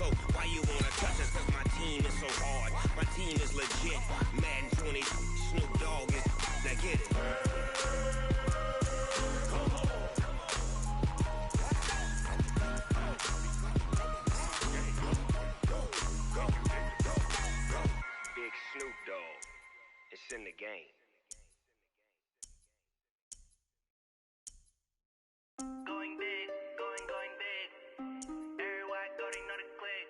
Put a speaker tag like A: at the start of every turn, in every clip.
A: So why you wanna touch us? Cause my team is so hard. My team is legit. Madden 20, Snoop Dogg is. Now get it. Big Snoop Dogg. It's in the game.
B: Going big, going big. Everywhere I go, they know the click.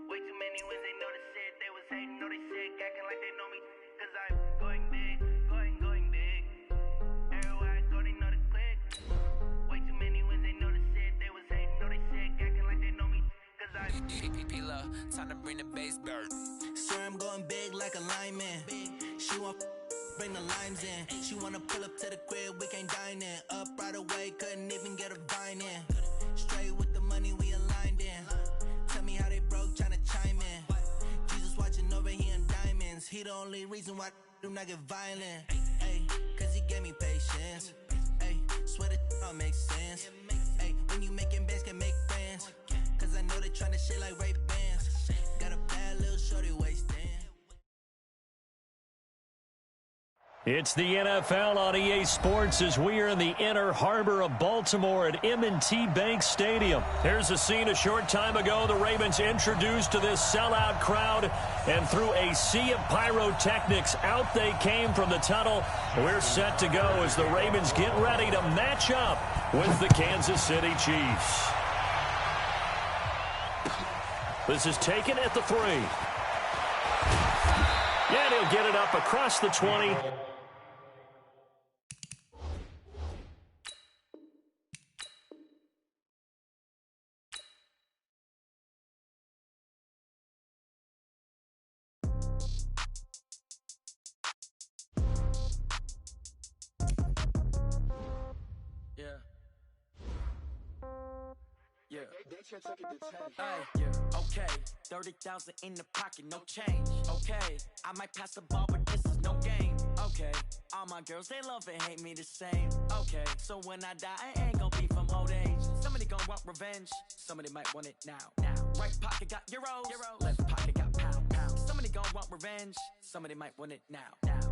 B: Way too many wins, they know the shit. They was hating, know they sick, acting like they know me. Cause I'm going big, going big. Everywhere I go, they know the click. Way too many wins, they know the shit. They was hating, know they sick, acting like they know me. Cause I'm
C: P-P-P-Love, time to bring the bass bird.
D: Sir, I'm going big like a lineman. She want bring the limes in. She wanna pull up to the crib, we can't dine in. Up right away, couldn't even get a vine in. Straight with the money we aligned in. Tell me how they broke, tryna chime in. Jesus watching over here in diamonds. He the only reason why do not get violent. Ay, cause he gave me patience. Ay, swear that all makes sense. Ay, when you making bands, can make friends. Cause I know they tryna shit like Ray Bans. Got a bad little shorty wasting.
E: It's the NFL on EA Sports as we are in the inner harbor of Baltimore at M&T Bank Stadium. Here's a scene a short time ago. The Ravens introduced to this sellout crowd, and through a sea of pyrotechnics, out they came from the tunnel. We're set to go as the Ravens get ready to match up with the Kansas City Chiefs. This is taken at the 3. And he'll get it up across the 20.
F: Okay, 30,000 in the pocket, no change. Okay, I might pass the ball, but this is no game. Okay, all my girls, they love and hate me the same. Okay, so when I die, I ain't gon' be from old age. Somebody gon' want revenge, somebody might want it now. Right pocket got euros, left pocket got pound. Somebody gon' want revenge, somebody might want it now.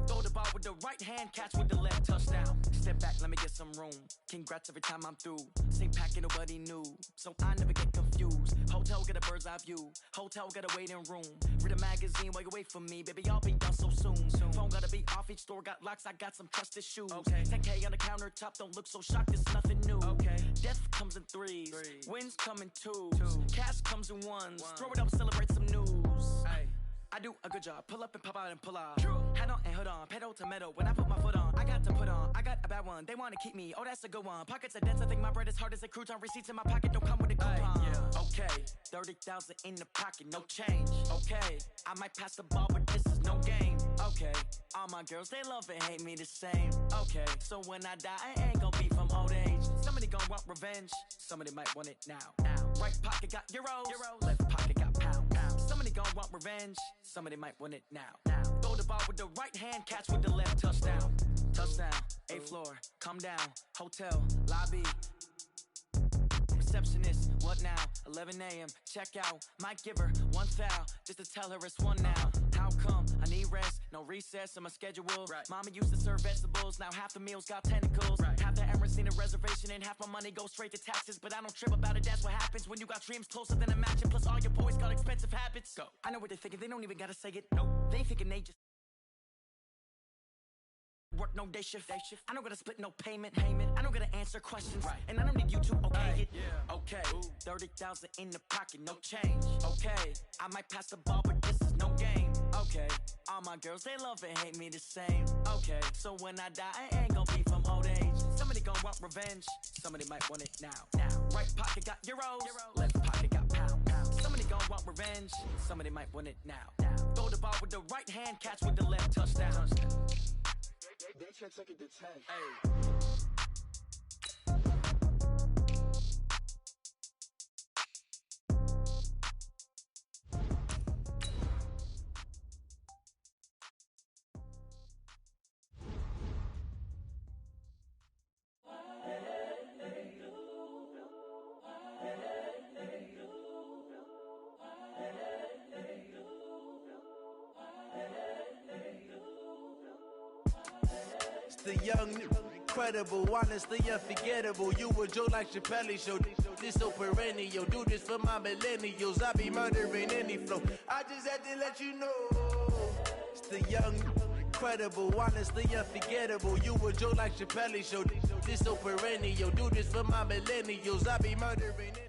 F: Throw the ball with the right hand, catch with the left, touchdown. Step back, let me get some room. Congrats every time I'm through. Same packet, nobody knew, so I never get confused. Hotel get a bird's eye view. Hotel get a waiting room. Read a magazine while you wait for me, baby. I'll be done so soon. Phone gotta be off. Each store got locks. I got some trusted shoes. Okay. 10K on the countertop. Don't look so shocked. It's nothing new. Okay. Death comes in threes. Wins come in twos. Cash comes in ones. Throw it up, celebrate some news. Ay. I do a good job. Pull up and pop out and pull off. Head on and hood on. Pedal to metal. When I put my foot on, I got to put on. I got a bad one. They want to keep me. Oh, that's a good one. Pockets are dense. I think my bread is hard as a crouton. Receipts in my pocket don't come with a coupon. Okay. 30,000 in the pocket. No change. Okay. I might pass the ball, but this is no game. Okay. All my girls, they love and hate me the same. Okay. So when I die, I ain't gon' be from old age. Somebody gon' want revenge. Somebody might want it now. Right pocket got euros. Left pocket got pound. Somebody gon' want revenge. Somebody might want it now. Throw the ball with the right hand, catch with the left, touchdown. Touchdown, 8th floor, come down, hotel, lobby. Receptionist, what now? 11 a.m., check out. Might give her one foul, just to tell her it's one now. How come? I need rest, no recess in my schedule. Mama used to serve vegetables, now half the meals got tentacles. Half the Emirates need a reservation and half my money goes straight to taxes. But I don't trip about it, that's what happens when you got dreams closer than a match. And plus all your boys got expensive habits. Go. I know what they're thinking, they don't even gotta say it. Nope. They thinking they just work no day shift. I don't gotta split no payment. I don't gotta answer questions. And I don't need you to okay it. Okay. 30,000 in the pocket, no change. Okay. I might pass the ball, but this is no game. Okay. All my girls, they love and hate me the same. Okay. So when I die, I ain't gon' be from old age. Somebody gon' want revenge. Somebody might want it now. Right pocket got euros. Left pocket got pound. Somebody gon' want revenge. Somebody might want it now. Throw the ball with the right hand, catch with the left, touchdown.
G: They took it to 10.
F: Hey.
D: The young, incredible, honestly unforgettable. You a joke like Chappelle Show. This so perennial. Do this for my millennials. I be murdering any flow. I just had to let you know. It's the young, incredible, honestly unforgettable. You a joke like Chappelle Show. This so perennial. Do this for my millennials. I be murdering any.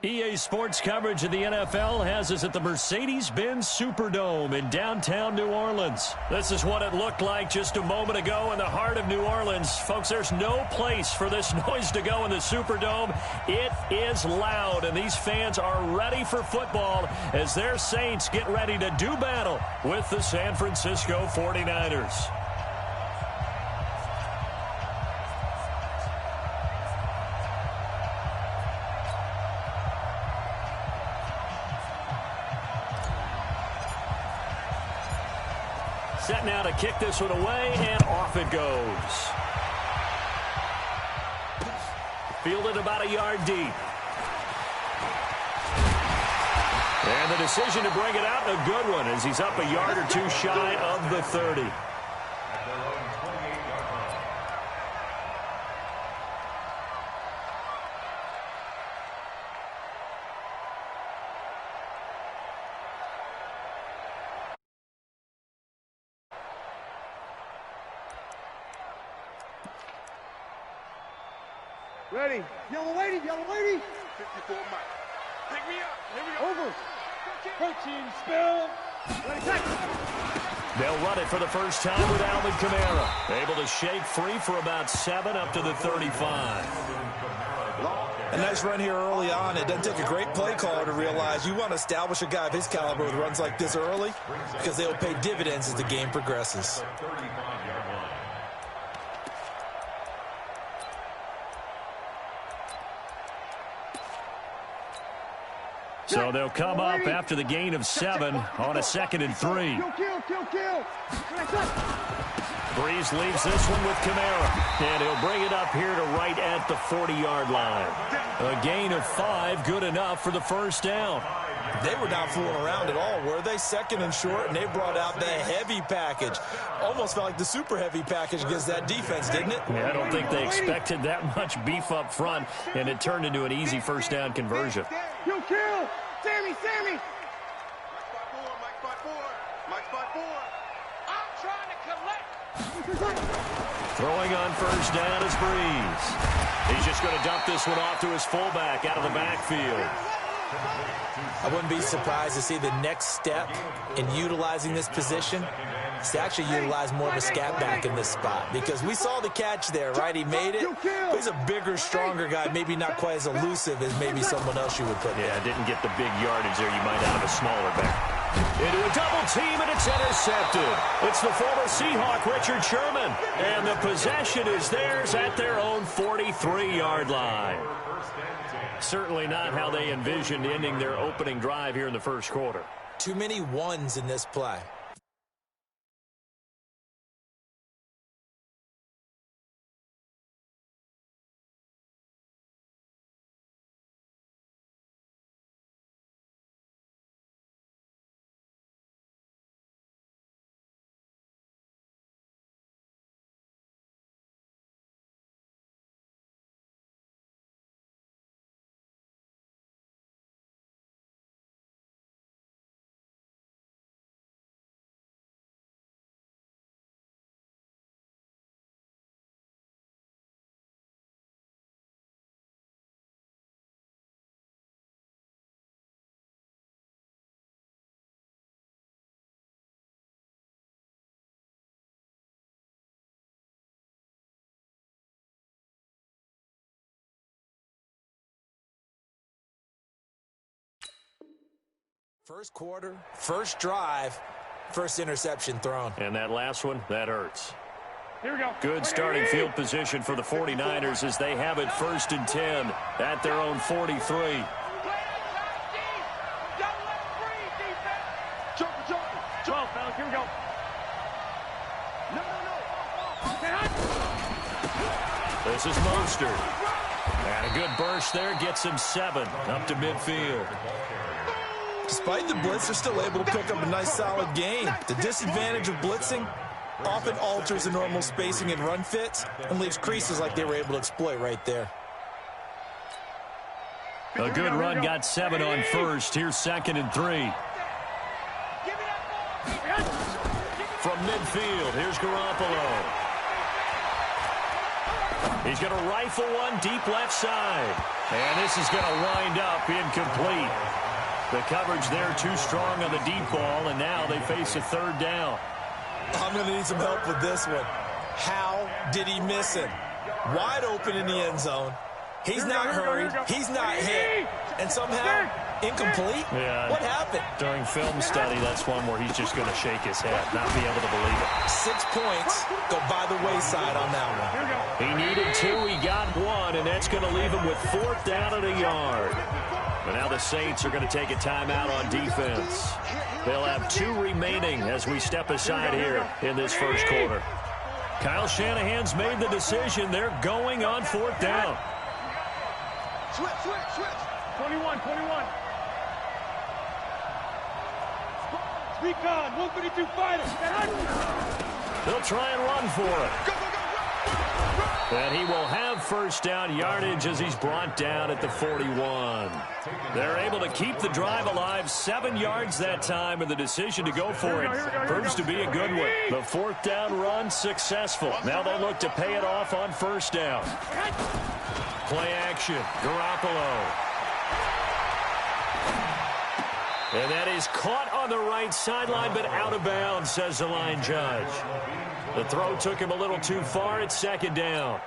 E: EA Sports coverage of the NFL has us at the Mercedes-Benz Superdome in downtown New Orleans. This is what it looked like just a moment ago in the heart of New Orleans. Folks, there's no place for this noise to go in the Superdome. It is loud, and these fans are ready for football as their Saints get ready to do battle with the San Francisco 49ers. Set now to kick this one away, and off it goes. Fielded about a yard deep. And the decision to bring it out, a good one, as he's up a yard or two shy of the 30.
H: Ready. Yellow lady, yellow lady.
G: 54 Mike. Pick me up. Here we go.
H: Over. 13, spill. Ready, take.
E: They'll run it for the first time with Alvin Kamara. Able to shake free for about 7 up to the 35.
I: A nice run here early on. It doesn't take a great play caller to realize you want to establish a guy of his caliber with runs like this early because they will pay dividends as the game progresses.
E: So they'll come up after the gain of 7 on a 2nd and 3.
H: Kill.
E: Breeze leaves this one with Kamara, and he'll bring it up here to right at the 40-yard line. A gain of 5, good enough for the first down.
I: They were not fooling around at all, were they? 2nd and short, and they brought out the heavy package. Almost felt like the super heavy package against that defense, didn't it?
E: Yeah, I don't think they expected that much beef up front, and it turned into an easy first down conversion.
H: You kill. Sammy.
G: Mike 5-4.
H: I'm trying to collect.
E: Throwing on first down is Breeze. He's just going to dump this one off to his fullback out of the backfield.
I: I wouldn't be surprised to see the next step in utilizing this position is to actually utilize more of a scat back in this spot, because we saw the catch there, right? He made it. But he's a bigger, stronger guy, maybe not quite as elusive as maybe someone else you would put there.
E: Yeah, didn't get the big yardage there you might out of a smaller back. Into a double team, and it's intercepted. It's the former Seahawk, Richard Sherman, and the possession is theirs at their own 43-yard line. Certainly not how they envisioned ending their opening drive here in the first quarter.
I: Too many ones in this play. First quarter, first drive, first interception thrown.
E: And that last one, that hurts.
H: Here we go.
E: Good starting field position for the 49ers as they have it 1st and 10 at their own 43.
H: Jump, fellas, here we go. No.
E: This is Mostert. And a good burst there gets him 7 up to midfield.
I: Despite the blitz, they're still able to pick up a nice solid gain. The disadvantage of blitzing, often alters the normal spacing and run fits and leaves creases like they were able to exploit right there.
E: A good run got 7 on first. Here's 2nd and 3. From midfield, here's Garoppolo. He's going to rifle one deep left side. And this is going to wind up incomplete. The coverage there too strong on the deep ball, and now they face a 3rd down.
I: I'm going to need some help with this one. How did he miss him? Wide open in the end zone. He's not hurried. He's not hit. And somehow, incomplete?
E: Yeah.
I: What happened?
E: During film study, that's one where he's just going to shake his head, not be able to believe it.
I: 6 points go by the wayside on that one.
E: He needed 2. He got 1, and that's going to leave him with 4th down and a yard. But now the Saints are going to take a timeout on defense. They'll have 2 remaining as we step aside here in this first quarter. Kyle Shanahan's made the decision. They're going on 4th down.
H: Switch. 21. Recon, 152 fighter.
E: They'll try and run for it. And he will have 1st down yardage as he's brought down at the 41. They're able to keep the drive alive. 7 yards that time, and the decision to go for it proves to be a good one. The 4th down run successful. Now they look to pay it off on 1st down. Play action. Garoppolo. And that is caught on the right sideline, but out of bounds, says the line judge. The throw took him a little too far. It's 2nd down.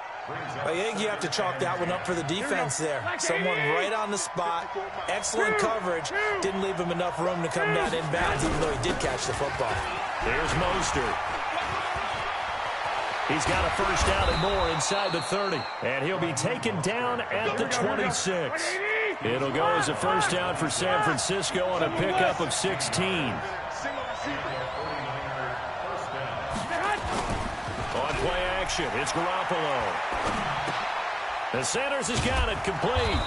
I: I think you have to chalk that one up for the defense there. Someone right on the spot. Excellent coverage. Didn't leave him enough room to come down inbounds, even though he did catch the football.
E: Here's Mostert. He's got a 1st down and more inside the 30. And he'll be taken down at the 26. It'll go as a 1st down for San Francisco on a pickup of 16. On play action, it's Garoppolo. The Sanders has got it complete.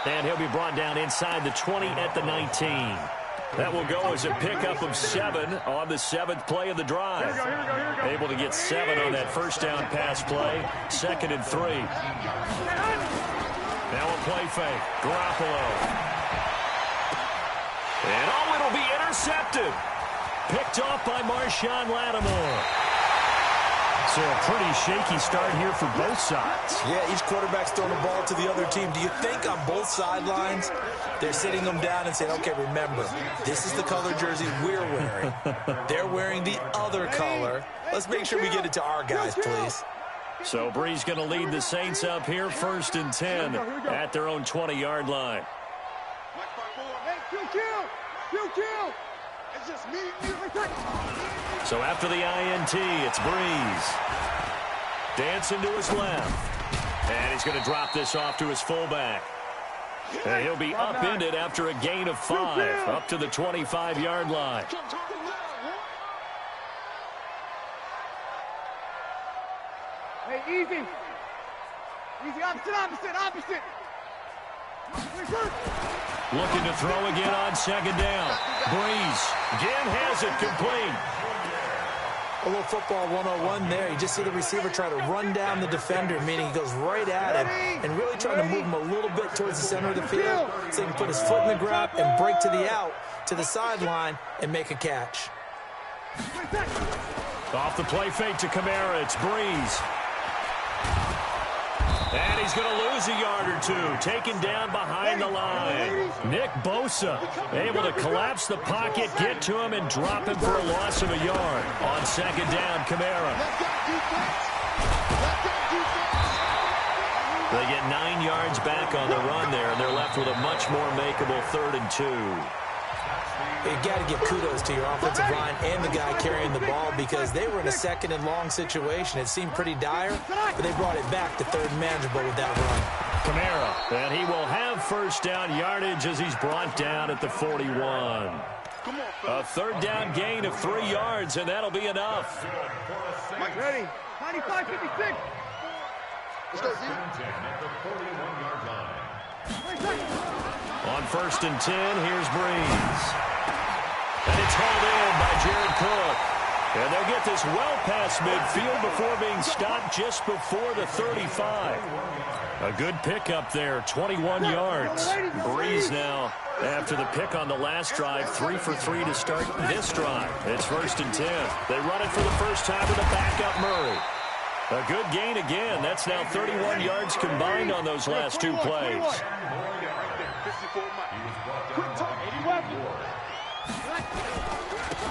E: And he'll be brought down inside the 20 at the 19. That will go as a pickup of 7 on the 7th play of the drive. Able to get 7 on that 1st down pass play. 2nd and 3. Now a play fake. Garoppolo. And it'll be intercepted. Picked off by Marshawn Lattimore. So a pretty shaky start here for both sides.
I: Yeah, each quarterback's throwing the ball to the other team. Do you think on both sidelines they're sitting them down and saying, okay, remember, this is the color jersey we're wearing. They're wearing the other color. Let's make sure we get it to our guys, please.
E: So Bree's going to lead the Saints up here 1st and 10 at their own 20-yard line. So after the INT, it's Breeze. Dancing to his left. And he's going to drop this off to his fullback. And he'll be upended after a gain of 5 up to the 25-yard line.
H: Hey, easy. Easy, opposite.
E: Looking to throw again on 2nd down. Breeze again has it complete.
I: A little football 101 there. You just see the receiver try to run down the defender, meaning he goes right at him and really trying to move him a little bit towards the center of the field so he can put his foot in the grab and break to the out, to the sideline, and make a catch.
E: Off the play fake to Kamara, it's Breeze. And he's going to lose a yard or 2, taken down behind the line. Nick Bosa able to collapse the pocket, get to him, and drop him for a loss of a yard. On 2nd down, Kamara. They get 9 yards back on the run there, and they're left with a much more makeable 3rd and 2.
I: You got to give kudos to your offensive line and the guy carrying the ball because they were in a 2nd and long situation. It seemed pretty dire, but they brought it back to 3rd and manageable with that run.
E: Kamara, and he will have 1st down yardage as he's brought down at the 41. A 3rd down gain of 3 yards, and that'll be enough.
H: Mike, ready. 95-56. Let's go,
E: On 1st and 10, here's Breeze. And it's hauled in by Jared Cook. And they'll get this well past midfield before being stopped just before the 35. A good pickup there, 21 yards. Breeze now after the pick on the last drive, 3 for 3 to start this drive. It's 1st and 10. They run it for the first time with a backup Murray. A good gain again. That's now 31 yards combined on those last 2 plays.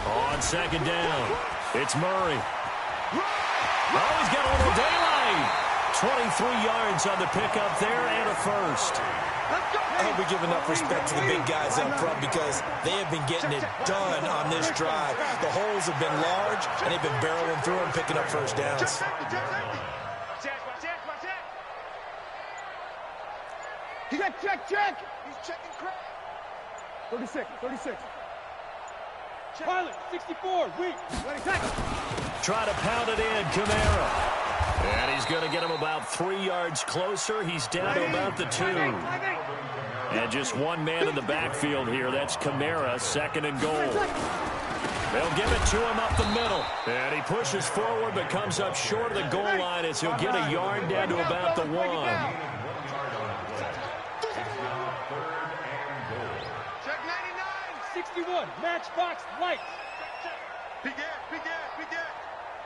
E: On 2nd down, it's Murray. Oh, he's got a little daylight. 23 yards on the pickup there and a first.
I: I hope we give enough respect to the big guys up front because they have been getting it done on this drive. The holes have been large, and they've been barreling through and picking up first downs.
H: Check. He's checking crack. 36. Pilot, 64, weak. Ready, tackle.
E: Try to pound it in, Kamara. And he's going to get him about 3 yards closer. He's down to about the 2. And just one man in the backfield here. That's Kamara, 2nd and goal. They'll give it to him up the middle. And he pushes forward but comes up short of the goal line as he'll get a yard down to about the 1.
H: Check 99, 61, matchbox lights. Big gas.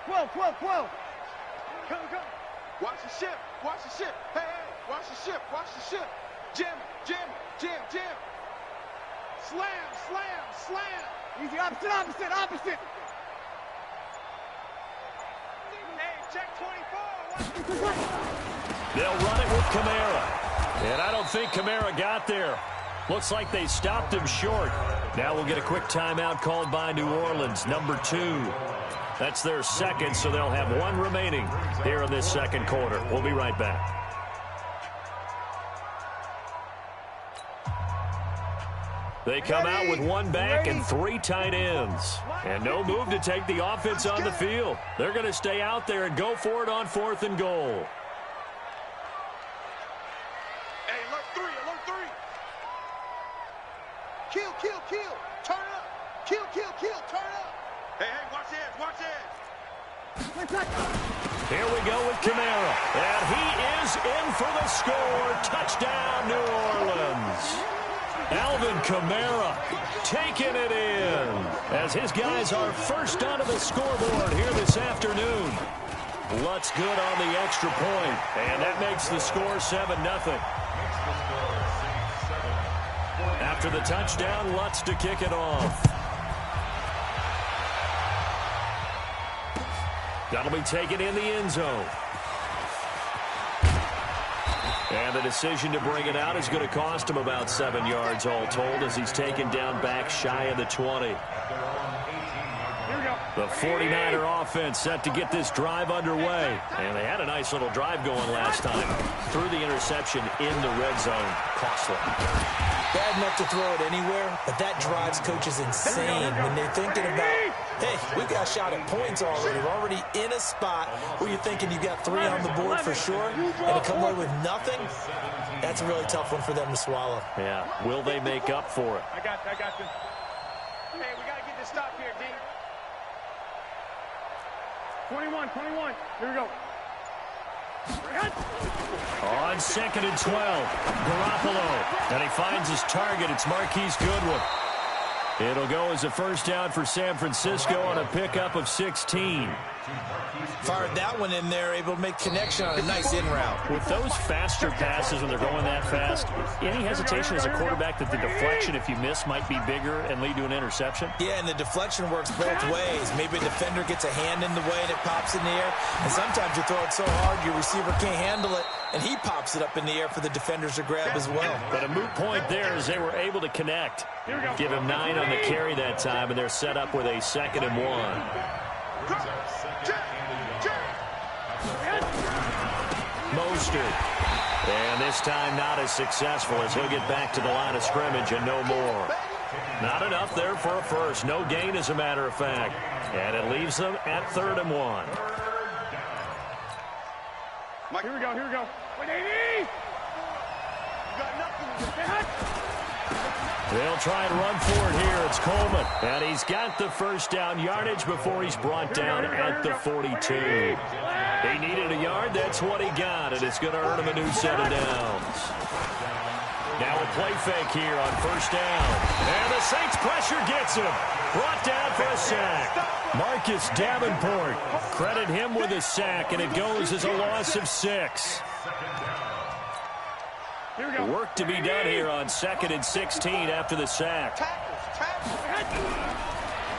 H: 12. Come. Watch the ship. Hey, watch the ship. Jam. Slam. Easy, opposite. Hey, check 24.
E: They'll run it with Kamara. And I don't think Kamara got there. Looks like they stopped him short. Now we'll get a quick timeout called by New Orleans, number 2. That's their second, so they'll have 1 remaining here in this second quarter. We'll be right back. They come out with 1 back and 3 tight ends. And no move to take the offense on the field. They're going to stay out there and go for it on 4th and goal.
H: Hey, alert 3. Kill. Turn up. Kill. Turn up. Hey, watch it.
E: Here we go with Kamara. And he is in for the score. Touchdown, New Orleans. Alvin Kamara taking it in as his guys are first onto the scoreboard here this afternoon. Lutz good on the extra point, and that makes the score 7-0. After the touchdown, Lutz to kick it off. That'll be taken in the end zone. And the decision to bring it out is going to cost him about 7 yards all told as he's taken down back shy of the 20. The 49er offense set to get this drive underway. And they had a nice little drive going last time. Threw the interception in the red zone. Costly.
I: Bad enough to throw it anywhere, but that drives coaches insane when they're thinking about, hey, we got a shot at points already. We're already in a spot where you're thinking you got 3 on the board for sure, and to come away with nothing, that's a really tough one for them to swallow.
E: Yeah, will they make up for it?
H: I got this. Hey, we got to get this stop here, D. 21. Here we go.
E: On 2nd and 12, Garoppolo. And he finds his target. It's Marquise Goodwin. It'll go as a first down for San Francisco on a pickup of 16.
I: Fired that one in there, able to make connection on a nice in route.
E: With those faster passes when they're going that fast, any hesitation as a quarterback that the deflection, if you miss, might be bigger and lead to an interception?
I: Yeah, and the deflection works both ways. Maybe a defender gets a hand in the way and it pops in the air. And sometimes you throw it so hard your receiver can't handle it, and he pops it up in the air for the defenders to grab as well.
E: But a moot point there as they were able to connect. Give him 9 on the carry that time, and they're set up with a 2nd and 1. Mostert. And this time not as successful as he'll get back to the line of scrimmage and no more. Not enough there for a first. No gain, as a matter of fact. And it leaves them at 3rd and 1.
H: Here we go. 180. You got nothing.
E: They'll try and run for it here. It's Coleman. And he's got the first down yardage before he's brought down at the 42. He needed a yard. That's what he got, and it's going to earn him a new set of downs. Now a play fake here on first down. And the Saints pressure gets him. Brought down for a sack. Marcus Davenport. Credit him with a sack, and it goes as a loss of 6. Work to be done here on 2nd and 16 after the sack.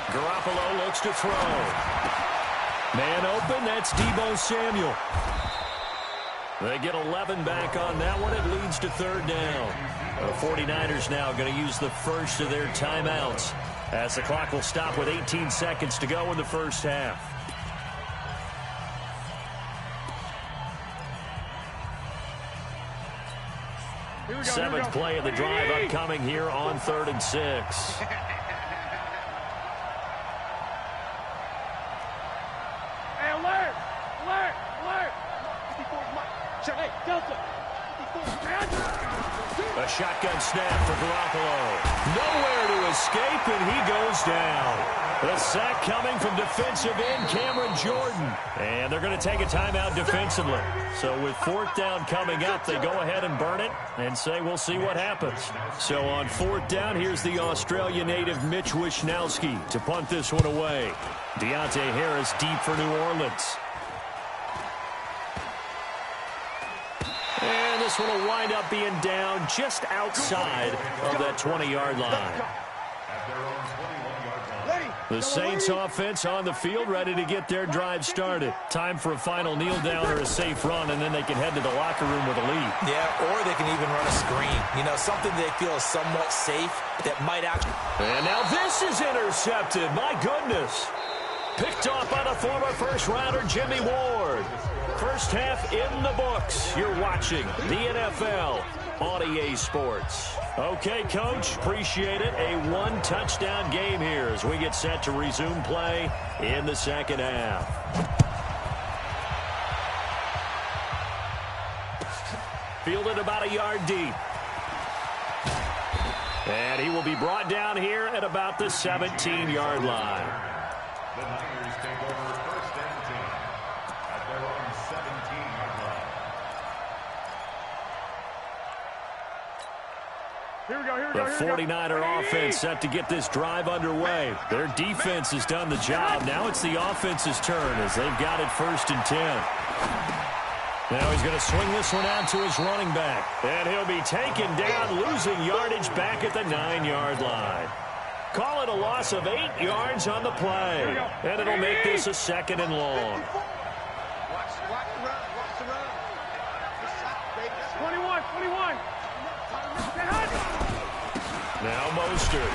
E: Garoppolo looks to throw. Man open, that's Deebo Samuel. They get 11 back on that one. It leads to 3rd down. The 49ers now going to use the first of their timeouts as the clock will stop with 18 seconds to go in the first half. Seventh play of the drive upcoming here on 3rd and 6.
G: Hey, alert! Alert! Alert! Hey, Delta!
E: A shotgun snap for Garoppolo. Nowhere to escape, and he goes down. The sack coming from defensive end Cameron Jordan. And they're going to take a timeout defensively. So with 4th down coming up, they go ahead and burn it and say we'll see what happens. So on 4th down, here's the Australia native Mitch Wishnowsky to punt this one away. Deontay Harris deep for New Orleans. And this one will wind up being down just outside of that 20-yard line. The Saints offense on the field, ready to get their drive started. Time for a final kneel down or a safe run, and then they can head to the locker room with a lead. Yeah, or they can even run a screen. You know, something they feel is somewhat safe that might actually... And now this is intercepted. My goodness. Picked off by the former first-rounder Jimmy Ward. First half in the books. You're watching the NFL on EA Sports. Okay, Coach, appreciate it. A 1-touchdown game here as we get set to resume play in the second half. Fielded about a yard deep. And he will be brought down here at about the 17-yard line.
J: The Niners take over 1st and 10 at their own 17-yard line.
G: Here we go, here we
E: The
G: go, here we go.
E: 49er offense set to get this drive underway. Their defense has done the job. Now it's the offense's turn as they've got it 1st and 10. Now he's going to swing this one out to his running back. And he'll be taken down, losing yardage back at the 9-yard line. Call it a loss of 8 yards on the play. And it'll make this a 2nd and long.
H: Watch the run. Watch the run.
G: 21.
E: Now Mostert.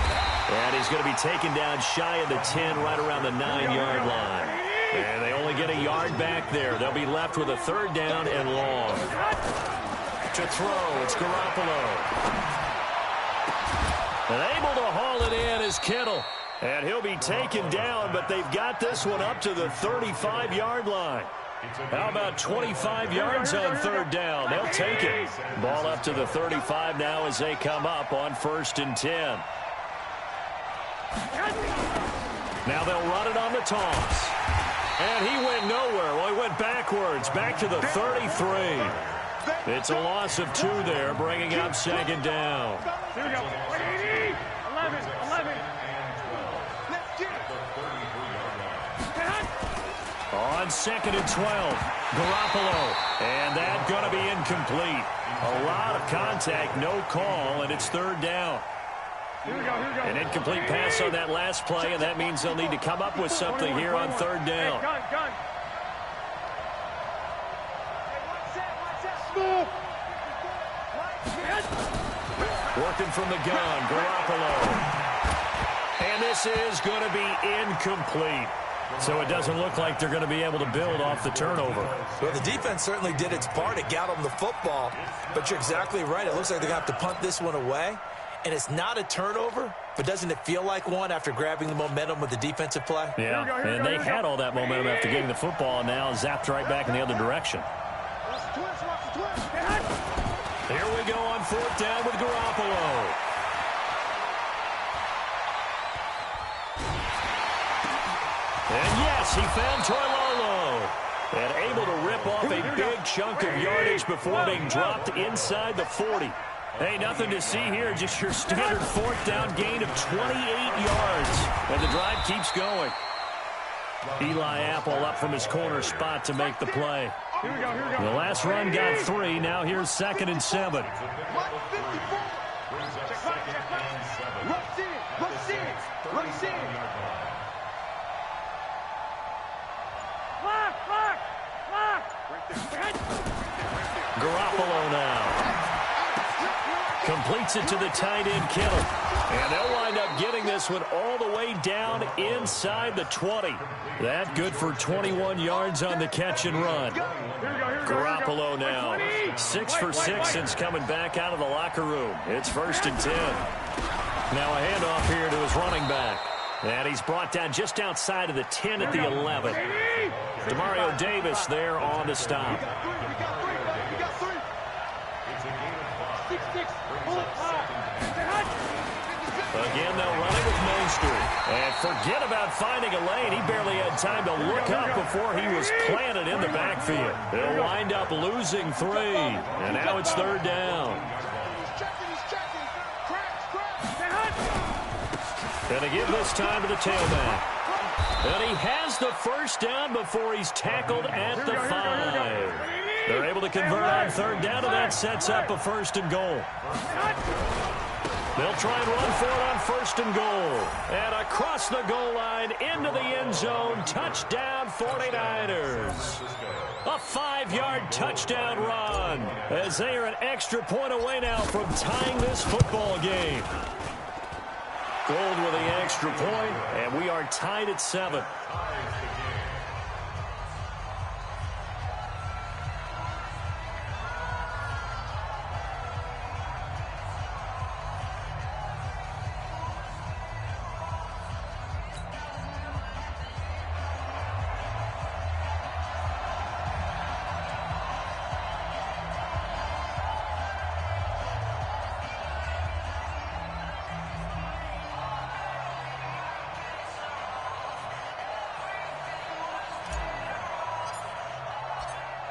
E: And he's going to be taken down shy of the 10, right around the 9-yard line. And they only get a yard back there. They'll be left with a 3rd down and long. To throw, it's Garoppolo. And able to haul it in is Kittle. And he'll be taken down, but they've got this one up to the 35-yard line. How about 25 yards on 3rd down? They'll take it. Ball up to the 35 now as they come up on 1st and 10. Now they'll run it on the toss. And he went nowhere. Well, he went backwards, back to the 33. It's a loss of 2 there, bringing up 2nd down.
G: Here we go. 11.
E: On 2nd and 12, Garoppolo. And that going to be incomplete. A lot of contact, no call, and it's 3rd down.
G: Here we go.
E: An incomplete pass on that last play, and that means they'll need to come up with something here on 3rd down.
G: Gun.
E: Working from the gun, Garoppolo. And this is going to be incomplete. So it doesn't look like they're going to be able to build off the turnover.
I: Well, the defense certainly did its part to get them the football, but you're exactly right. It looks like they're going to have to punt this one away. And it's not a turnover, but doesn't it feel like one after grabbing the momentum with the defensive play?
E: Yeah, and they had all that momentum after getting the football, and now zapped right back in the other direction. Here we go on 4th down with Garoppolo. And yes, he found Toilolo. And able to rip off a big chunk of yardage before being dropped inside the 40. Hey, nothing to see here, just your standard fourth down gain of 28 yards. And the drive keeps going. Eli Apple up from his corner spot to make the play.
G: Here we go.
E: The last run got 3. Now here's 2nd and 7.
H: Rush in.
E: Garoppolo now. Completes it to the tight end, Kittle. And they'll wind up getting this one all the way down inside the 20. That good for 21 yards on the catch and run. Garoppolo now. 6 for 6 since coming back out of the locker room. It's 1st and 10. Now a handoff here to his running back. And he's brought down just outside of the 10 at the 11. Demario Davis there on the stop. Again, they'll run it with Mostert. And forget about finding a lane. He barely had time to look up before he was planted in the backfield. They'll wind up losing 3. And now it's 3rd down. And again this time to the tailback. And he has the 1st down before he's tackled at the 5. They're able to convert on 3rd down, and that sets up a 1st and goal. They'll try and run for it on 1st and goal. And across the goal line, into the end zone, touchdown 49ers. A 5-yard touchdown run, as they are an extra point away now from tying this football game. Gold with the extra point, and we are tied at 7.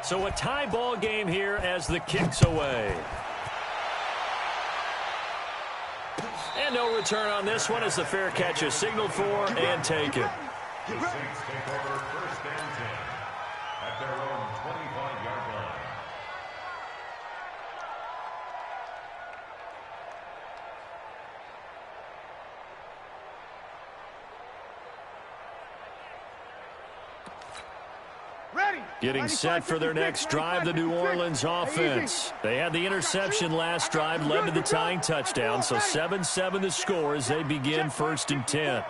E: So a tie ball game here as the kick's away. And no return on this one as the fair catch is signaled for and taken.
J: The Saints take over 1st and 10 at their own 25-yard line.
E: Getting set for their next drive, the New Orleans offense. They had the interception last drive, led to the tying touchdown, so 7-7 the score as they begin 1st and 10.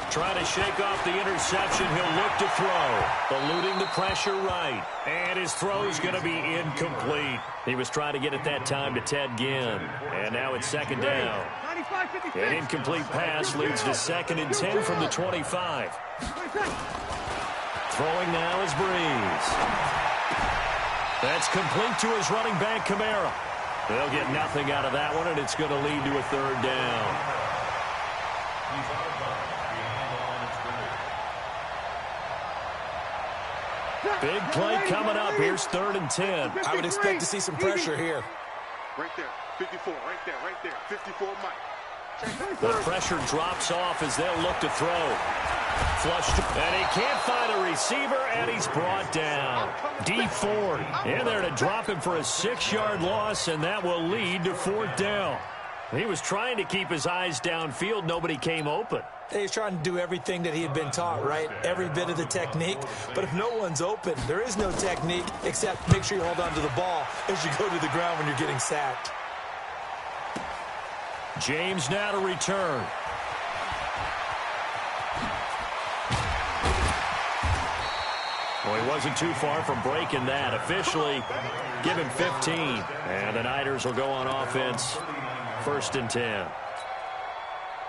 E: Trying to shake off the interception, he'll look to throw. Eluding the pressure right, and his throw's going to be incomplete. He was trying to get it that time to Ted Ginn, and now it's 2nd down. An incomplete pass leads to 2nd and 10 from the 25. Throwing now is Breeze. That's complete to his running back, Kamara. They'll get nothing out of that one, and it's going to lead to a 3rd down. Big play coming up. Here's 3rd and 10.
I: I would expect to see some pressure here.
H: Right there, 54, right there, 54 Mike.
E: The pressure drops off as they'll look to throw. Flushed, and he can't find a receiver, and he's brought down. D4 in there to drop him for a 6-yard loss, and that will lead to 4th down. He was trying to keep his eyes downfield. Nobody came open.
I: He's trying to do everything that he had been taught, right? Every bit of the technique. But if no one's open, there is no technique except make sure you hold on to the ball as you go to the ground when you're getting sacked.
E: James now to return. Well, he wasn't too far from breaking that. Officially, give him 15. And the Niners will go on offense. 1st and 10.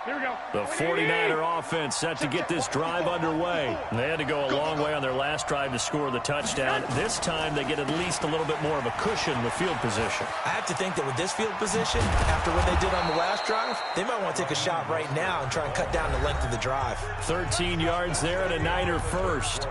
G: Here we go.
E: The 49er offense set to get this drive underway. They had to go a long way on their last last drive to score the touchdown. This time they get at least a little bit more of a cushion with field position.
I: I have to think that with this field position, after what they did on the last drive, they might want to take a shot right now and try and cut down the length of the drive.
E: 13 yards there and a Niner first.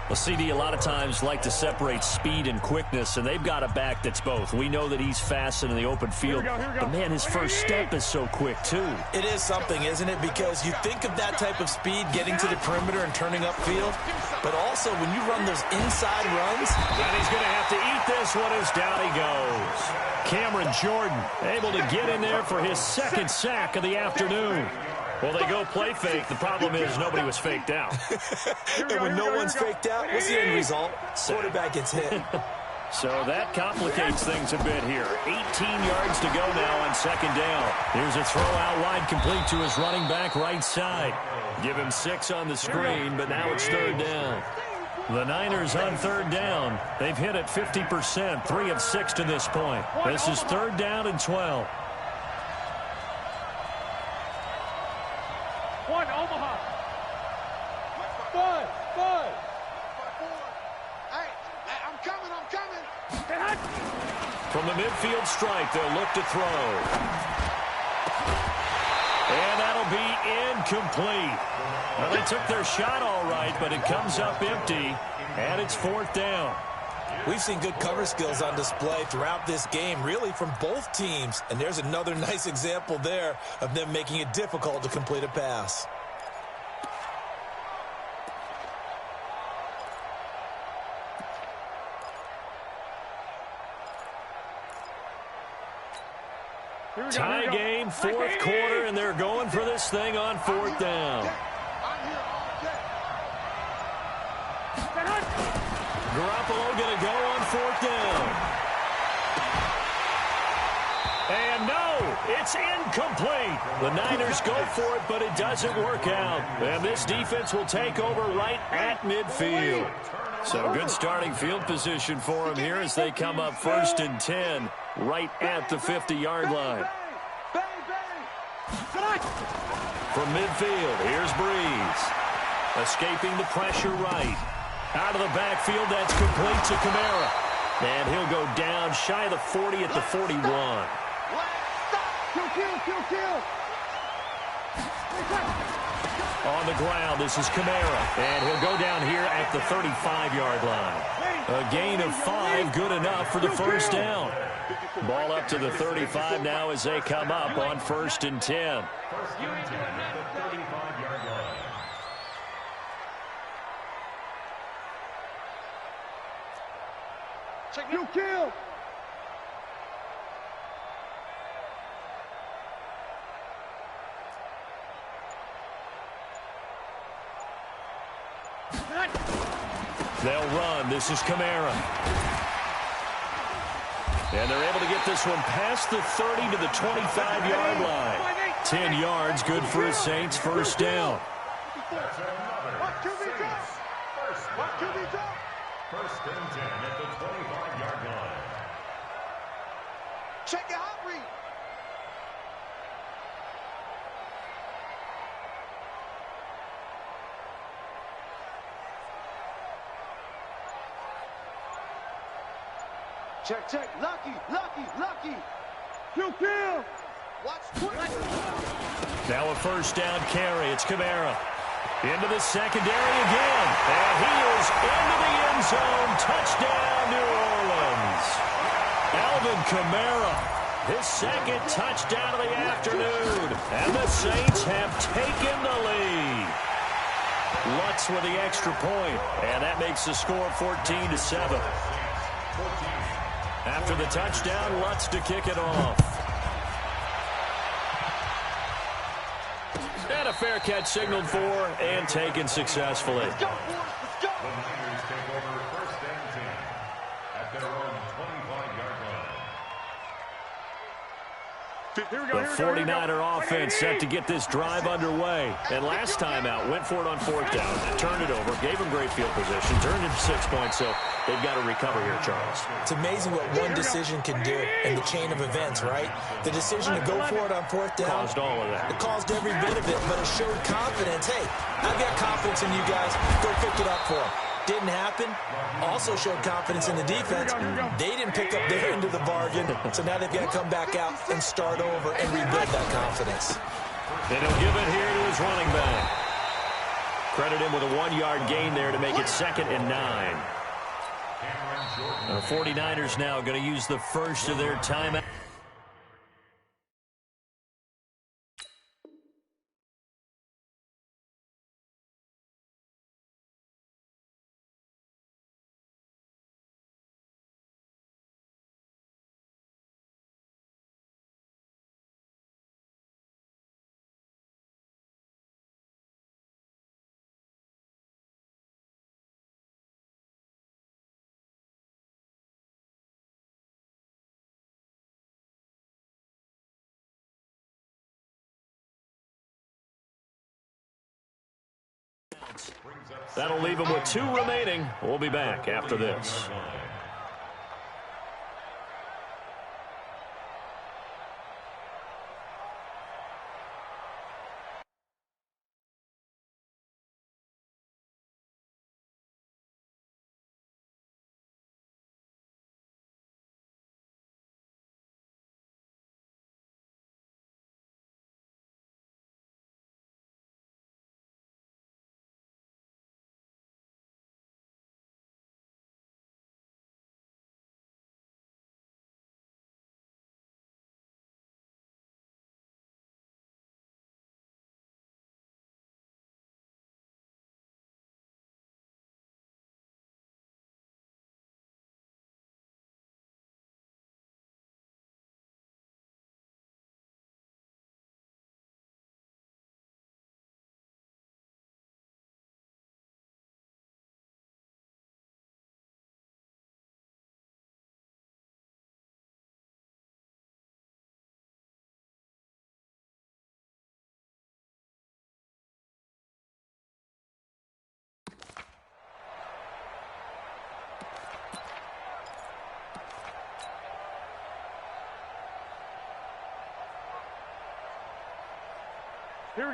E: Well, CD, a lot of times like to separate speed and quickness, and they've got a back that's both. We know that he's fast in the open field, but, man, his first step is so quick, too.
I: It is something, isn't it? Because you think of that type of speed getting to the perimeter and turning upfield, but also when you run those inside runs.
E: And he's going to have to eat this one as down he goes. Cameron Jordan able to get in there for his second sack of the afternoon. Well, they go play fake. The problem is nobody was faked out.
I: And when no one's faked out, what's the end result? Quarterback gets hit.
E: So that complicates things a bit here. 18 yards to go now on second down. Here's a throw out wide complete to his running back right side. Give him 6 on the screen, but now it's third down. The Niners on third down. They've hit it 50%, 3 of 6 to this point. This is third down and 12.
G: One, Omaha. Bud.
H: Hey, I'm coming.
E: From the midfield strike, they'll look to throw. And that'll be incomplete. Well, they took their shot all right, but it comes up empty, and it's fourth down.
I: We've seen good cover skills on display throughout this game, really from both teams. And there's another nice example there of them making it difficult to complete a pass.
E: Tie game, fourth quarter, and they're going for this thing on fourth down. Garoppolo going to go on fourth down. And no, it's incomplete. The Niners go for it, but it doesn't work out. And this defense will take over right at midfield. So good starting field position for them here as they come up first and 10 right at the 50-yard line. From midfield, here's Breeze. Escaping the pressure right. Out of the backfield, that's complete to Kamara. And he'll go down shy of the 40 at the 41.
G: Kill.
E: On the ground, this is Kamara. And he'll go down here at the 35-yard line. A gain of 5, good enough for the first down. Ball up to the 35 now as they come up on first and 10.
J: First and 10 at the 35-yard line.
G: You kill.
E: They'll run. This is Kamara. And they're able to get this one past the 30 to the 25-yard line. 10 yards, good for a Saints first down.
J: First and 10 at the 25-yard line.
H: Check your hot read. Check. Lucky.
G: You kill.
H: Watch quick.
E: Now a first down carry. It's Kamara. Into the secondary again. And he is into the end zone. Touchdown, New Orleans. Alvin Kamara, his second touchdown of the afternoon. And the Saints have taken the lead. Lutz with the extra point. And that makes the score 14-7. After the touchdown, Lutz to kick it off. And a fair catch signaled for and taken successfully.
J: The Niners take over first and 10 at their own 25-yard line.
E: The 49er offense set to get this drive underway. And last time out, went for it on fourth down, turned it over, gave them great field position, turned it 6 points, so they've got to recover here, Charles.
I: It's amazing what one decision can do in the chain of events, right? The decision to go for it on fourth down.
E: Caused all of that.
I: It caused every bit of it, but it showed confidence. Hey, I've got confidence in you guys. Go pick it up for them. didn't happen. Also showed confidence in the defense. They didn't pick up their end of the bargain, so now they've got to come back out and start over and rebuild that confidence.
E: And he'll give it here to his running back. Credit him with a 1-yard gain there to make it 2nd and 9. The 49ers now going to use the first of their timeout. That'll leave him with 2 remaining. We'll be back after this.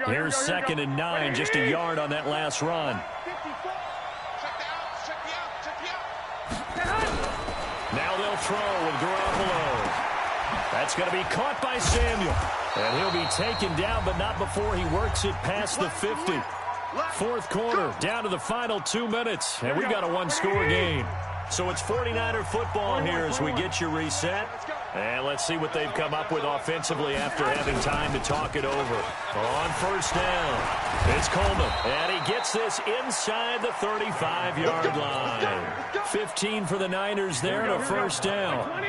E: Here's 2nd and 9, just a yard on that last run. Now they'll throw with Garoppolo. That's going to be caught by Samuel. And he'll be taken down, but not before he works it past the 50. 4th quarter, down to the final 2 minutes, and we've got a 1-score game. So it's 49er football here as we get you reset. And let's see what they've come up with offensively after having time to talk it over. On 1st down, it's Coleman. And he gets this inside the 35-yard line. 15 for the Niners there and a 1st down.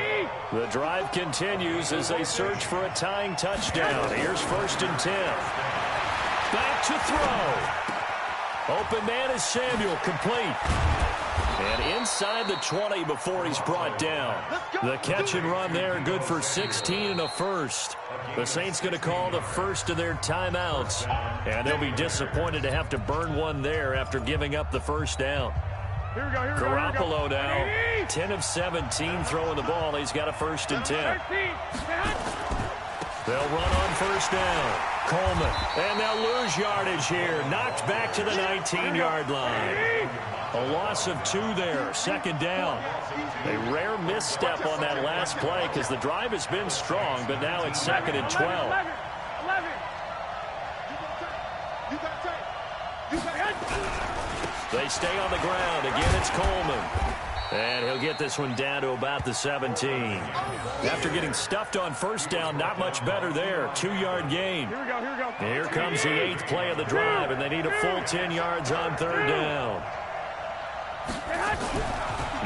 E: The drive continues as they search for a tying touchdown. Here's 1st and 10. Back to throw. Open man is Samuel, complete. And inside the 20 before he's brought down. The catch and run there, good for 16 and a 1st. The Saints going to call the first of their timeouts. And they'll be disappointed to have to burn one there after giving up the 1st down. Garoppolo now, 10 of 17 throwing the ball. He's got a 1st and 10. They'll run on 1st down. Coleman. And they'll lose yardage here. Knocked back to the 19-yard line. A loss of 2 there, 2nd down. A rare misstep on that last play because the drive has been strong, but now it's 2nd and 12. They stay on the ground. Again, it's Coleman. And he'll get this one down to about the 17. After getting stuffed on 1st down, not much better there. 2-yard gain. Here comes the 8th play of the drive, and they need a full 10 yards on 3rd down.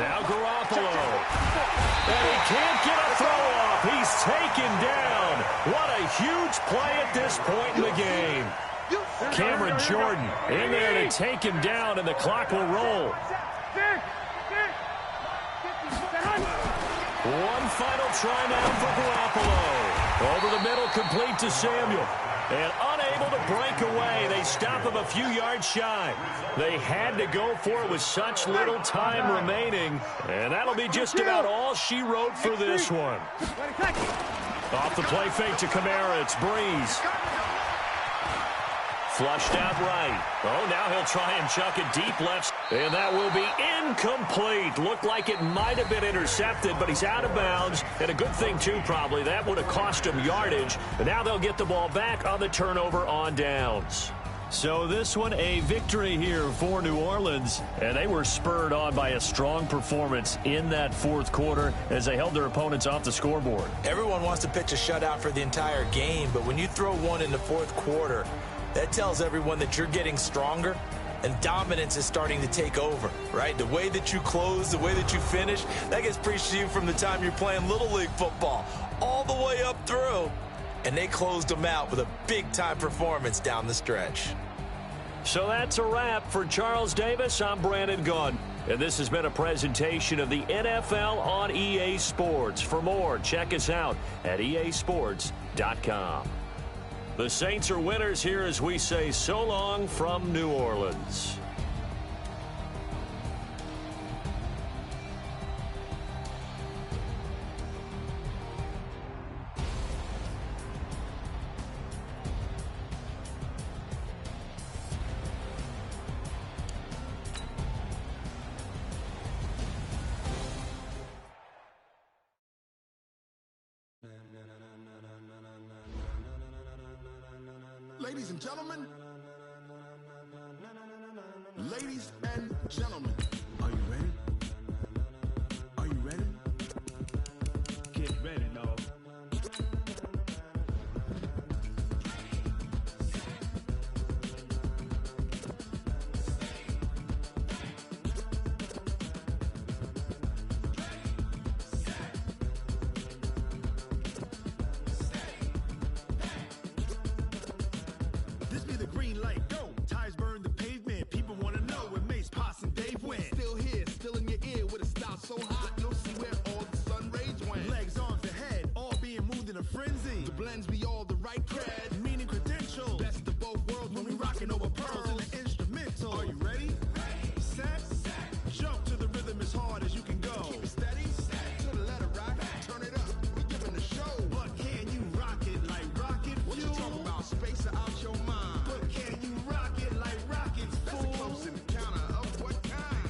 E: Now Garoppolo. And he can't get a throw off. He's taken down. What a huge play at this point in the game. Cameron Jordan in there to take him down, and the clock will roll. One final try now for Garoppolo. Over the middle, complete to Samuel. And unable to break away. They stop him a few yards shy. They had to go for it with such little time remaining. And that'll be just about all she wrote for this one. Off the play fake to Kamara, it's Breeze. Flushed out right. Oh, now he'll try and chuck it deep left. And that will be incomplete. Looked like it might have been intercepted, but he's out of bounds. And a good thing, too, probably. That would have cost him yardage. But now they'll get the ball back on the turnover on downs. So this one, a victory here for New Orleans. And they were spurred on by a strong performance in that fourth quarter as they held their opponents off the scoreboard.
I: Everyone wants to pitch a shutout for the entire game, but when you throw one in the fourth quarter, that tells everyone that you're getting stronger and dominance is starting to take over, right? The way that you close, the way that you finish, that gets preached to you from the time you're playing Little League football all the way up through. And they closed them out with a big-time performance down the stretch.
E: So that's a wrap for Charles Davis. I'm Brandon Gunn. And this has been a presentation of the NFL on EA Sports. For more, check us out at easports.com. The Saints are winners here as we say so long from New Orleans.
K: Ladies and gentlemen, are you ready? Are you ready? Get ready, dog. This be the green light, go. Tires burn the pavement. People want to know where Mace, Potts, and Dave went. Still here, still in your ear with a style so hot, you'll see where all the sun rays went. Legs, arms, the head, all being moved in a frenzy. The blends be all the right cred, meaning credentials. Best of both worlds when we rocking over pearls in the instrumental. Are you ready? Set, jump to the rhythm as hard as you can go. Keep it steady, to the letter right, turn it up, we giving the show. But can you rock it like rocket fuel? What you talking about, space out your mind? But can you rock it like rockets, fool? That's a close encounter of what kind?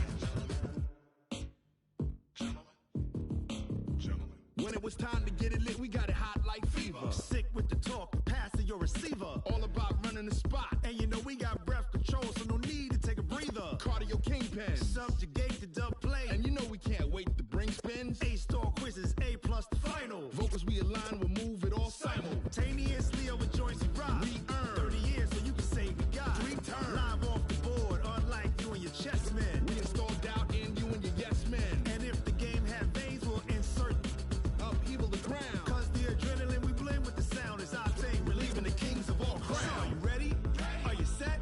K: Gentlemen. When it was time to get it lit, we got it hot like fever. Sick with the talk, pass to your receiver. All about running the spot. And you know we got breath control, so no need to take a breather. Cardio kingpin, subjugate the dub play. And you know we can't wait to bring spins. A-star quizzes, A+ the final. Vocals we align, we'll move it all simultaneously over joints we rock. We earn 30 years, so you can say we got 3 turns. Live off the board, unlike you and your chess men. We install doubt in you and your yes men. And if the game had veins, we'll insert upheaval the ground. Cause the adrenaline we blend with the sound is our thing, relieving the kings of all crowns. So are you ready? Are you set?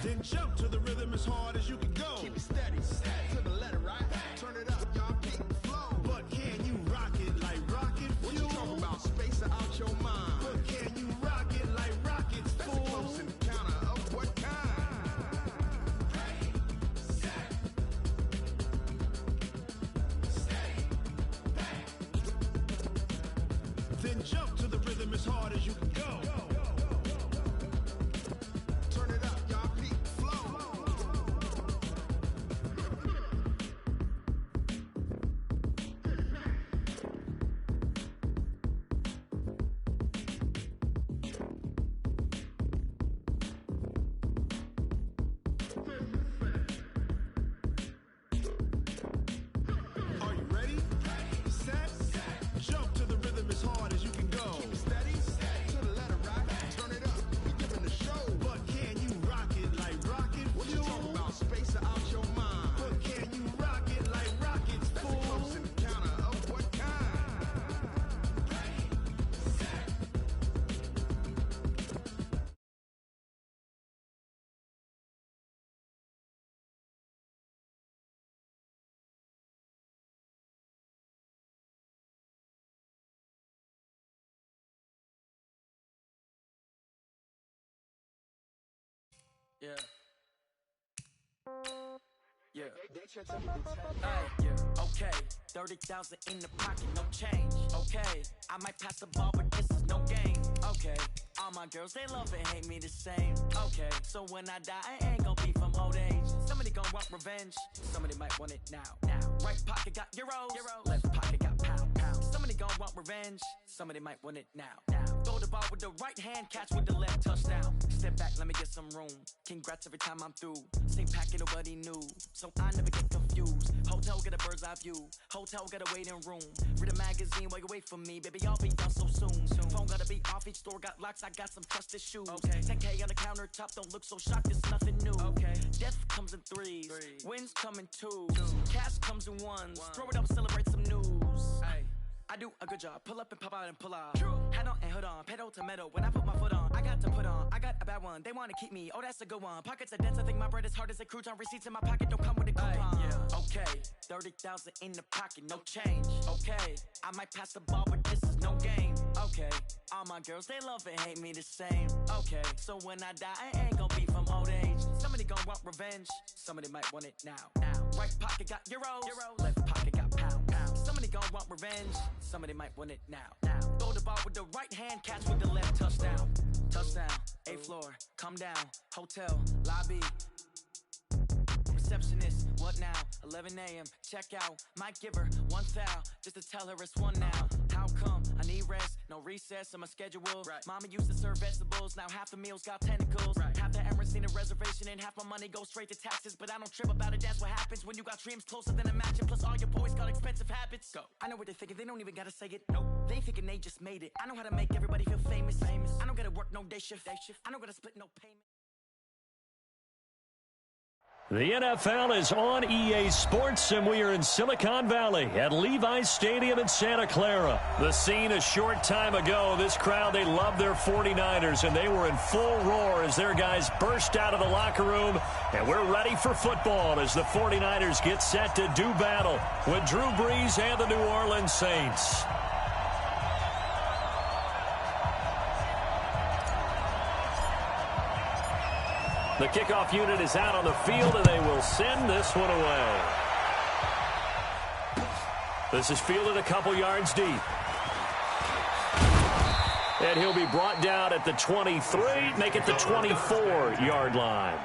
K: Then jump to the rhythm as hard as you can go. Keep it steady, to the letter right. Turn it up, y'all keep the flow. But can you rock it like rocket fuel? What you talking about, space out your mind? But can you rock it like rockets, fool? That's a close encounter of what kind? Then jump to the rhythm as hard as you can go. Turn it up, y'all keep the flow. Are you ready? Set, jump to the rhythm as hard as you can go. Keep it steady, to the letter right. Turn it up, we giving the show. But can you rock it like rocket fuel? What you talking about, space out your mind? But can you rock it like rockets, fool? That's a close encounter of what kind?
F: Yeah. Yeah. Yeah. Okay. 30,000 in the pocket, no change. Okay. I might pass the ball, but this is no game. Okay. All my girls, they love and hate me the same. Okay, so when I die, I ain't gonna be from old age. Somebody gonna want revenge, somebody might want it now. Right pocket got euros, left pocket got pound. Somebody gonna want revenge, somebody might want it now. Throw the ball with the right hand, catch with the left, touchdown. Step back, let me get some room. Congrats every time I'm through. Same packet, nobody knew, so I never get confused. Hotel get a bird's eye view, hotel get a waiting room. Read a magazine while you wait for me, baby, I'll be done so soon. Phone gotta be off, each store got locks, I got some trusted shoes. 10K on the countertop, don't look so shocked, it's nothing new. Death comes in threes, wins come in twos, cash comes in ones. Throw it up, celebrate some news. I do a good job, pull up and pop out and pull off. Head on and hood on, pedal to metal. When I put my foot on, I got to put on. I got a bad one, they wanna keep me, oh that's a good one. Pockets are dense, I think my bread is hard as a crouton. Receipts in my pocket don't come with a coupon. Okay, 30,000 in the pocket, no change. Okay, I might pass the ball, but this is no game. Okay, all my girls, they love and hate me the same. Okay, so when I die, I ain't gonna be from old age. Somebody gonna want revenge, somebody might want it now. Right pocket got euros, left pocket got pound. Somebody gonna want revenge, somebody might want it now. Throw the ball with the right hand, catch with the left, touchdown. Touchdown, 8th floor, come down, hotel, lobby. Receptionist, what now? 11 a.m., check out. Might give her one foul, just to tell her it's one now. How come? I need rest, no recess in my schedule. Mama used to serve vegetables, now half the meals got tentacles. Half the Emirates need a reservation and half my money goes straight to taxes. But I don't trip about it, that's what happens when you got dreams closer than a match. And plus all your boys got expensive habits. Go. I know what they're thinking, they don't even gotta say it. Nope. They thinking they just made it. I know how to make everybody feel famous. I don't gotta work no day shift. I don't gotta split no payment.
E: The NFL is on EA Sports, and we are in Silicon Valley at Levi's Stadium in Santa Clara. The scene a short time ago, this crowd, they love their 49ers, and they were in full roar as their guys burst out of the locker room, and we're ready for football as the 49ers get set to do battle with Drew Brees and the New Orleans Saints. The kickoff unit is out on the field, and they will send this one away. This is fielded a couple yards deep. And he'll be brought down at the 23, make it the 24-yard line.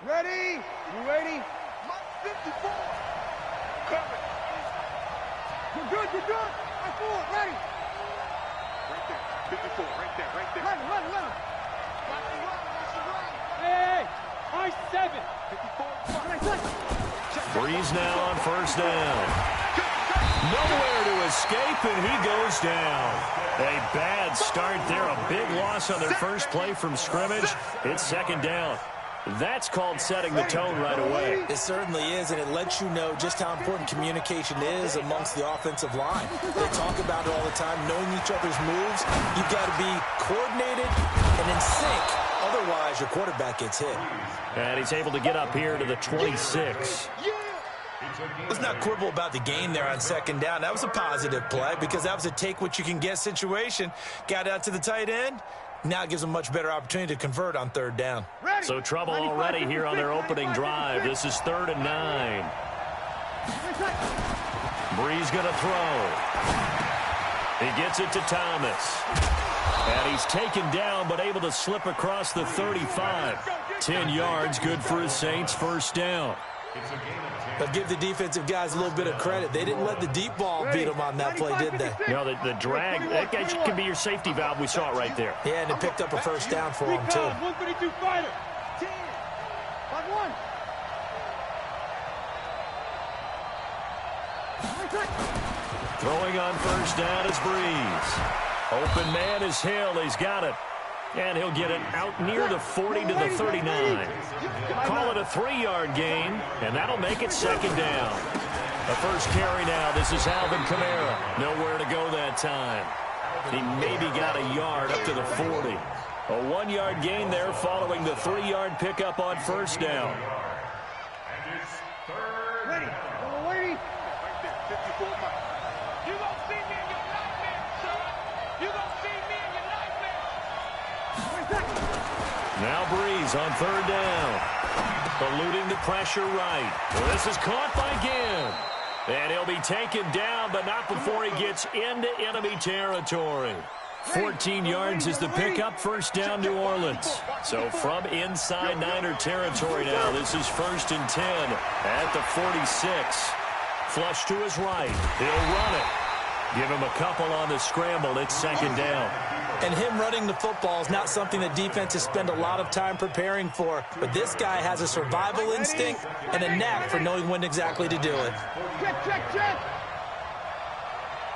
G: Ready? You ready?
H: 54. Cover.
G: You're good, you're good. I'm forward, ready.
H: Right there. 54, right there, right there.
G: Run.
H: Watch the run, watch the run.
G: Hey, I-7.
H: 54.
E: Brees now on first down. Nowhere to escape, and he goes down. A bad start there. A big loss on their first play from scrimmage. It's second down. That's called setting the tone right away.
I: It certainly is, and it lets you know just how important communication is amongst the offensive line. They talk about it all the time, knowing each other's moves. You've got to be coordinated and in sync. Otherwise, your quarterback gets hit.
E: And he's able to get up here to the 26.
I: Let's not quibble about the gain there on second down. That was a positive play because that was a take-what-you-can-get situation. Got out to the tight end. Now it gives them a much better opportunity to convert on third down.
E: So trouble already here on their opening drive. This is 3rd and 9. Brees going to throw. He gets it to Thomas. And he's taken down but able to slip across the 35. 10 yards, good for his Saints, first down.
I: But give the defensive guys a little bit of credit. They didn't let the deep ball beat them on that play, did they?
E: No, the drag, that can be your safety valve. We saw it right there.
I: Yeah, and it picked up a first down for him, too.
G: 132 fighter. 10. By 1.
E: Throwing on first down is Brees. Open man is Hill. He's got it. And he'll get it out near the 40 to the 39. Call it a 3-yard gain, and that'll make it second down. The first carry now. This is Alvin Kamara. Nowhere to go that time. He maybe got a yard up to the 40. A 1-yard gain there following the 3-yard pickup on first down.
G: Ready. Ready.
H: Right there. 54 miles.
G: You gonna see me in your nightmare, son. You gonna see
E: Breeze on third down. Eluding the pressure right. Well, this is caught by Ginn. And he'll be taken down, but not before he gets into enemy territory. 14 yards is the pickup, first down New Orleans. So from inside Niner territory now, this is 1st and 10 at the 46. Flush to his right. He'll run it. Give him a couple on the scramble. It's 2nd down.
I: And him running the football is not something that defenses spend a lot of time preparing for. But this guy has a survival instinct and a knack for knowing when exactly to do it.
G: Check, check, check.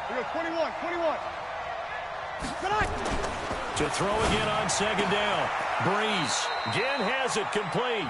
G: We go 21, 21.
E: To throw again on 2nd down. Breeze. Again has it complete.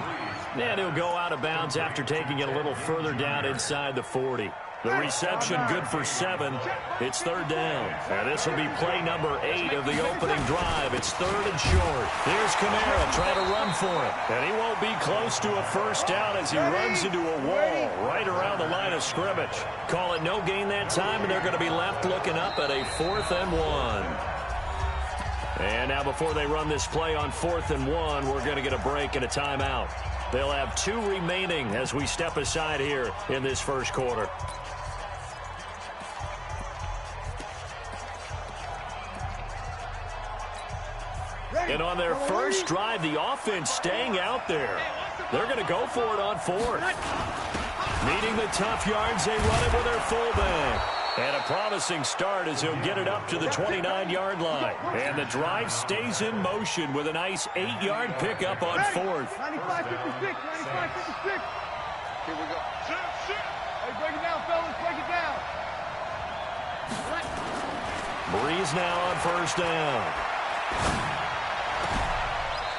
E: And he'll go out of bounds after taking it a little further down inside the 40. The reception good for 7. It's 3rd down. And this will be play number 8 of the opening drive. It's 3rd and short. Here's Kamara trying to run for it. And he won't be close to a first down as he runs into a wall right around the line of scrimmage. Call it no gain that time, and they're going to be left looking up at a 4th and 1. And now before they run this play on 4th and 1, we're going to get a break and a timeout. They'll have 2 remaining as we step aside here in this first quarter. And on their first drive, the offense staying out there. They're going to go for it on 4th. Needing the tough yards, they run it with their fullback. And a promising start as he'll get it up to the 29-yard line. And the drive stays in motion with a nice 8-yard pickup on 4th.
G: 95-56, 95-56.
H: Here we go.
G: Hey, break it down, fellas, break it down.
E: Breeze now on 1st down.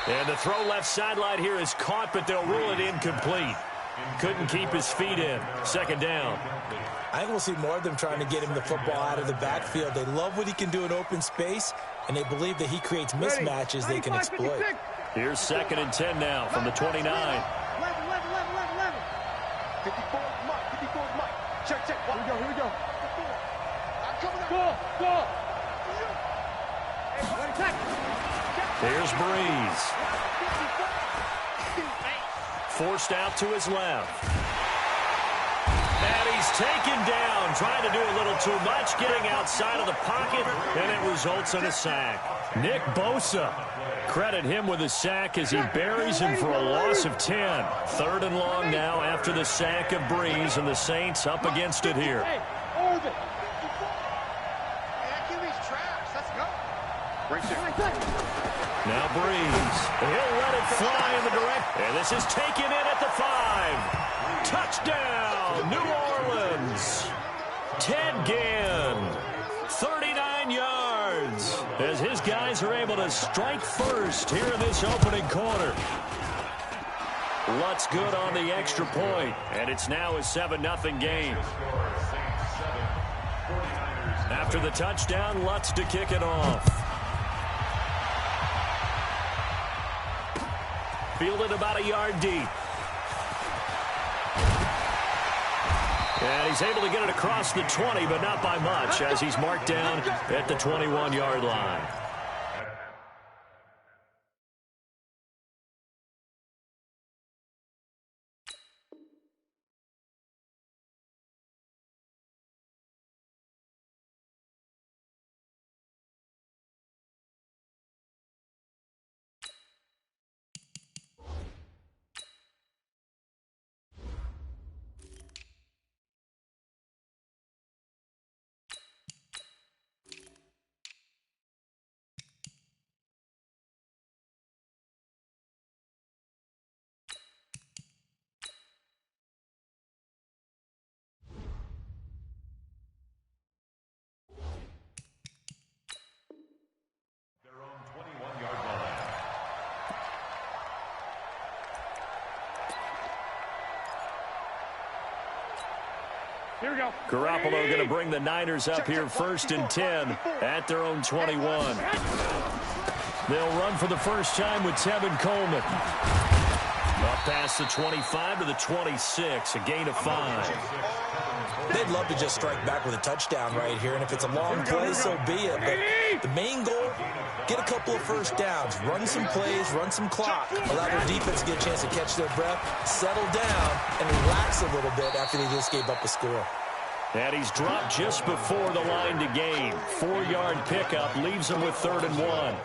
E: And the throw left sideline here is caught, but they'll rule it incomplete. Couldn't keep his feet in. 2nd down.
I: I think we'll see more of them trying to get him the football out of the backfield. They love what he can do in open space, and they believe that he creates mismatches they can exploit.
E: Here's 2nd and 10 now from the 29.
G: 11.
H: 54 Mike. Check.
G: Here we go.
H: I'm coming up.
G: Go.
E: Here's Breeze. Forced out to his left. And he's taken down, trying to do a little too much, getting outside of the pocket, and it results in a sack. Nick Bosa, credit him with a sack as he buries him for a loss of 10. 3rd and long now after the sack of Breeze, and the Saints up against it here.
H: Right there.
E: Now Breeze. He'll let it fly in the direct. And this is taken in at the 5. Touchdown, New Orleans. Ted Ginn, 39 yards. As his guys are able to strike first here in this opening quarter. Lutz good on the extra point. And it's now a 7-0 game. After the touchdown, Lutz to kick it off. Fielded about a yard deep. And he's able to get it across the 20, but not by much, as he's marked down at the 21-yard line.
G: Here we go.
E: Garoppolo going to bring the Niners up here 1st and 10 at their own 21. They'll run for the first time with Tevin Coleman. Up past the 25 to the 26, a gain of 5.
I: They'd love to just strike back with a touchdown right here, and if it's a long play, so be it. But the main goal, get a couple of first downs, run some plays, run some clock, allow their defense to get a chance to catch their breath, settle down, and relax a little bit after they just gave up a score.
E: And he's dropped just before the line to gain. 4-yard pickup leaves him with 3rd and 1.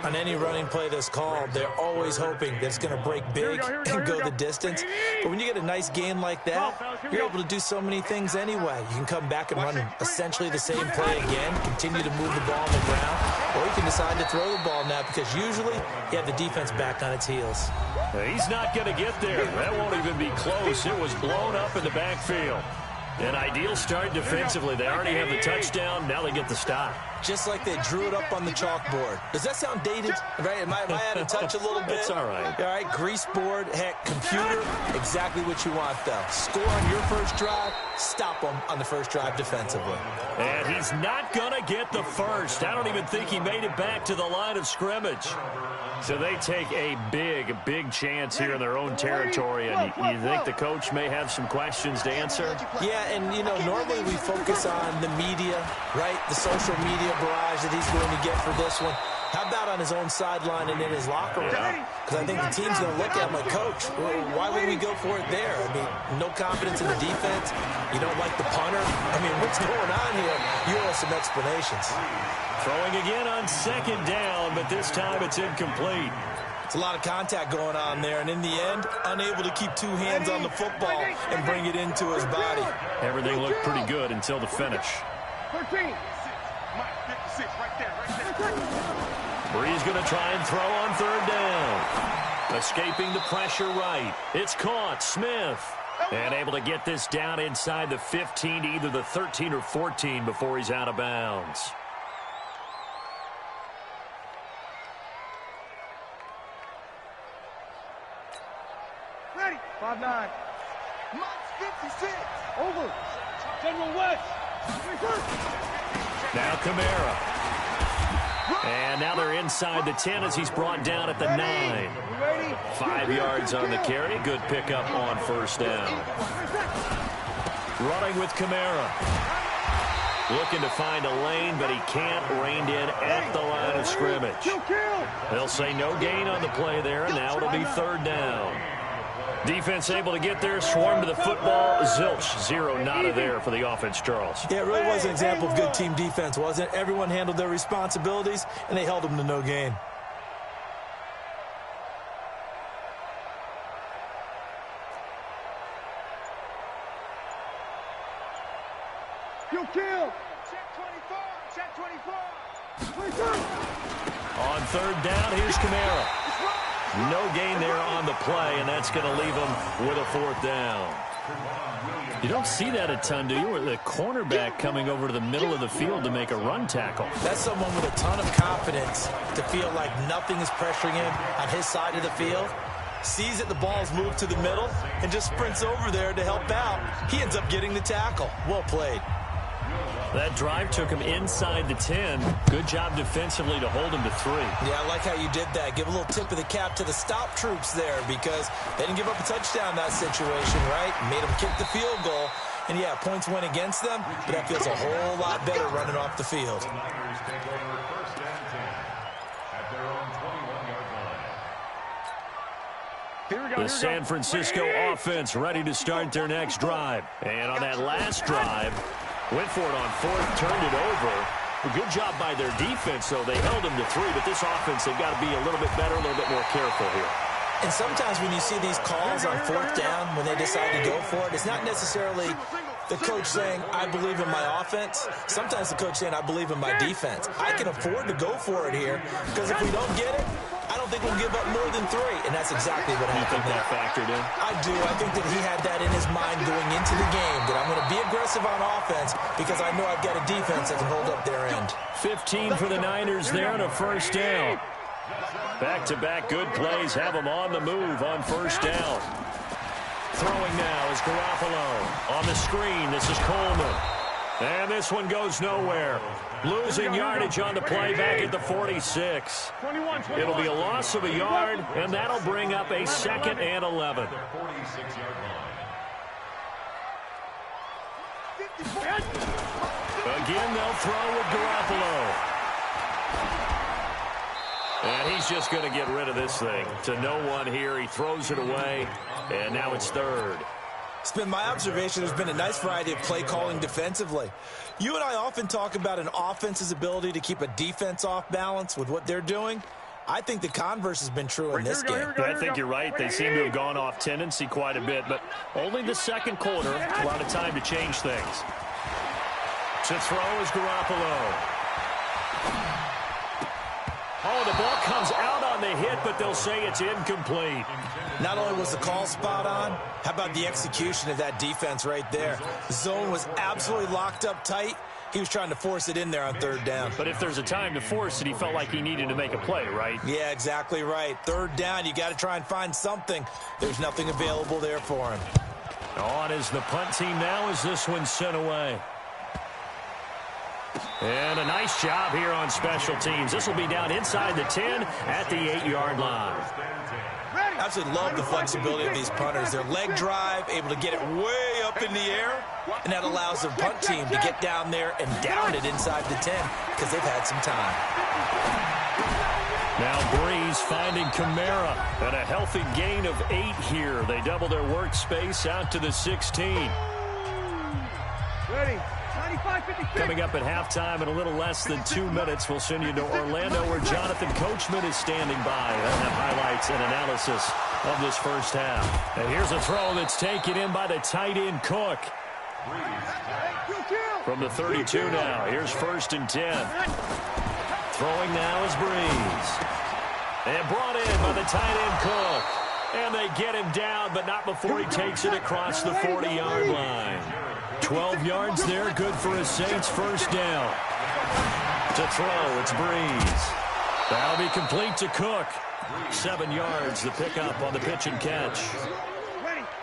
I: On any running play that's called, they're always hoping that it's going to break big and go the distance. But when you get a nice gain like that, you're able to do so many things anyway. You can come back and run essentially the same play again, continue to move the ball on the ground, or you can decide to throw the ball now because usually you have the defense back on its heels.
E: He's not going to get there. That won't even be close. It was blown up in the backfield. An ideal start defensively. They already have the touchdown. Now they get the stop.
I: Just like they drew it up on the chalkboard. Does that sound dated? Right? Am I out of touch a little bit?
E: It's all right.
I: All right, grease board, heck, computer, exactly what you want, though. Score on your first drive, stop them on the first drive defensively.
E: And he's not going to get the first. I don't even think he made it back to the line of scrimmage. So they take a big chance here in their own territory, and you think the coach may have some questions to answer?
I: Yeah, and, you know, normally we focus on the media, right, the social media barrage that he's going to get for this one. How about on his own sideline and in his locker room? Because I think the team's going to look at him like, Coach, why would we go for it there? I mean, no confidence in the defense. You don't like the punter. I mean, what's going on here? You owe us some explanations.
E: Throwing again on 2nd down, but this time it's incomplete.
I: It's a lot of contact going on there, and in the end, unable to keep 2 hands on the football and bring it into his body.
E: Everything looked pretty good until the finish.
G: 13.
E: Bree's going to try and throw on 3rd down. Escaping the pressure right. It's caught. Smith. And able to get this down inside the 15 to either the 13 or 14 before he's out of bounds.
G: Ready. 5-9. Max 56. Over. General West.
E: Now Kamara. And now they're inside the 10 as he's brought down at the 9. 5 yards on the carry. Good pickup on 1st down. Running with Kamara. Looking to find a lane, but he can't. Reined in at the line of scrimmage. They'll say no gain on the play there, and now it'll be 3rd down. Defense able to get there, swarm to the football. Zilch, 0 nada there for the offense, Charles.
I: Yeah, it really was an example of good team defense, wasn't it? Everyone handled their responsibilities, and they held them to no gain.
G: You kill. Check 24. Check 24.
E: On 3rd down, here's Kamara. No gain there on the play, and that's going to leave him with a 4th down. You don't see that a ton, do you? Or the cornerback coming over to the middle of the field to make a run tackle.
I: That's someone with a ton of confidence to feel like nothing is pressuring him on his side of the field. Sees that the ball's moved to the middle and just sprints over there to help out. He ends up getting the tackle. Well played.
E: That drive took him inside the 10. Good job defensively to hold him to 3.
I: Yeah, I like how you did that. Give a little tip of the cap to the stop troops there because they didn't give up a touchdown in that situation, right? Made them kick the field goal. And, yeah, points went against them, but that feels a whole lot better running off the field.
E: The San Francisco offense ready to start their next drive. And on that last drive, went for it on 4th, turned it over. A good job by their defense, though. They held them to 3, but this offense, they've got to be a little bit better, a little bit more careful here.
I: And sometimes when you see these calls on 4th down, when they decide to go for it, it's not necessarily the coach saying, I believe in my offense. Sometimes the coach saying, I believe in my defense. I can afford to go for it here because if we don't get it, I don't think we'll give up more than 3, and that's exactly what happened.
E: You think that factored in?
I: I do. I think that he had that in his mind going into the game, that I'm going to be aggressive on offense because I know I've got a defense that can hold up their end.
E: 15 for the Niners there and a 1st down. Back-to-back good plays have them on the move on 1st down. Throwing now is Garoppolo. On the screen, this is Coleman. And this one goes nowhere. Losing yardage on the play back at the 46. It'll be a loss of a yard, and that'll bring up a 2nd and 11. Again, they'll throw with Garoppolo. And he's just going to get rid of this thing. To no one here. He throws it away, and now it's 3rd.
I: It's been my observation there's been a nice variety of play calling defensively. You and I often talk about an offense's ability to keep a defense off balance with what they're doing. I think the converse has been true in this game.
E: I think you're right. They seem to have gone off tendency quite a bit, but only the 2nd quarter. A lot of time to change things. To throw is Garoppolo. Oh, the ball comes out on the hit, but they'll say it's incomplete.
I: Not only was the call spot on, how about the execution of that defense right there? The zone was absolutely locked up tight. He was trying to force it in there on 3rd down.
E: But if there's a time to force it, he felt like he needed to make a play, right?
I: Yeah, exactly right. 3rd down, you got to try and find something. There's nothing available there for him.
E: On is the punt team now as this one's sent away. And a nice job here on special teams. This will be down inside the 10 at the 8-yard line.
I: I absolutely love the flexibility of these punters. Their leg drive, able to get it way up in the air, and that allows the punt team to get down there and down it inside the 10 because they've had some time.
E: Now Breeze finding Kamara, and a healthy gain of 8 here. They double their workspace out to the 16.
G: Ready.
E: Coming up at halftime in a little less than 2 minutes, we'll send you to Orlando where Jonathan Coachman is standing by. They'll have highlights and analysis of this first half. And here's a throw that's taken in by the tight end Cook. From the 32 now, here's 1st and 10. Throwing now is Breeze. And brought in by the tight end Cook. And they get him down, but not before he takes it across the 40-yard line. 12 yards there, good for a Saints first down. To throw, it's Breeze. That'll be complete to Cook. 7 yards, the pickup on the pitch and catch.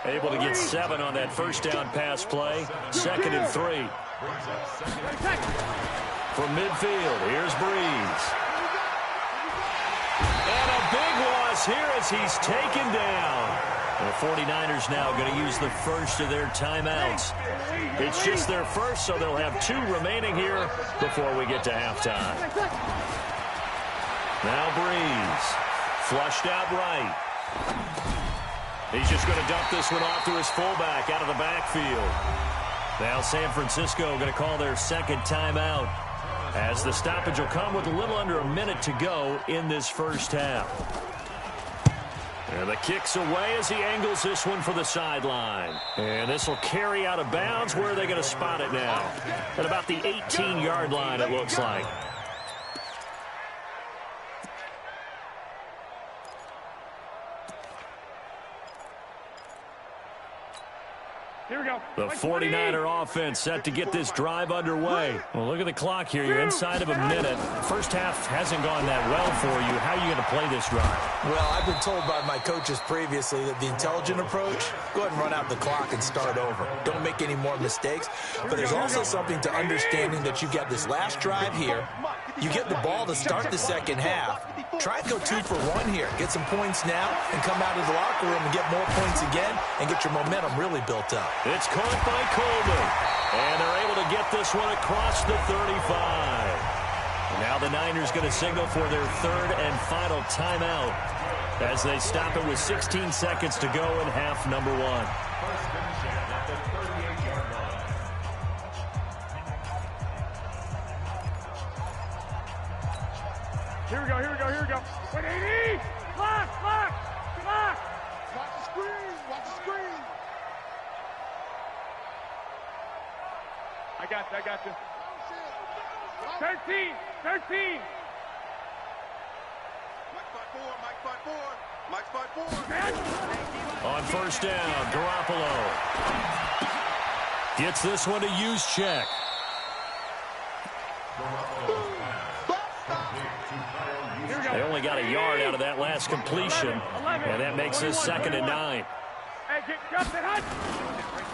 E: Able to get 7 on that first down pass play. 2nd and 3. From midfield, here's Breeze. And a big loss here as he's taken down. The 49ers now going to use the first of their timeouts. It's just their first, so they'll have 2 remaining here before we get to halftime. Now Breeze. Flushed out right. He's just going to dump this one off to his fullback out of the backfield. Now San Francisco going to call their 2nd timeout as the stoppage will come with a little under a minute to go in this first half. And the kick's away as he angles this one for the sideline. And this will carry out of bounds. Where are they going to spot it now? At about the 18-yard line, it looks like.
G: Here we go.
E: The 49er offense set to get this drive underway. Well, look at the clock here. You're inside of a minute. First half hasn't gone that well for you. How are you going to play this drive?
I: Well, I've been told by my coaches previously that the intelligent approach, go ahead and run out the clock and start over. Don't make any more mistakes. But there's also something to understanding that you've got this last drive here. You get the ball to start the second half. Try and go 2 for 1 here. Get some points now and come out of the locker room and get more points again and get your momentum really built up.
E: It's caught by Coleman. And they're able to get this one across the 35. Now the Niners going to signal for their 3rd and final timeout as they stop it with 16 seconds to go in half number 1.
G: Here we go, here we go, here we go. Wait, 80! Clock, clock, clock! Watch the screen, watch the screen. I got you. 13, 13.
H: Mike spot 4.
E: On first down, Garoppolo gets this one to Juszczyk. They only got a yard out of that last completion, and that makes this 2nd and 9.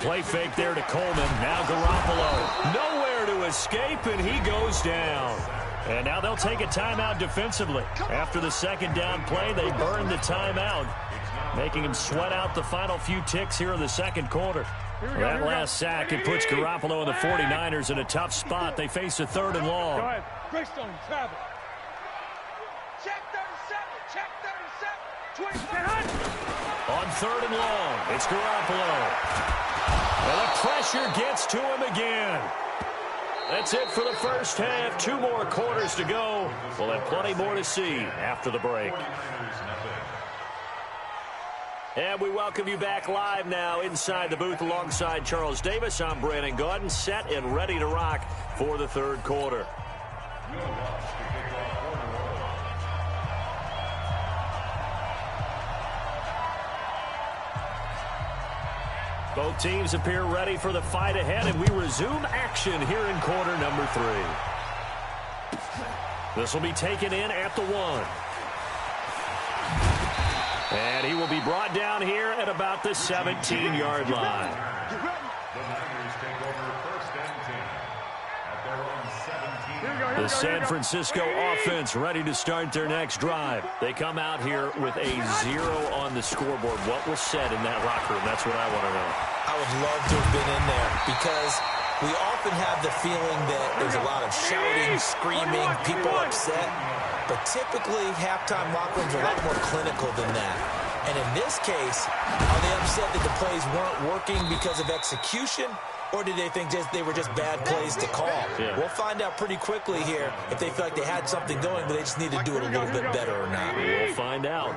E: Play fake there to Coleman. Now Garoppolo. Nowhere to escape, and he goes down. And now they'll take a timeout defensively. After the second down play, they burn the timeout, making him sweat out the final few ticks here in the second quarter. That last sack, it puts Garoppolo and the 49ers in a tough spot. They face a 3rd and long.
G: Go ahead. Greystone, travel.
H: Check 37. Check 37. 25.
E: On 3rd and long, it's Garoppolo. And the pressure gets to him again. That's it for the first half. 2 more quarters to go. We'll have plenty more to see after the break. And we welcome you back live now inside the booth alongside Charles Davis. I'm Brandon Gaudin, set and ready to rock for the 3rd quarter. Both teams appear ready for the fight ahead, and we resume action here in quarter number 3. This will be taken in at the 1. And he will be brought down here at about the 17-yard line.
J: The Niners take over 1st and 10 at their own 17.
E: The San Francisco offense ready to start their next drive. They come out here with a 0 on the scoreboard. What was said in that locker room? That's what I want to know.
I: I would love to have been in there because we often have the feeling that there's a lot of shouting, screaming, people upset. But typically, halftime locker rooms are a lot more clinical than that. And in this case, are they upset that the plays weren't working because of execution? Or did they think they were just bad plays to call?
E: Yeah.
I: We'll find out pretty quickly here if they feel like they had something going, but they just need to do it a little bit better or not.
E: We'll find out.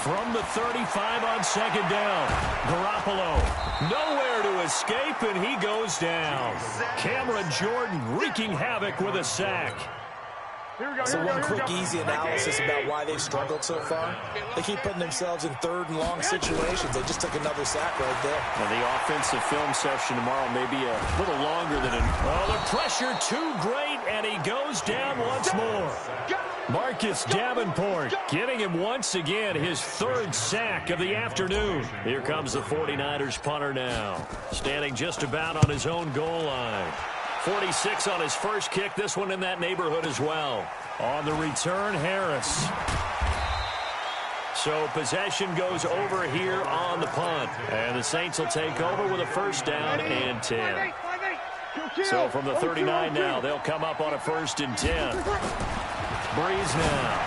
E: From the 35 on 2nd down, Garoppolo nowhere to escape, and he goes down. Cameron Jordan wreaking havoc with a sack.
I: So one quick, easy analysis about why they've struggled so far. They keep putting themselves in 3rd and long situations. They just took another sack right there.
E: And the offensive film session tomorrow may be a little longer than the pressure too great, and he goes down once more. Marcus Davenport getting him once again his 3rd sack of the afternoon. Here comes the 49ers punter now, standing just about on his own goal line. 46 on his first kick, this one in that neighborhood as well. On the return, Harris. So possession goes over here on the punt. And the Saints will take over with a 1st down and 10. So from the 39 now, they'll come up on a 1st and 10. Breeze now.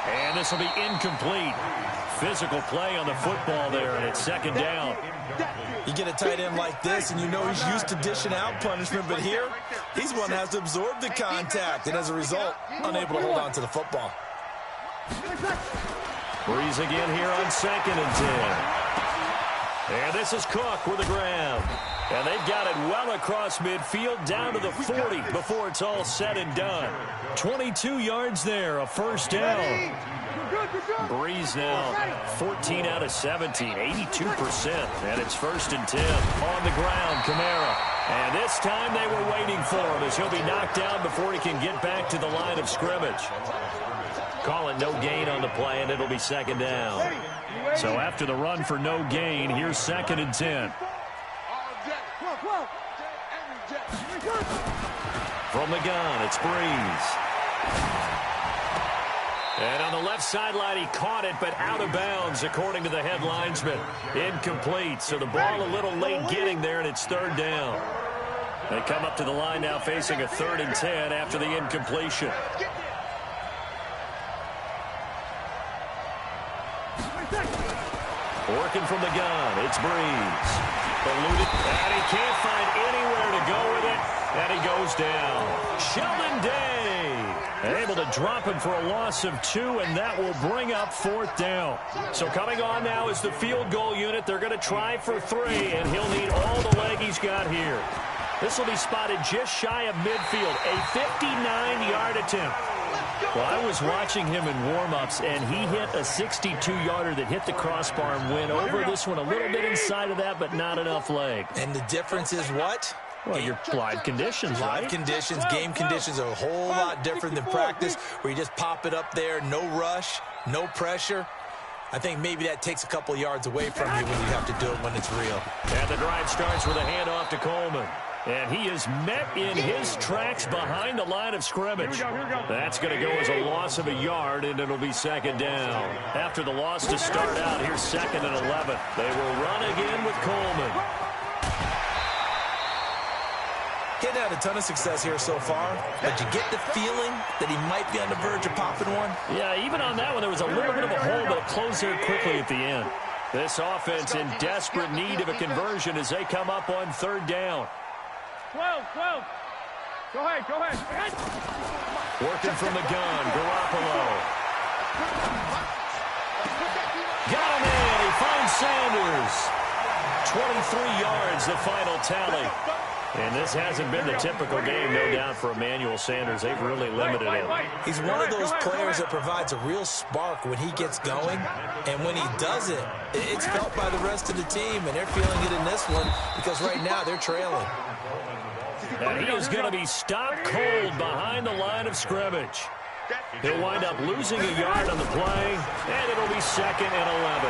E: And this will be incomplete. Physical play on the football there, and it's 2nd down.
I: You get a tight end like this, and you know he's used to dishing out punishment, but here, he's one that has to absorb the contact, and as a result, unable to hold on to the football.
E: Breeze again here on 2nd and 10. And this is Cook with a grab. And they've got it well across midfield, down to the 40 before it's all said and done. 22 yards there, a 1st down. Breeze now 14 out of 17, 82%. And it's 1st and 10. On the ground, Kamara. And this time they were waiting for him as he'll be knocked down before he can get back to the line of scrimmage. Call it no gain on the play, and it'll be 2nd down. So after the run for no gain, here's 2nd and 10. From the gun, it's Breeze. And on the left sideline, he caught it, but out of bounds, according to the head linesman. Incomplete, so the ball a little late getting there, and it's 3rd down. They come up to the line now facing a 3rd and 10 after the incompletion. Working from the gun, it's Breeze. Eluded, and he can't find anywhere to go with it, and he goes down. Sheldon Day able to drop him for a loss of 2, and that will bring up 4th down. So coming on now is the field goal unit. They're going to try for 3, and he'll need all the leg he's got here. This will be spotted just shy of midfield, a 59-yard attempt. Well, I was watching him in warm-ups, and he hit a 62-yarder that hit the crossbar and went over. This one a little bit inside of that, but not enough leg.
I: And the difference is what?
E: Well, your live conditions, right?
I: Live conditions, game conditions are a whole lot different than practice, where you just pop it up there, no rush, no pressure. I think maybe that takes a couple yards away from you when you have to do it when it's real.
E: And the drive starts with a handoff to Coleman. And he is met in his tracks behind the line of scrimmage.
G: Here we go.
E: That's going to go as a loss of a yard, and it'll be second down. After the loss to start out, here's 2nd and 11. They will run again with Coleman.
I: Getting had a ton of success here so far, but you get the feeling that he might be on the verge of popping one?
E: Yeah, even on that one, there was a little bit of a hole, but it closed there quickly at the end. This offense in desperate need of a conversion as they come up on 3rd down.
G: 12. Go ahead.
E: Working from the gun, Garoppolo. Got him in. He finds Sanders. 23 yards, the final tally. And this hasn't been the typical game, no doubt, for Emmanuel Sanders. They've really limited him.
I: He's one of those players that provides a real spark when he gets going. And when he does it, it's felt by the rest of the team. And they're feeling it in this one because right now they're trailing.
E: And he is going to be stopped cold behind the line of scrimmage. He'll wind up losing a yard on the play, and it'll be 2nd and 11.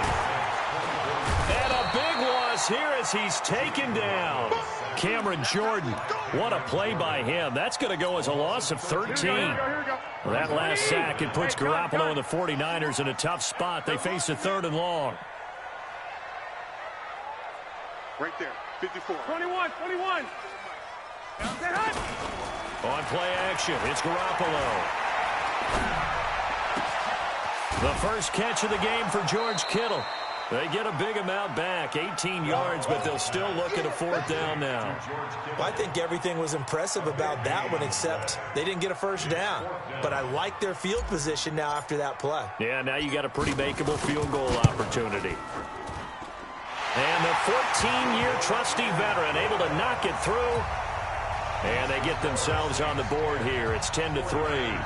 E: And a big loss here as he's taken down. Cameron Jordan, what a play by him. That's going to go as a loss of 13. That last sack, it puts Garoppolo and the 49ers in a tough spot. They face a 3rd and long.
H: Right there, 54.
G: 21.
E: On play action, it's Garoppolo. The first catch of the game for George Kittle. They get a big amount back, 18 yards, but they'll still look at a 4th down now.
I: Well, I think everything was impressive about that one, except they didn't get a 1st down. But I like their field position now after that play.
E: Yeah, now you got a pretty makeable field goal opportunity. And the 14-year trusty veteran able to knock it through. And they get themselves on the board here. It's 10-3.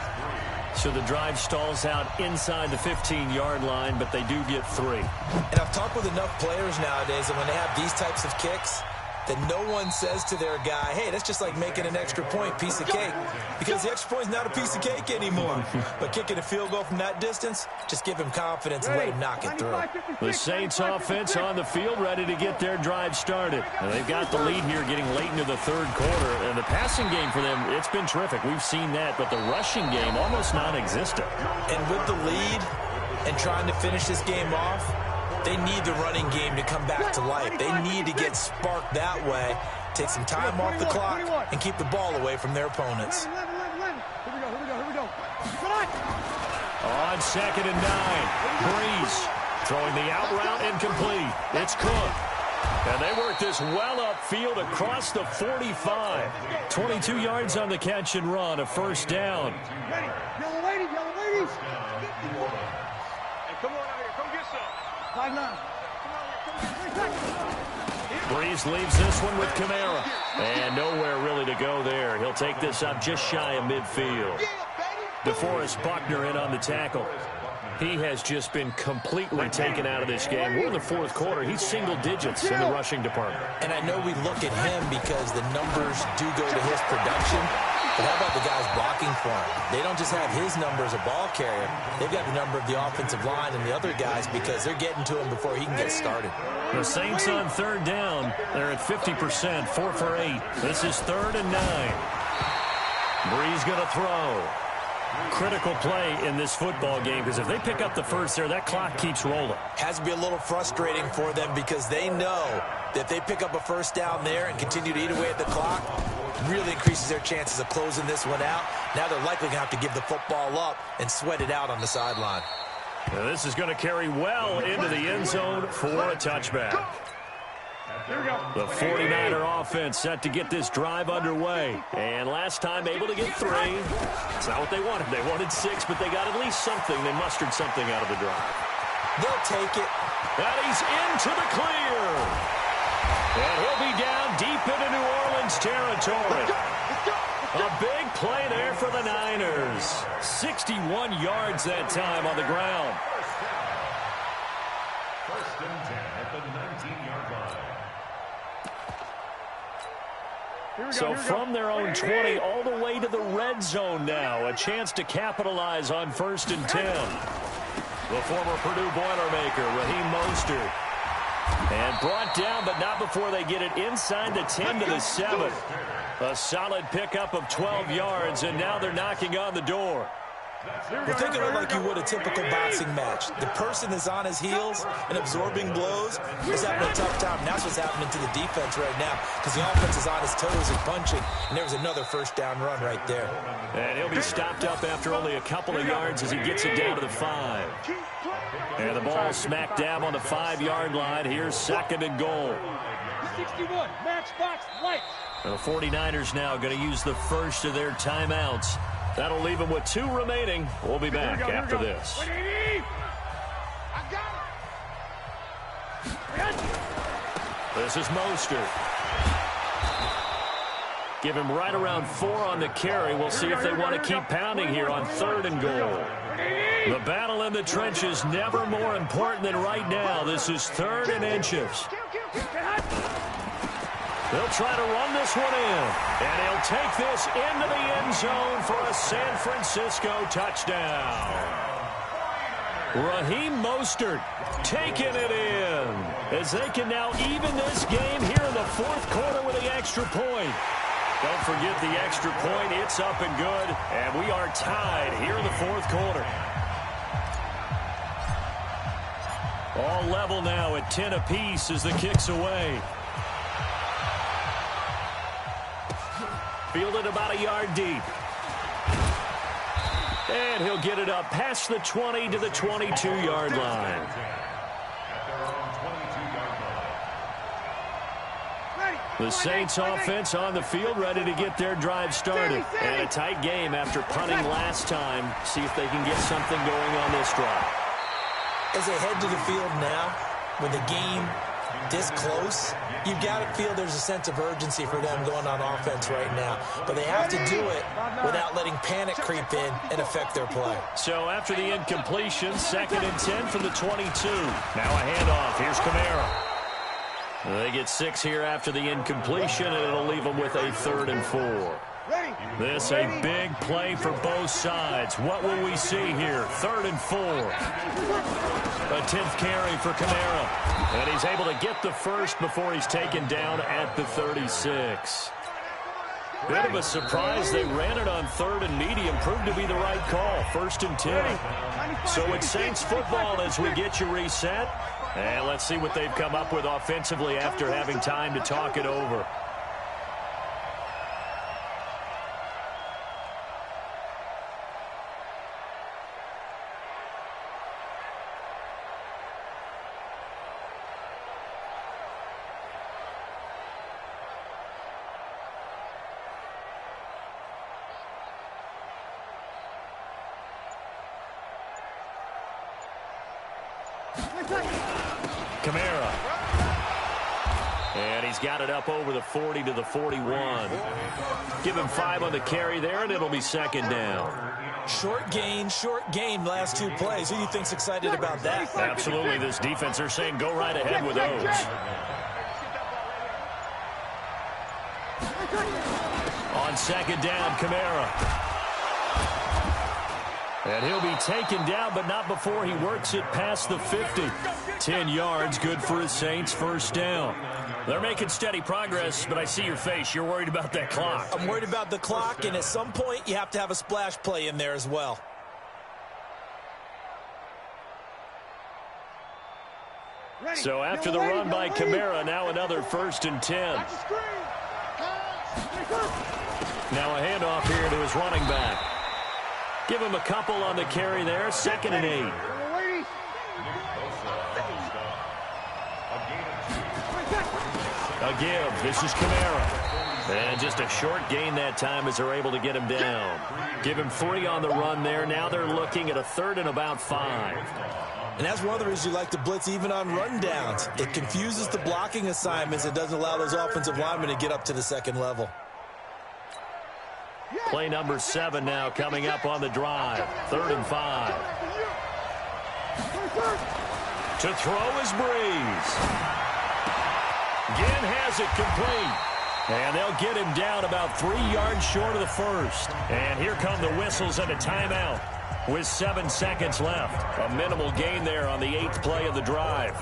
E: So the drive stalls out inside the 15-yard line, but they do get 3.
I: And I've talked with enough players nowadays that when they have these types of kicks, that no one says to their guy, hey, that's just like making an extra point, piece of cake. Because the extra point is not a piece of cake anymore. But kicking a field goal from that distance, just give him confidence and let him knock it through.
E: The Saints offense on the field ready to get their drive started. And they've got the lead here getting late into the 3rd quarter. And the passing game for them, it's been terrific. We've seen that. But the rushing game, almost non-existent.
I: And with the lead and trying to finish this game off, they need the running game to come back to life. They need to get sparked that way, take some time off the clock, and keep the ball away from their opponents.
G: Here we go.
E: On 2nd and 9, Breeze throwing the out route incomplete. It's Cook. And they work this well upfield across the 45. 22 yards on the catch and run, a 1st down.
G: Yellow ladies.
H: Hey, come on out here. Come get some.
G: 5-9.
E: Breeze leaves this one with Kamara. And nowhere really to go there. He'll take this up just shy of midfield. DeForest Buckner in on the tackle. He has just been completely taken out of this game. We're in the 4th quarter. He's single digits in the rushing department.
I: And I know we look at him because the numbers do go to his production. But how about the guys blocking for him? They don't just have his number as a ball carrier. They've got the number of the offensive line and the other guys because they're getting to him before he can get started.
E: The Saints on 3rd down. They're at 50%, 4 for 8. This is 3rd and 9. Breeze going to throw. Critical play in this football game because if they pick up the first there, that clock keeps rolling.
I: Has to be a little frustrating for them because they know that if they pick up a 1st down there and continue to eat away at the clock, really increases their chances of closing this one out. Now they're likely going to have to give the football up and sweat it out on the sideline.
E: Now this is going to carry well into the end zone for a touchback. The 49er offense set to get this drive underway. And last time able to get 3. It's not what they wanted. They wanted 6, but they got at least something. They mustered something out of the drive.
I: They'll take it.
E: And he's into the clear. And he'll be down deep into New Orleans territory. A big play there for the Niners. 61 yards that time on the ground.
J: 1st and 10 at the 19-yard line.
E: So from their own 20 all the way to the red zone now. A chance to capitalize on 1st and 10. The former Purdue Boilermaker, Raheem Mostert. And brought down, but not before they get it inside the 10 to the 7. A solid pickup of 12 yards, and now they're knocking on the door.
I: We're thinking of it like you would a typical boxing match. The person is on his heels and absorbing blows is having a tough time. And that's what's happening to the defense right now because the offense is on his toes and punching. And there was another 1st down run right there.
E: And he'll be stopped up after only a couple of yards as he gets it down to the 5. And the ball smack dab on the 5-yard line. Here's 2nd and goal.
G: 61, matchbox light.
E: The 49ers now going to use the first of their timeouts. That'll leave them with 2 remaining. We'll be back after this. This is Mostert. Give him right around 4 on the carry. We'll see if they want to keep pounding here on 3rd and goal. The battle in the trenches never more important than right now. This is 3rd and inches. They'll try to run this one in. And he'll take this into the end zone for a San Francisco touchdown. Raheem Mostert taking it in as they can now even this game here in the 4th quarter with the extra point. Don't forget the extra point. It's up and good. And we are tied here in the 4th quarter. All level now at 10 apiece as the kick's away. Fielded about a yard deep. And he'll get it up past the 20 to the 22-yard line. The Saints offense on the field ready to get their drive started. And a tight game after punting last time. See if they can get something going on this drive.
I: As they head to the field now, with the game this close, you've got to feel there's a sense of urgency for them going on offense right now. But they have to do it without letting panic creep in and affect their play.
E: So after the incompletion, 2nd and 10 from the 22. Now a handoff. Here's Kamara. They get 6 here after the incompletion, and it'll leave them with a 3rd and 4. This a big play for both sides. What will we see here? 3rd and 4. A 10th carry for Kamara. And he's able to get the first before he's taken down at the 36. Bit of a surprise. They ran it on 3rd and medium. Proved to be the right call. 1st and 10. So it's Saints football as we get you reset. And let's see what they've come up with offensively after having time to talk it over. Kamara. And he's got it up over the 40 to the 41. Give him 5 on the carry there, and it'll be 2nd down.
I: Short gain, last 2 plays. Who do you think's excited about that?
E: Absolutely. This defense, they're saying go right ahead with those. On 2nd down, Kamara. And he'll be taken down, but not before he works it past the 50. 10 yards, good for his Saints, 1st down. They're making steady progress, but I see your face. You're worried about that clock.
I: I'm worried about the clock, and at some point, you have to have a splash play in there as well.
E: So after the run by Kamara, now another 1st and 10. Now a handoff here to his running back. Give him a couple on the carry there. 2nd and 8. A give. This is Kamara. And just a short gain that time as they're able to get him down. Give him 3 on the run there. Now they're looking at a 3rd and about 5.
I: And that's one of the reasons you like to blitz even on rundowns. It confuses the blocking assignments. It doesn't allow those offensive linemen to get up to the 2nd level.
E: Play number 7 now coming up on the drive. 3rd and 5. To throw is Breeze. Again has it complete. And they'll get him down about 3 yards short of the first. And here come the whistles and a timeout with 7 seconds left. A minimal gain there on the 8th play of the drive.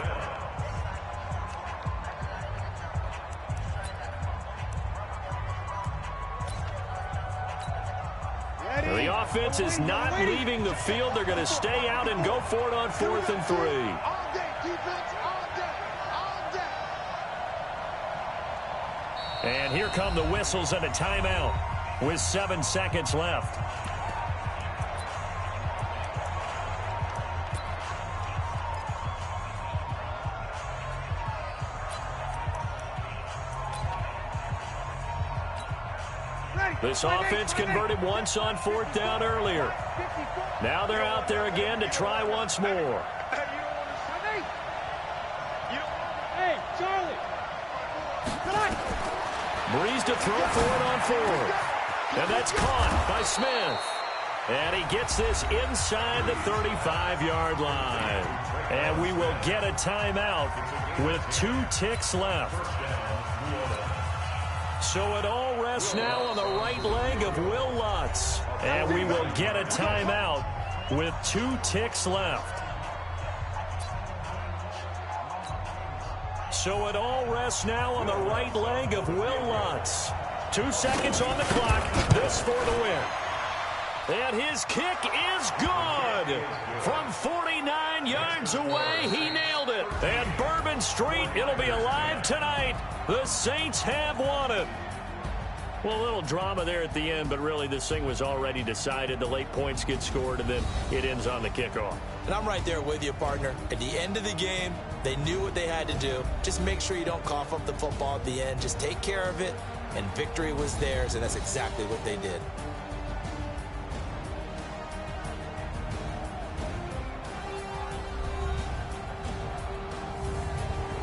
E: The offense is not leaving the field. They're going to stay out and go for it on 4th and 3.
H: All day, defense, all day, all day.
E: And here come the whistles and a timeout with 7 seconds left. This offense converted once on 4th down earlier. Now they're out there again to try once more. Breeze to throw for it on 4th. And that's caught by Smith. And he gets this inside the 35-yard line. And we will get a timeout with 2 ticks left. So it all rests now on the right leg of Will Lutz. And we will get a timeout with 2 ticks left. So it all rests now on the right leg of Will Lutz. 2 seconds on the clock. This for the win. And his kick is good. From 49 yards away, he nailed it. And Bourbon Street, it'll be alive tonight. The Saints have won it. Well, a little drama there at the end, but really this thing was already decided. The late points get scored, and then it ends on the kickoff.
I: And I'm right there with you, partner. At the end of the game, they knew what they had to do. Just make sure you don't cough up the football at the end. Just take care of it, and victory was theirs, and that's exactly what they did.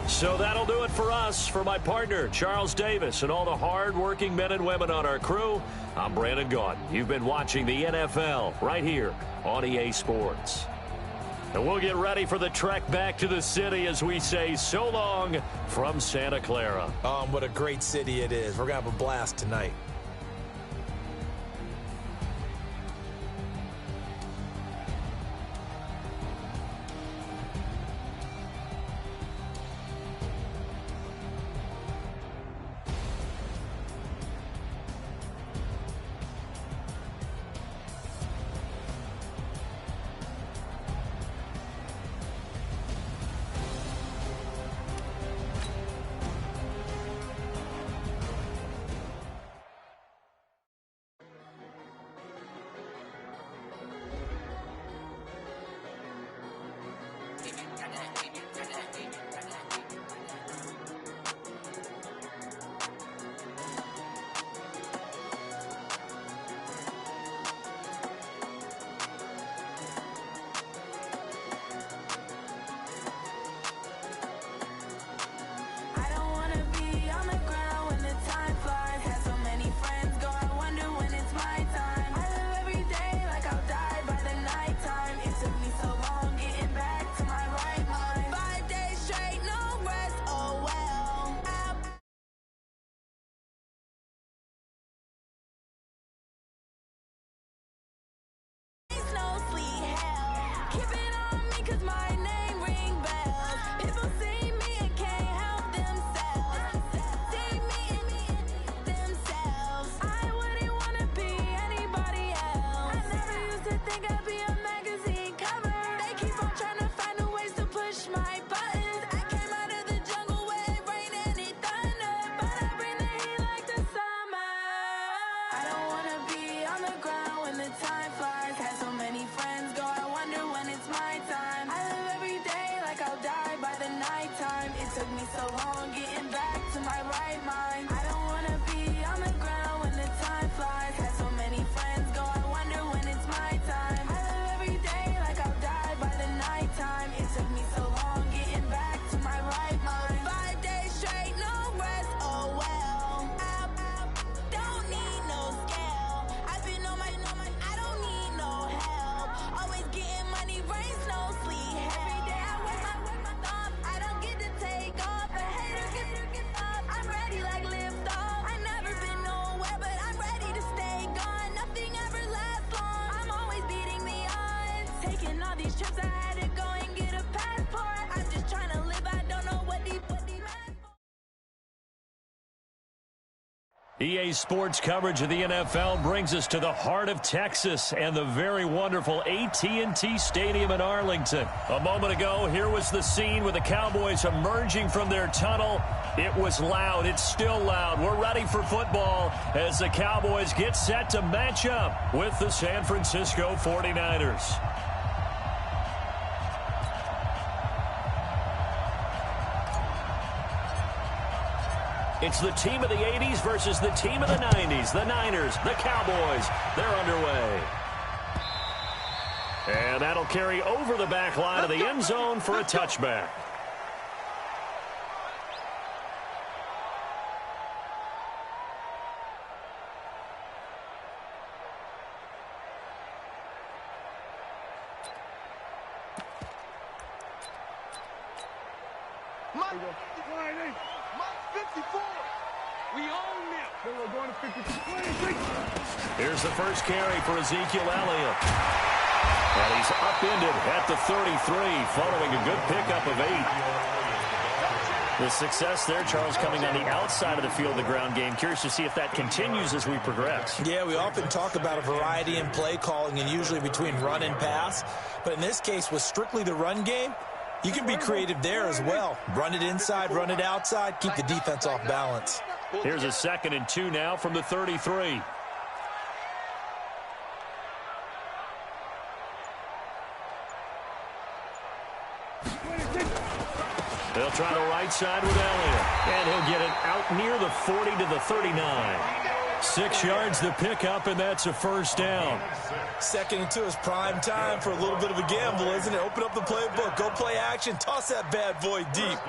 E: So that'll do it for us. For my partner, Charles Davis, and all the hard-working men and women on our crew, I'm Brandon Gaudin. You've been watching the NFL right here on EA Sports. And we'll get ready for the trek back to the city as we say so long from Santa Clara.
I: What a great city it is. We're going to have a blast tonight.
L: Taking all these trips, I had to go and get a passport. I'm just trying to live, I don't know what these mad for.
E: EA Sports coverage of the NFL brings us to the heart of Texas and the very wonderful AT&T Stadium in Arlington. A moment ago, here was the scene with the Cowboys emerging from their tunnel. It was loud. It's still loud. We're ready for football as the Cowboys get set to match up with the San Francisco 49ers. It's the team of the 80s versus the team of the 90s. The Niners, the Cowboys, they're underway. And that'll carry over the back line of the end zone for a touchback. Here's the first carry for Ezekiel Elliott. And he's upended at the 33 following a good pickup of 8. The success there, Charles, coming on the outside of the field of the ground game. Curious to see if that continues as we progress.
I: Yeah, we often talk about a variety in play calling and usually between run and pass. But in this case, with strictly the run game, you can be creative there as well. Run it inside, run it outside, keep the defense off balance.
E: Here's a 2nd and 2 now from the 33. They'll try the right side with Elliott, and he'll get it out near the 40 to the 39. 6 yards to pick up, and that's a first down.
I: 2nd and 2 is prime time for a little bit of a gamble, isn't it? Open up the playbook, go play action, toss that bad boy deep.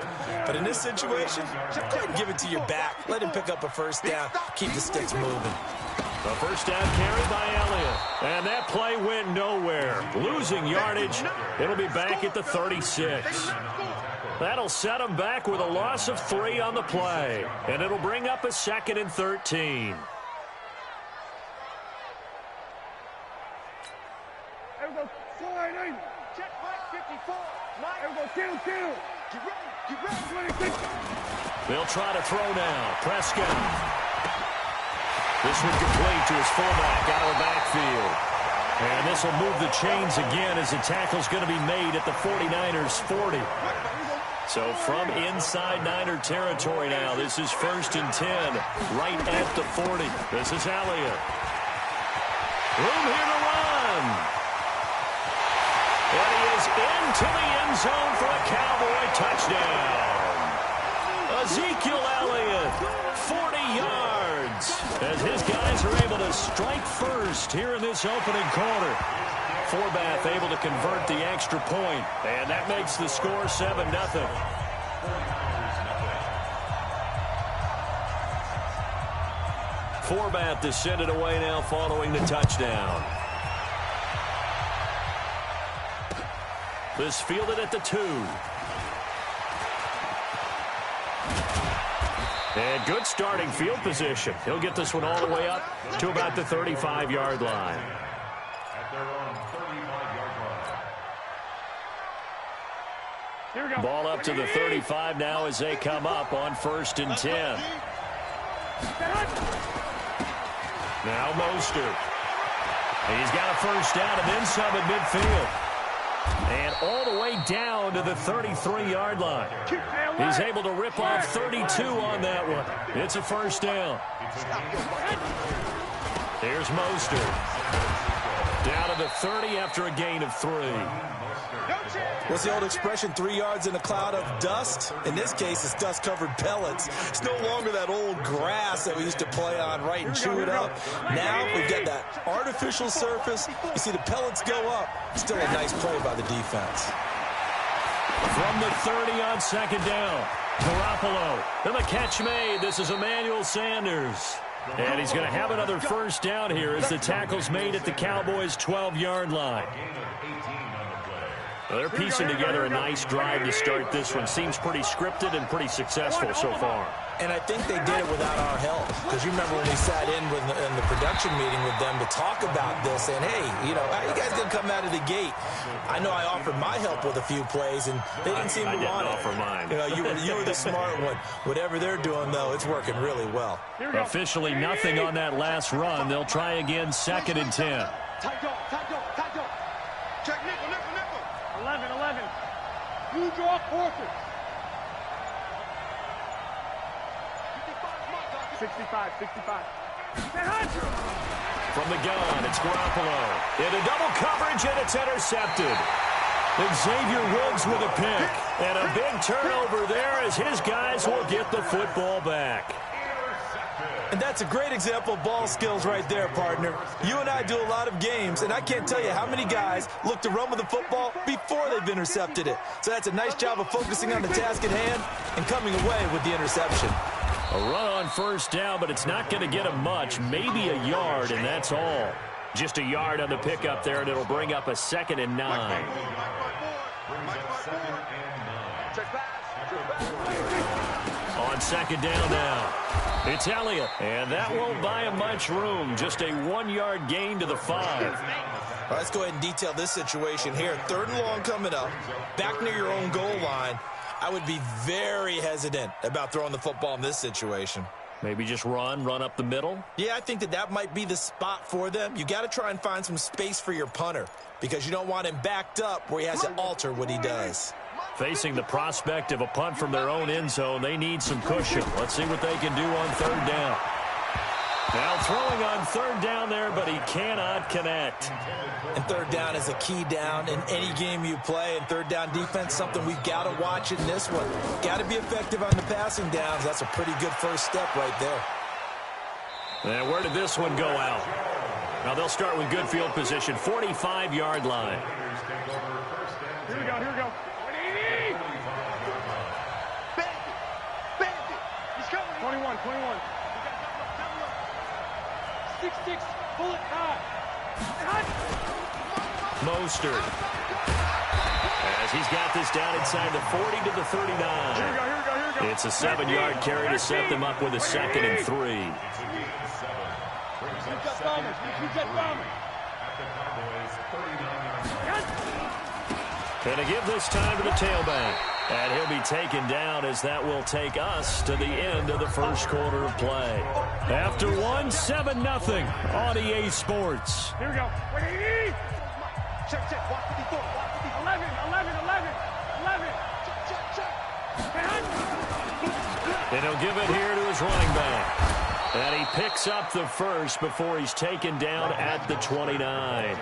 I: But in this situation, go ahead and give it to your back. Let him pick up a first down. Keep the sticks moving.
E: A first down carry by Elliott. And that play went nowhere. Losing yardage. It'll be back at the 36. That'll set him back with a loss of 3 on the play. And it'll bring up a 2nd and 13.
G: There we go. Slide in. Check back 54. There we go. Kill. Get ready. 26.
E: They'll try to throw now. Prescott. This one complete to his fullback out of the backfield. And this will move the chains again as the tackle's going to be made at the 49ers 40. So from inside Niner territory now, this is 1st and 10, right at the 40. This is Elliott. Room here to run. And he is into the end zone for a Cowboy touchdown. Ezekiel Elliott, 40 yards, as his guys are able to strike first here in this opening quarter. Forbath able to convert the extra point, and that makes the score 7-0. Forbath descended away now following the touchdown. This fielded at the 2. And good starting field position. He'll get this one all the way up to about the 35-yard line.
J: At their own 35-yard line.
G: Here we go.
E: Ball up to the 35 now as they come up on 1st and 10. Now Mostert. He's got a first down and then some at midfield. And all the way down to the 33-yard line. He's able to rip off 32 on that one. It's a first down. Here's Mostert. Down to the 30 after a gain of 3.
I: What's the old expression, 3 yards in a cloud of dust? In this case, it's dust-covered pellets. It's no longer that old grass that we used to play on, right, and chew it up. Now we've got that artificial surface. You see the pellets go up. Still a nice play by the defense.
E: From the 30 on 2nd down, Garoppolo. Then the catch made. This is Emmanuel Sanders. And he's going to have another first down here as the tackle's made at the Cowboys' 12-yard line. Well, they're piecing together a nice drive to start this one. Seems pretty scripted and pretty successful so far.
I: And I think they did it without our help. Because you remember when we sat in the production meeting with them to talk about this, and hey, you know, how you guys going to come out of the gate? I know I offered my help with a few plays, and they didn't seem to want it.
E: I didn't offer mine.
I: You know, you were the smart one. Whatever they're doing, though, it's working really well.
E: Officially nothing on that last run. They'll try again, 2nd and 10.
H: Check nickel.
G: 11. You draw quarters. 65.
E: From the gun, it's Garoppolo. Into double coverage, and it's intercepted. Xavier Woods with a pick. And a big turnover there as his guys will get the football back.
I: And that's a great example of ball skills right there, partner. You and I do a lot of games, and I can't tell you how many guys look to run with the football before they've intercepted it. So that's a nice job of focusing on the task at hand and coming away with the interception.
E: A run on 1st down, but it's not going to get him much. Maybe a yard, and that's all. Just a yard on the pickup there, and it'll bring up a 2nd and 9. On 2nd down now. It's Elliott, and that won't buy him much room. Just a 1-yard gain to the 5.
I: Well, let's go ahead and detail this situation here. 3rd and long coming up, back near your own goal line. I would be very hesitant about throwing the football in this situation.
E: Maybe just run up the middle?
I: Yeah, I think that might be the spot for them. You got to try and find some space for your punter because you don't want him backed up where he has to alter what he does.
E: Facing the prospect of a punt from their own end zone, they need some cushion. Let's see what they can do on 3rd down. Now throwing on 3rd down there, but he cannot connect.
I: And 3rd down is a key down in any game you play. And 3rd down defense, something we've got to watch in this one. Got to be effective on the passing downs. That's a pretty good first step right there.
E: And where did this one go out? Now they'll start with good field position, 45-yard line.
G: Here we go. 21. 6-6, bullet high.
E: Mostert. As he's got this down inside the 40 to the 39.
G: Here we go.
E: It's a 7-yard carry to set them up with a 2nd and 3. And to give this time to the tailback. And he'll be taken down as that will take us to the end of the 1st quarter of play. After 7-0 on EA Sports.
G: Here we go. Check. Watch 54. 11.
E: And he'll give it here to his running back. And he picks up the 1st before he's taken down at the 29.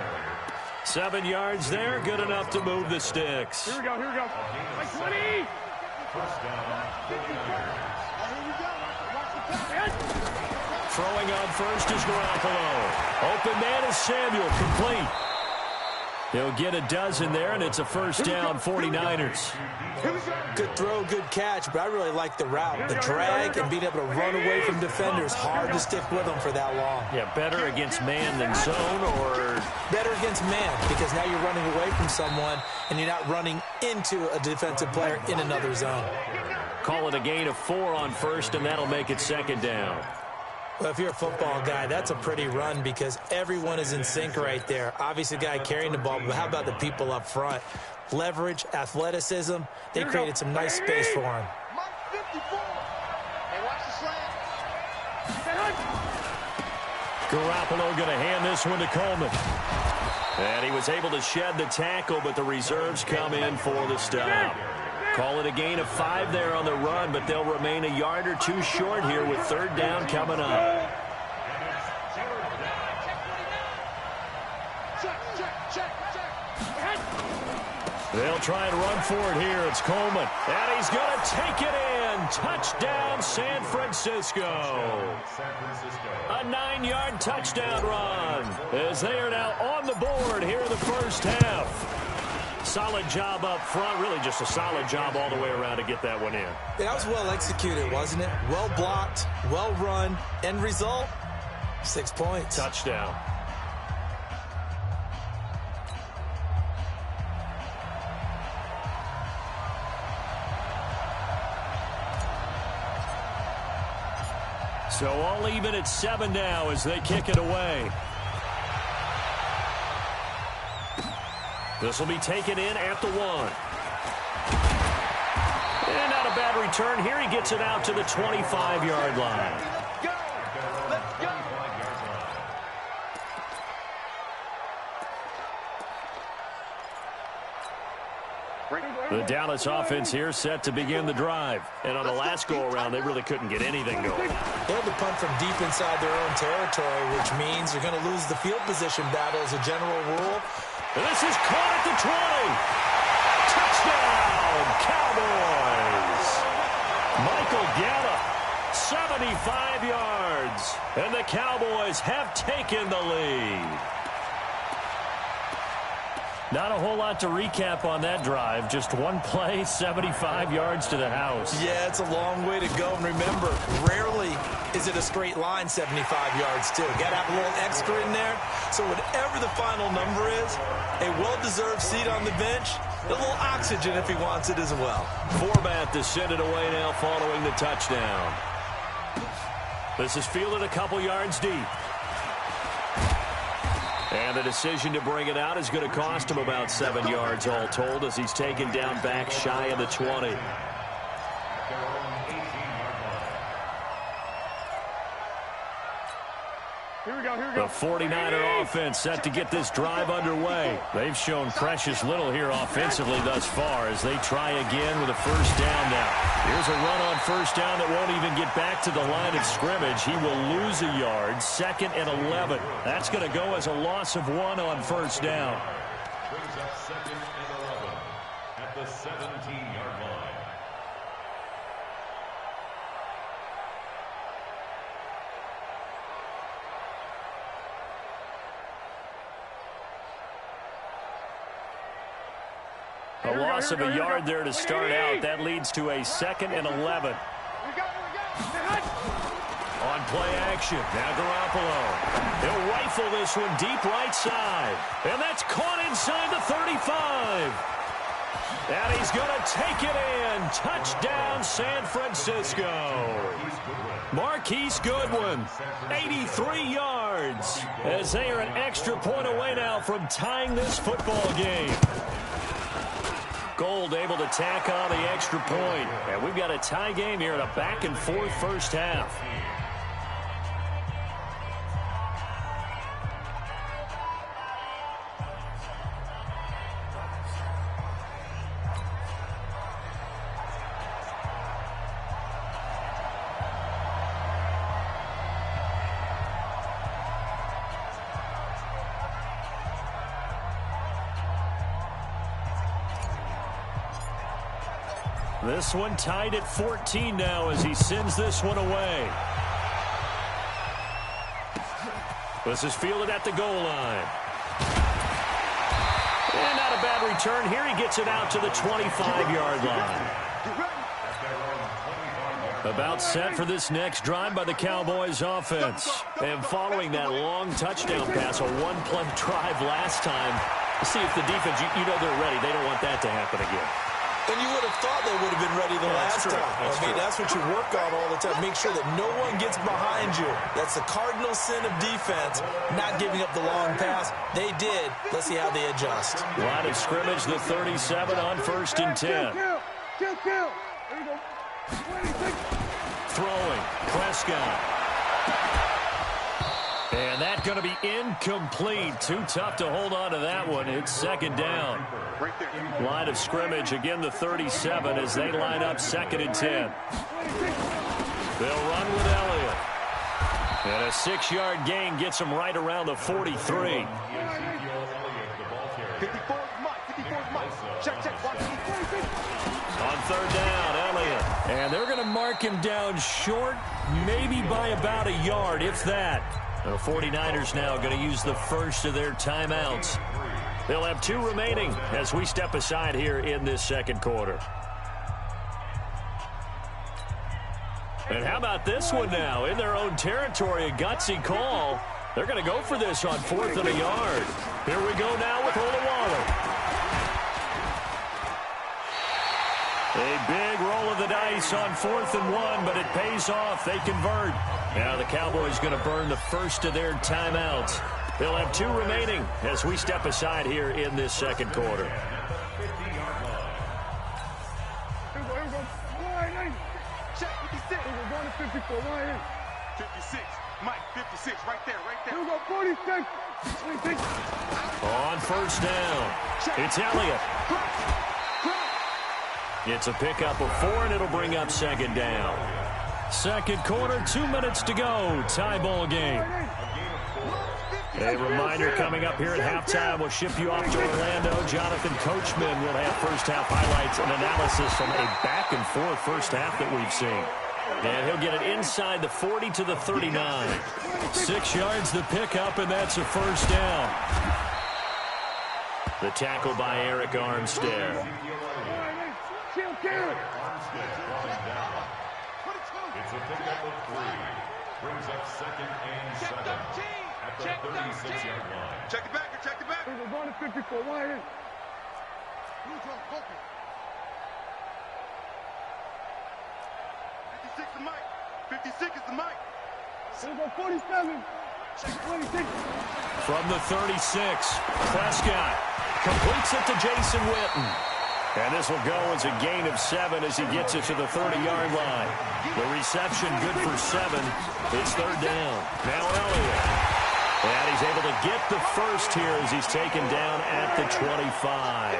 E: 7 yards there, good enough to move the sticks.
G: Here we go. Like 20.
E: Throwing on 1st is Garoppolo. Open man is Samuel, complete. He'll get a dozen there, and it's a 1st down, 49ers.
I: Good throw, good catch, but I really like the route. The drag and being able to run away from defenders, hard to stick with them for that long.
E: Yeah, better against man than zone, or?
I: Better against man, because now you're running away from someone, and you're not running into a defensive player in another zone.
E: Call it a gain of 4 on 1st, and that'll make it 2nd down.
I: Well, if you're a football guy, that's a pretty run because everyone is in sync right there. Obviously, the guy carrying the ball, but how about the people up front? Leverage, athleticism, they created some nice space for him.
E: Garoppolo going to hand this one to Coleman. And he was able to shed the tackle, but the reserves come in for the stop. Call it a gain of 5 there on the run, but they'll remain a yard or 2 short here with 3rd down coming up. They'll try and run for it here. It's Coleman. And he's going to take it in. Touchdown, San Francisco. A 9-yard touchdown run as they are now on the board here in the 1st half. Solid job up front, really just a solid job all the way around to get that one in.
I: That was well executed, wasn't it? Well blocked, well run, end result, 6 points.
E: Touchdown. So all even at 7 now as they kick it away. This will be taken in at the 1. And not a bad return here. He gets it out to the 25-yard line. The Dallas offense here set to begin the drive. And on the last go-around, they really couldn't get anything going.
I: They had to punt from deep inside their own territory, which means they're going to lose the field position battle as a general rule.
E: And this is caught at the 20. Touchdown, Cowboys. Michael Gallup, 75 yards. And the Cowboys have taken the lead. Not a whole lot to recap on that drive. Just one play, 75 yards to the house.
I: Yeah, it's a long way to go. And remember, rarely is it a straight line 75 yards, too. Got to have a little extra in there. So whatever the final number is, a well-deserved seat on the bench, a little oxygen if he wants it as well.
E: Forbath to send it away now following the touchdown. This is fielded a couple yards deep. And the decision to bring it out is going to cost him about 7 yards all told as he's taken down back shy of the 20. The 49er offense set to get this drive underway. They've shown precious little here offensively thus far as they try again with a first down now. Here's a run on first down that won't even get back to the line of scrimmage. He will lose a yard, 2nd and 11. That's going to go as a loss of 1 on first down.
J: Brings up 2nd and 11 at the 17-yard line.
E: A loss of a yard there to start out. That leads to a 2nd and 11. On play action. Now Garoppolo. He'll rifle this one deep right side. And that's caught inside the 35. And he's going to take it in. Touchdown, San Francisco. Marquise Goodwin, 83 yards. As they are an extra point away now from tying this football game. Gold able to tack on the extra point. And we've got a tie game here in a back-and-forth first half. This one tied at 14 now as he sends this one away. This is fielded at the goal line. And not a bad return here. He gets it out to the 25-yard line. About set for this next drive by the Cowboys offense. And following that long touchdown pass, a one-play drive last time. See if the defense, you know they're ready. They don't want that to happen again.
I: And you would have thought they would have been ready the last time. That's what you work on all the time. Make sure that no one gets behind you. That's the cardinal sin of defense, not giving up the long pass. They did. Let's see how they adjust.
E: Line of scrimmage, the 37 on 1st and 10.
G: Kill. There you go.
E: Throwing. Prescott. And that's going to be incomplete. Too tough to hold on to that one. It's 2nd down. Line of scrimmage, again the 37 as they line up 2nd and 10. They'll run with Elliott. And a 6-yard gain gets them right around the 43.
H: 54 Mike. Check.
E: On 3rd down, Elliott. And they're going to mark him down short, maybe by about a yard, if that. The 49ers now going to use the first of their timeouts. They'll have 2 remaining as we step aside here in this 2nd quarter. And how about this one now? In their own territory, a gutsy call. They're going to go for this on 4th and a yard. Here we go now with Olawale. A big roll of the dice this on 4th and 1, but it pays off. They convert. Now the Cowboys going to burn the first of their timeouts. They'll have 2 remaining as we step aside here in this second quarter.
H: Check 56. We're going to 54. 56. Mike, 56. Right there, right there. Here we go, 46. 26.
E: On first down, it's Elliott. It's a pickup of 4, and it'll bring up second down. Second quarter, 2 minutes to go. Tie ball game. A reminder coming up here at halftime. We'll ship you off to Orlando. Jonathan Coachman will have first-half highlights and analysis from a back-and-forth first half that we've seen. And he'll get it inside the 40 to the 39. 6 yards the pickup, and that's a first down. The tackle by Eric Armstead.
J: It's a pickup of 3. Brings up second and 7 at the 36-yard line.
H: Check it back, check it back.
G: We're going to 54. Wide in.
H: 56 is Mike. 56 is the Mike.
G: We're going 47. Check 26.
E: From the 36, Prescott completes it to Jason Witten. And this will go as a gain of 7 as he gets it to the 30-yard line. The reception good for 7. It's third down. Now Elliott. And he's able to get the first here as he's taken down at the 25.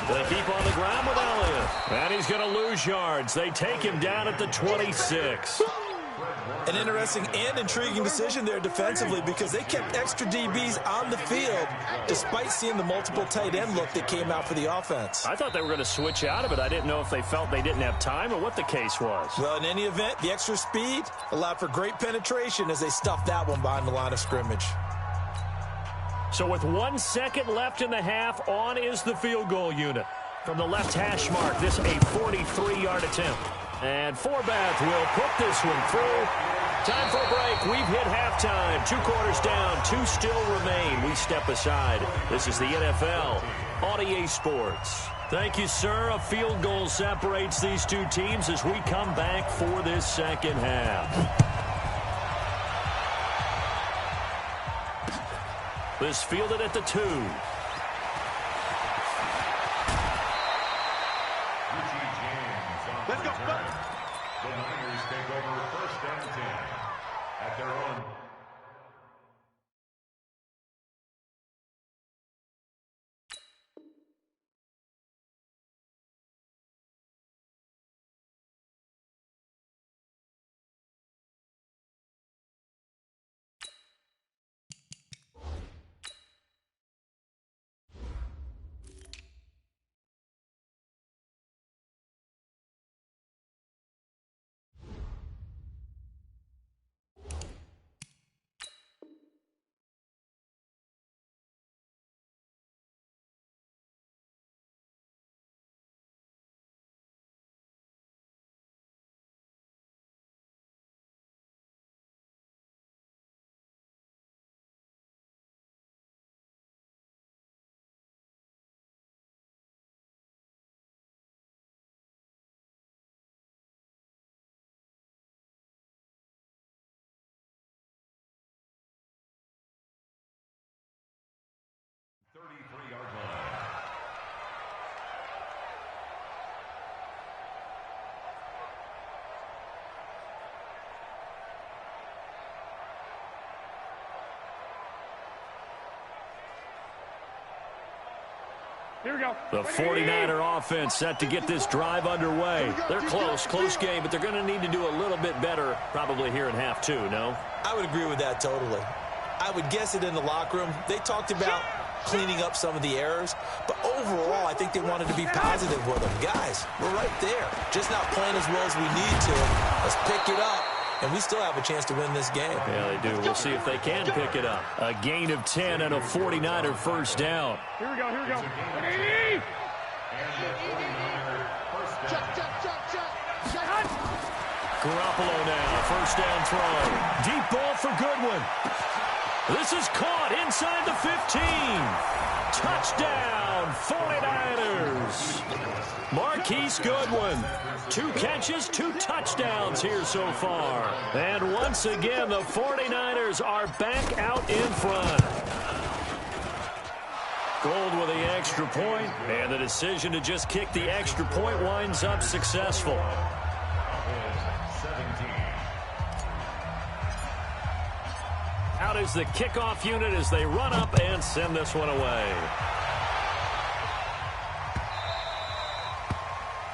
E: They keep on the ground with Elliott. And he's going to lose yards. They take him down at the 26.
I: An interesting and intriguing decision there defensively because they kept extra DBs on the field despite seeing the multiple tight end look that came out for the offense.
E: I thought they were going to switch out of it. I didn't know if they felt they didn't have time or what the case was.
I: Well, in any event, the extra speed allowed for great penetration as they stuffed that one behind the line of scrimmage.
E: So with 1 second left in the half, on is the field goal unit. From the left hash mark, this a 43-yard attempt. And Forbath will put this one through. Time for a break. We've hit halftime. 2 quarters down. 2 still remain. We step aside. This is the NFL on EA Sports. Thank you, sir. A field goal separates these 2 teams as we come back for this second half. This fielded at the 2.
H: Let's go.
J: The Niners take over first and 10 at their own.
G: Here we go.
E: The 49er offense set to get this drive underway. They're close game, but they're going to need to do a little bit better probably here in half 2, no?
I: I would agree with that totally. I would guess it in the locker room. They talked about cleaning up some of the errors, but overall, I think they wanted to be positive with them. Guys, we're right there. Just not playing as well as we need to. Let's pick it up, and we still have a chance to win this game.
E: Yeah, they do. We'll see if they can pick it up. A gain of 10 and a 49er first down.
G: Here we go.
E: Garoppolo now, first down throw. Deep ball for Goodwin. This is caught inside the 15. Touchdown, 49ers. Marquise Goodwin. 2 catches, 2 touchdowns here so far. And once again, the 49ers are back out in front. Gold with the extra point, and the decision to just kick the extra point winds up successful. Out is the kickoff unit as they run up and send this one away.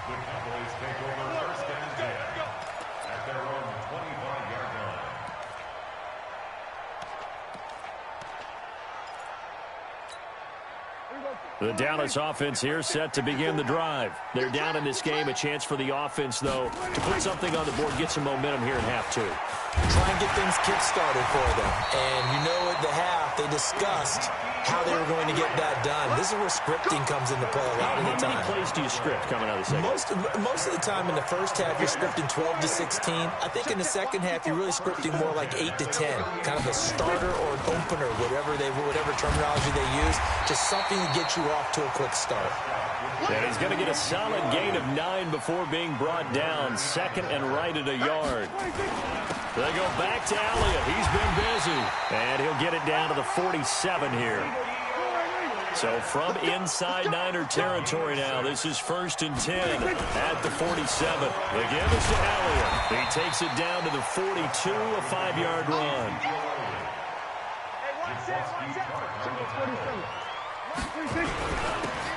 J: The Cowboys take over first and 10 at their own 25-yard line.
E: The Dallas offense here set to begin the drive. They're down in this game. A chance for the offense, though, to put something on the board, get some momentum here in half 2.
I: Try and get things kick-started for them. And you know at the half, they discussed how they were going to get that done. This is where scripting comes into play a lot of the time.
E: How many plays do you script coming out of the second?
I: Most of the time in the first half, you're scripting 12 to 16. I think in the second half, you're really scripting more like 8 to 10. Kind of a starter or an opener, whatever terminology they use. Just something to get you off to a quick start.
E: And he's going to get a solid gain of 9 before being brought down. Second and right at a yard. They go back to Elliott. He's been busy. And he'll get it down to the 47 here. So from inside Niner territory now, this is 1st and 10 at the 47. The give is to Elliott. He takes it down to the 42, a 5-yard run.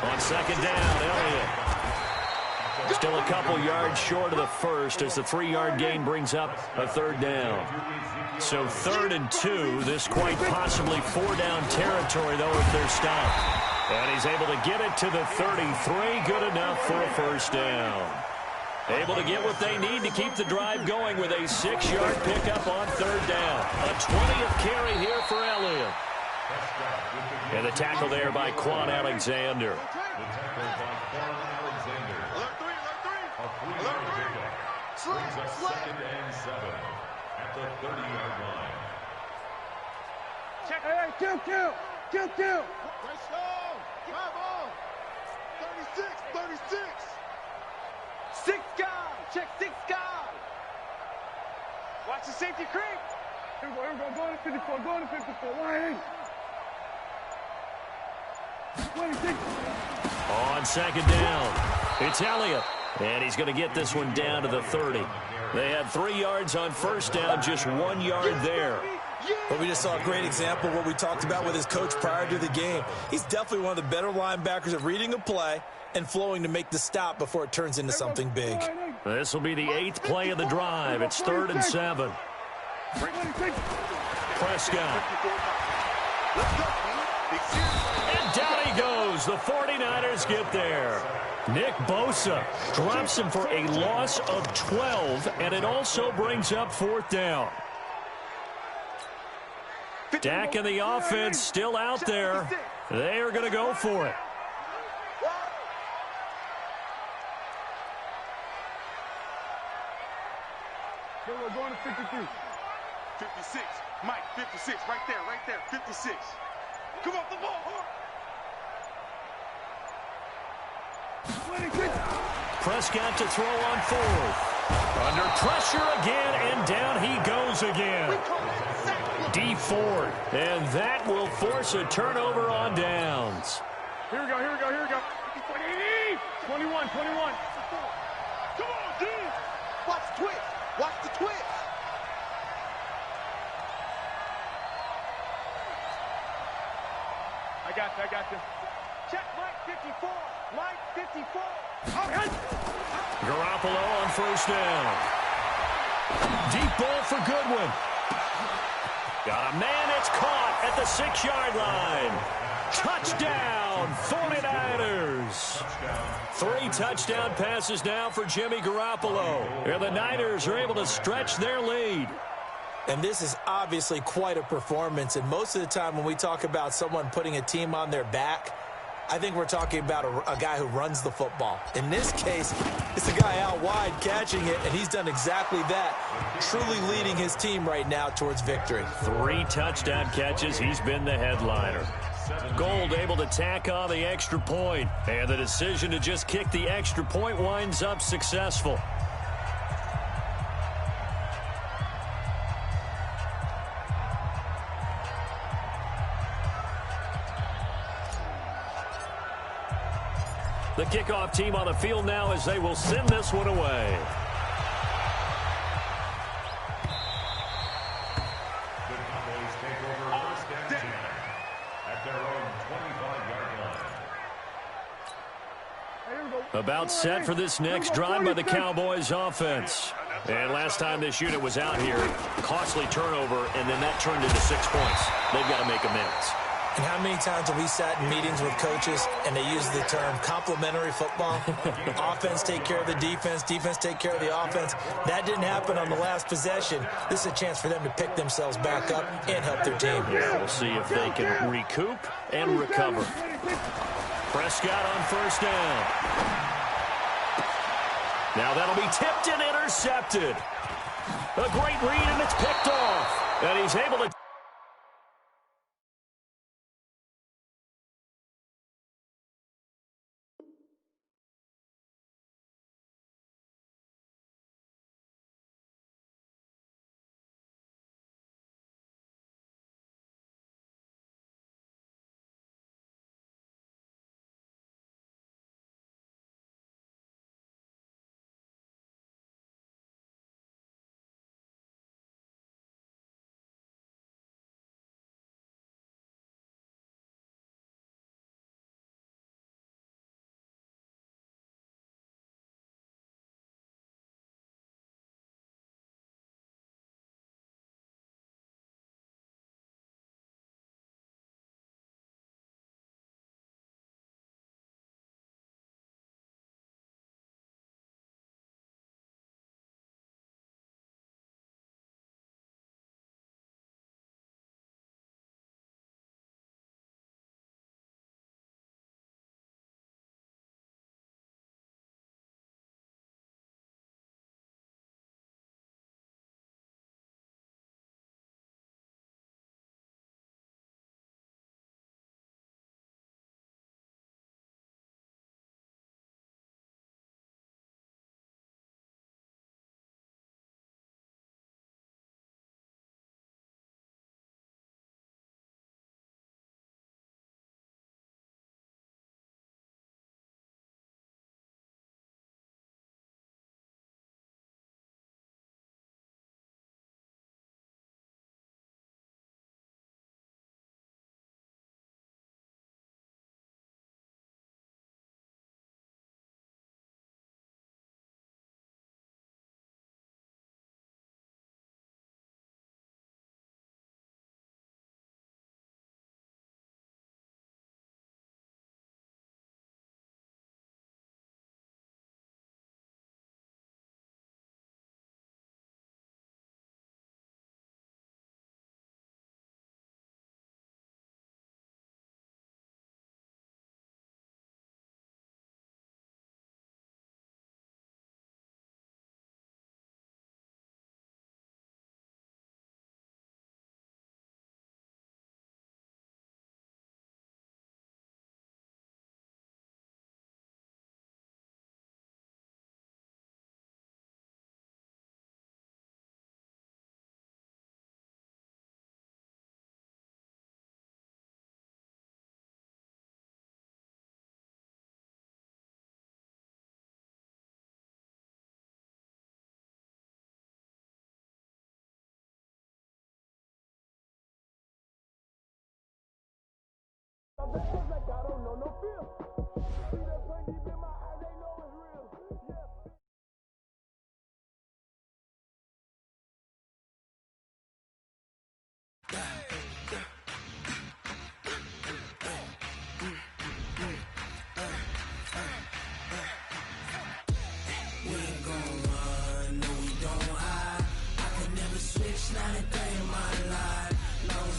E: On second down, Elliott. Still a couple yards short of the first as the 3-yard gain brings up a 3rd down. So 3rd and 2, this quite possibly 4-down territory, though, if they're stopped. And he's able to get it to the 33, good enough for a 1st down. Able to get what they need to keep the drive going with a 6-yard pickup on 3rd down. A 20th carry here for Elliott. And the tackle there by Quan Alexander.
J: The tackle by Quan Alexander. A 3-yard pickup. Brings us 2nd and 7 at the 30-yard line.
H: Check. Hey, kill. Let's go. Come on. 36. 6 guy. Check 6 guy. Watch the safety creep. Here we go. Go to 54. Line. 26.
E: On second down, it's Elliott. And he's going to get this one down to the 30. They had 3 yards on 1st down, just 1 yard there.
I: But we just saw a great example of what we talked about with his coach prior to the game. He's definitely one of the better linebackers at reading a play and flowing to make the stop before it turns into something big.
E: This will be the 8th play of the drive. It's 3rd and 7. Prescott. And down he goes. The 49ers get there. Nick Bosa drops him for a loss of 12, and it also brings up 4th down. Dak and the offense still out there. They are going to go for it.
H: We're going to 53. 56. Mike, 56. Right there. 56. Come off the ball.
E: Prescott to throw on 4th. Under pressure again, and down he goes again. D Ford, and that will force a turnover on downs.
H: Here we go. 21. Come on, D. Watch the twist. I got you. Check Mike 54.
E: Garoppolo on 1st down. Deep ball for Goodwin. Got a man, it's caught at the 6-yard line. Touchdown, 49ers. 3 touchdown passes now for Jimmy Garoppolo. And the Niners are able to stretch their lead.
I: And this is obviously quite a performance. And most of the time when we talk about someone putting a team on their back, I think we're talking about a guy who runs the football. In this case, it's a guy out wide catching it, and he's done exactly that, truly leading his team right now towards victory.
E: 3 touchdown catches. He's been the headliner. Gold able to tack on the extra point, and the decision to just kick the extra point winds up successful. The kickoff team on the field now as they will send this one away.
J: The Cowboys take over first and 10 at their own 25-yard line.
E: About set for this next drive by the Cowboys offense. And last time this unit was out here, costly turnover, and then that turned into 6 points. They've got to make amends.
I: And how many times have we sat in meetings with coaches and they use the term complementary football? Offense take care of the defense, defense take care of the offense. That didn't happen on the last possession. This is a chance for them to pick themselves back up and help their team.
E: Yeah, we'll see if they can recoup and recover. Prescott on first down. Now that'll be tipped and intercepted. A great read, and it's picked off. And he's able to...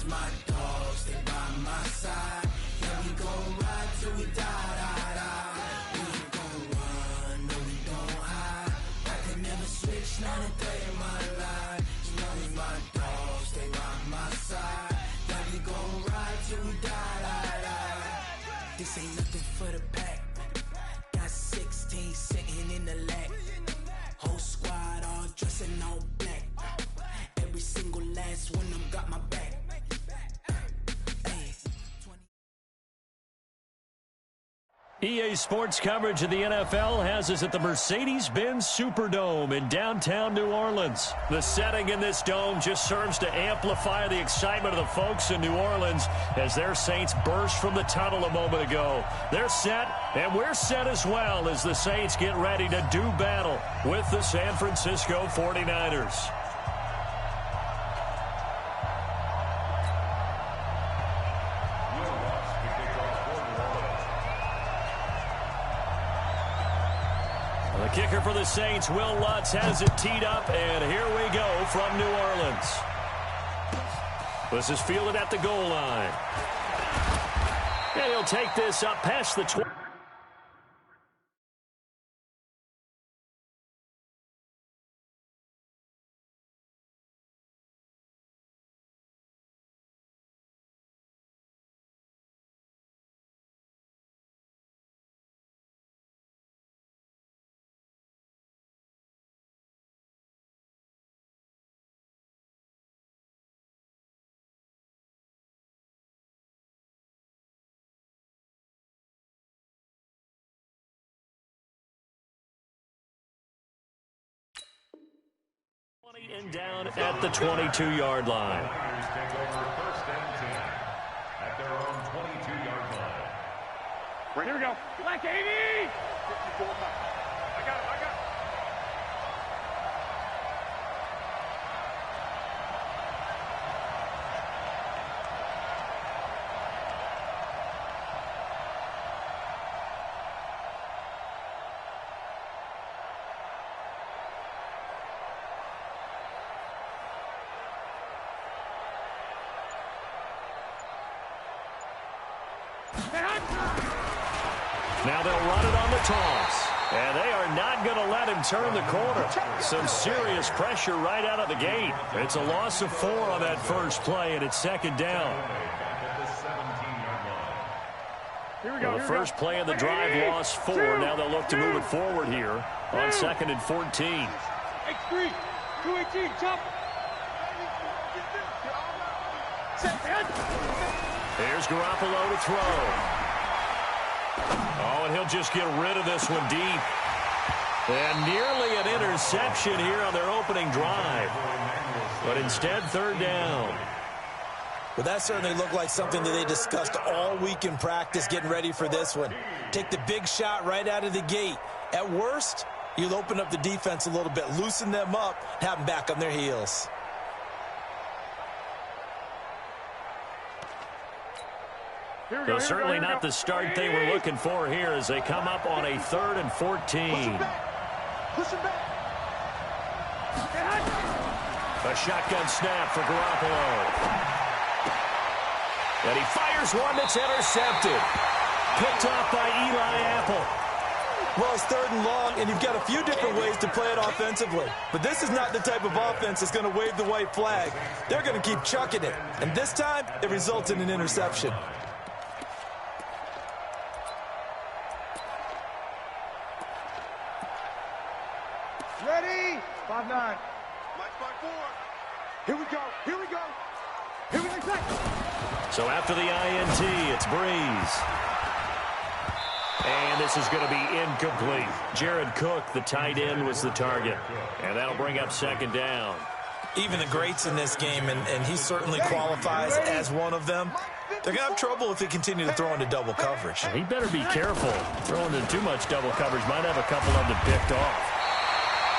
D: My dogs, they by my side. Yeah, we gon' ride till we die. this ain't nothing for the pack. Got 16 sitting in the lap. Whole squad all dressing all black. Every single last one of them got my back.
E: EA Sports coverage of the NFL has us at the Mercedes-Benz Superdome in downtown New Orleans. The setting in this dome just serves to amplify the excitement of the folks in New Orleans as their Saints burst from the tunnel a moment ago. They're set, and we're set as well as the Saints get ready to do battle with the San Francisco 49ers. The kicker for the Saints, Will Lutz, has it teed up, and here we go from New Orleans. This is fielded at the goal line. And he'll take this up past the 20. And down at the 22-yard line.
J: Take over first and 10 at their own 22-yard line.
G: Here we go. Black 80! 54. I got it.
E: Now they'll run it on the toss. And they are not going to let him turn the corner. Some serious pressure right out of the gate. It's a loss of 4 on that first play, and it's second down. Well, the first play of the drive lost 4. Now they'll look to move it forward here on 2nd and 14.
G: X3, 218, jump.
E: Here's Garoppolo to throw. Oh, and he'll just get rid of this one deep. And nearly an interception here on their opening drive. But instead, third down.
I: Well, that certainly looked like something that they discussed all week in practice getting ready for this one. Take the big shot right out of the gate. At worst, you'll open up the defense a little bit, loosen them up, have them back on their heels.
E: So certainly not the start they were looking for here as they come up on a 3rd and 14.
G: Push him back.
E: A shotgun snap for Garoppolo. And he fires one that's intercepted. Picked off by Eli Apple.
I: Well, it's 3rd and long, and you've got a few different ways to play it offensively. But this is not the type of offense that's going to wave the white flag. They're going to keep chucking it. And this time, it results in an interception.
G: Ready? 5-9. Match by 4. Here we go. Here we go. Here we go.
E: So after the INT, it's Breeze. And this is going to be incomplete. Jared Cook, the tight end, was the target. And that'll bring up 2nd down.
I: Even the greats in this game, and he certainly qualifies as one of them, they're going to have trouble if they continue to throw into double coverage.
E: He better be careful. Throwing into too much double coverage might have a couple of them picked off.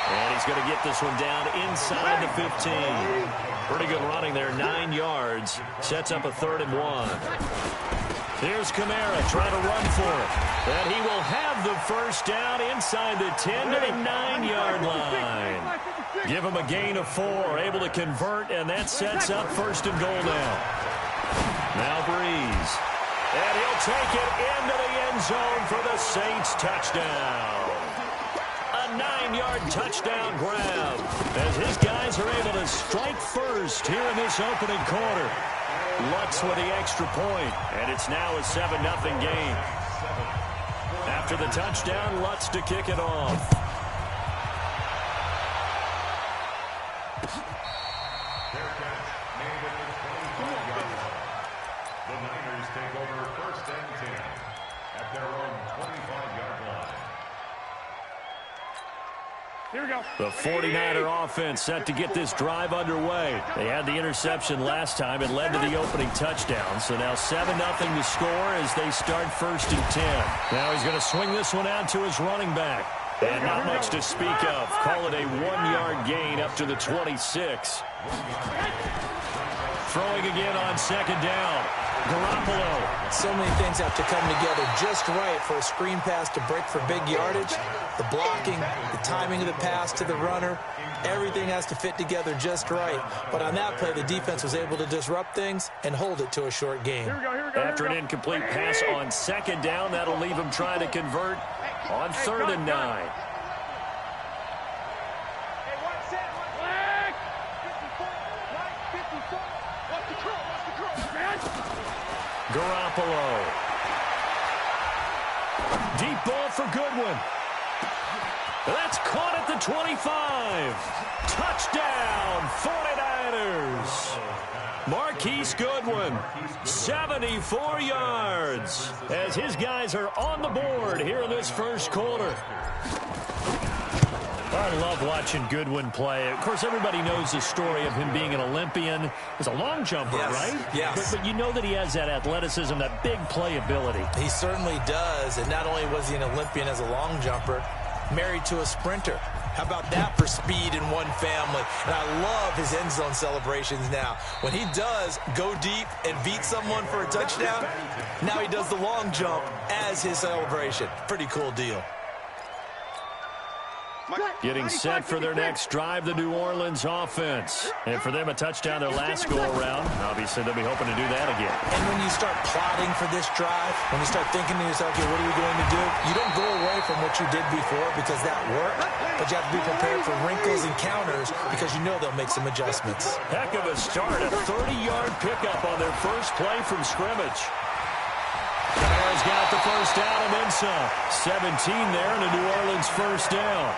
E: And he's going to get this one down inside the 15. Pretty good running there, 9 yards. Sets up a 3rd and 1. Here's Kamara trying to run for it. And he will have the first down inside the 10 to the 9-yard line. Give him a gain of 4, able to convert, and that sets up 1st and goal now. Now Breeze. And he'll take it into the end zone for the Saints touchdown. A 9-yard touchdown grab as his guys are able to strike first here in this opening quarter. Lutz with the extra point, and it's now a 7-0 game. After the touchdown, Lutz to kick it off.
J: The Niners take over 1st and 10 at their own 25-yard line.
G: Here we go.
E: The 49er offense set to get this drive underway. They had the interception last time. It led to the opening touchdown. So now 7-0 to score as they start 1st and 10. Now he's going to swing this one out to his running back. And not much to speak of. Call it a 1-yard gain up to the 26. Throwing again on 2nd down. Garoppolo.
I: So many things have to come together just right for a screen pass to break for big yardage. The blocking, the timing of the pass to the runner, everything has to fit together just right. But on that play, the defense was able to disrupt things and hold it to a short game.
E: After an incomplete pass on 2nd down, that'll leave him trying to convert on 3rd and 9. Garoppolo. Deep ball for Goodwin. That's caught at the 25. Touchdown, 49ers. Marquise Goodwin, 74 yards, as his guys are on the board here in this first quarter. I love watching Goodwin play. Of course, everybody knows the story of him being an Olympian. He's a long jumper, right?
I: Yes.
E: But you know that he has that athleticism, that big playability.
I: He certainly does. And not only was he an Olympian as a long jumper, married to a sprinter. How about that for speed in one family? And I love his end zone celebrations now. When he does go deep and beat someone for a touchdown, now he does the long jump as his celebration. Pretty cool deal.
E: Getting set for their next drive, the New Orleans offense. And for them, a touchdown their last go-around. Obviously, they'll be hoping to do that again.
I: And when you start plotting for this drive, when you start thinking to yourself, okay, what are we going to do? You don't go away from what you did before because that worked, but you have to be prepared for wrinkles and counters because you know they'll make some adjustments.
E: Heck of a start, a 30-yard pickup on their first play from scrimmage. Kamara's got the first down and then some. 17 there and a New Orleans first down.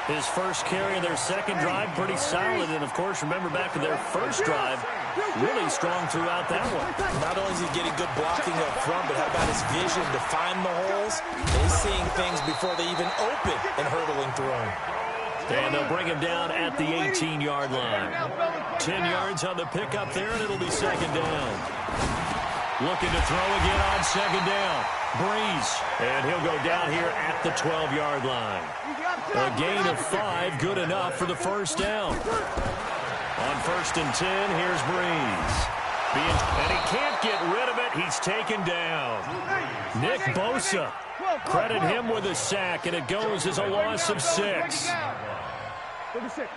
E: His first carry of their second drive, pretty solid. And, of course, remember back to their first drive, really strong throughout that one.
I: Not only is he getting good blocking up front, but how about his vision to find the holes? He's seeing things before they even open and hurdling through them.
E: And they'll bring him down at the 18-yard line. 10 yards on the pickup there, and it'll be 2nd down. Looking to throw again on 2nd down. Breeze, and he'll go down here at the 12-yard line. A gain of 5, good enough for the first down. On 1st and 10, here's Breeze. And he can't get rid of it. He's taken down. Nick Bosa, credit him with a sack, and it goes as a loss of 6.
G: 36.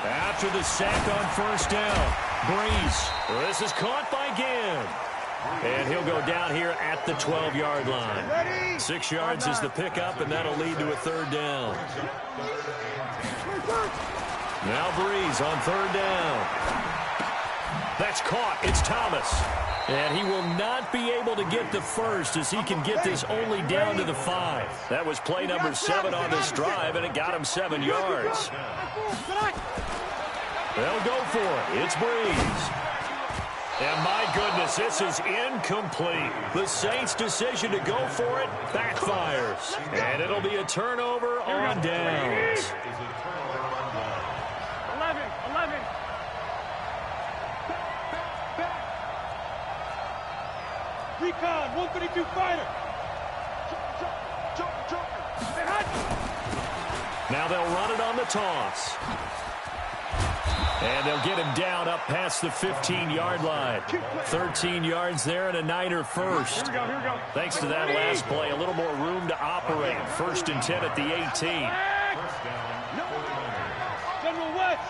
E: After the sack on 1st down, Breeze. This is caught by Ginn. And he'll go down here at the 12-yard line. 6 yards is the pickup, and that'll lead to a 3rd down. Now Breeze on 3rd down. That's caught. It's Thomas. And he will not be able to get the first as he can get this only down to the 5. That was play number 7 on this drive, and it got him 7 yards. They'll go for it. It's Breeze. And my goodness, this is incomplete. The Saints' decision to go for it backfires. And it'll be a turnover on downs.
G: 11. Recon, 132 fighter. Jump.
E: Now they'll run it on the toss. And they'll get him down up past the 15-yard line. 13 yards there and a Niner first.
G: Here we go.
E: Thanks to that last play, a little more room to operate. 1st and 10 at the 18.
G: General West.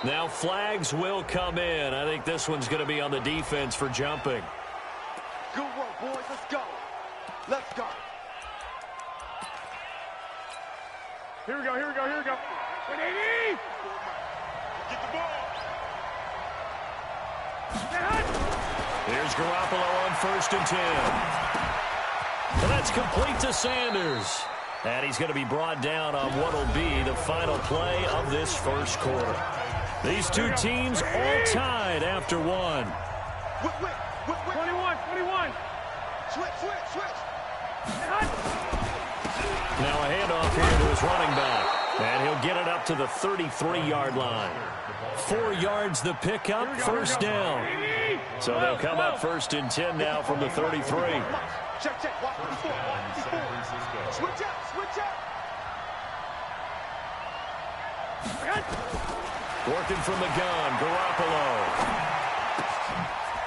E: Now flags will come in. I think this one's going to be on the defense for jumping.
H: Good work, boys. Let's go.
G: Here we go, here we go, here we go. 180!
H: Get the ball.
E: Here's Garoppolo on 1st and 10. And that's complete to Sanders. And he's going to be brought down on what will be the final play of this first quarter. These two teams all tied after one.
G: 21. Switch.
E: Now a handoff here to his running back. And he'll get it up to the 33-yard line. 4 yards the pickup, first down. So they'll come up 1st and 10 now from the 33.
H: Check. Watch 54. Switch out.
E: Working from the gun, Garoppolo.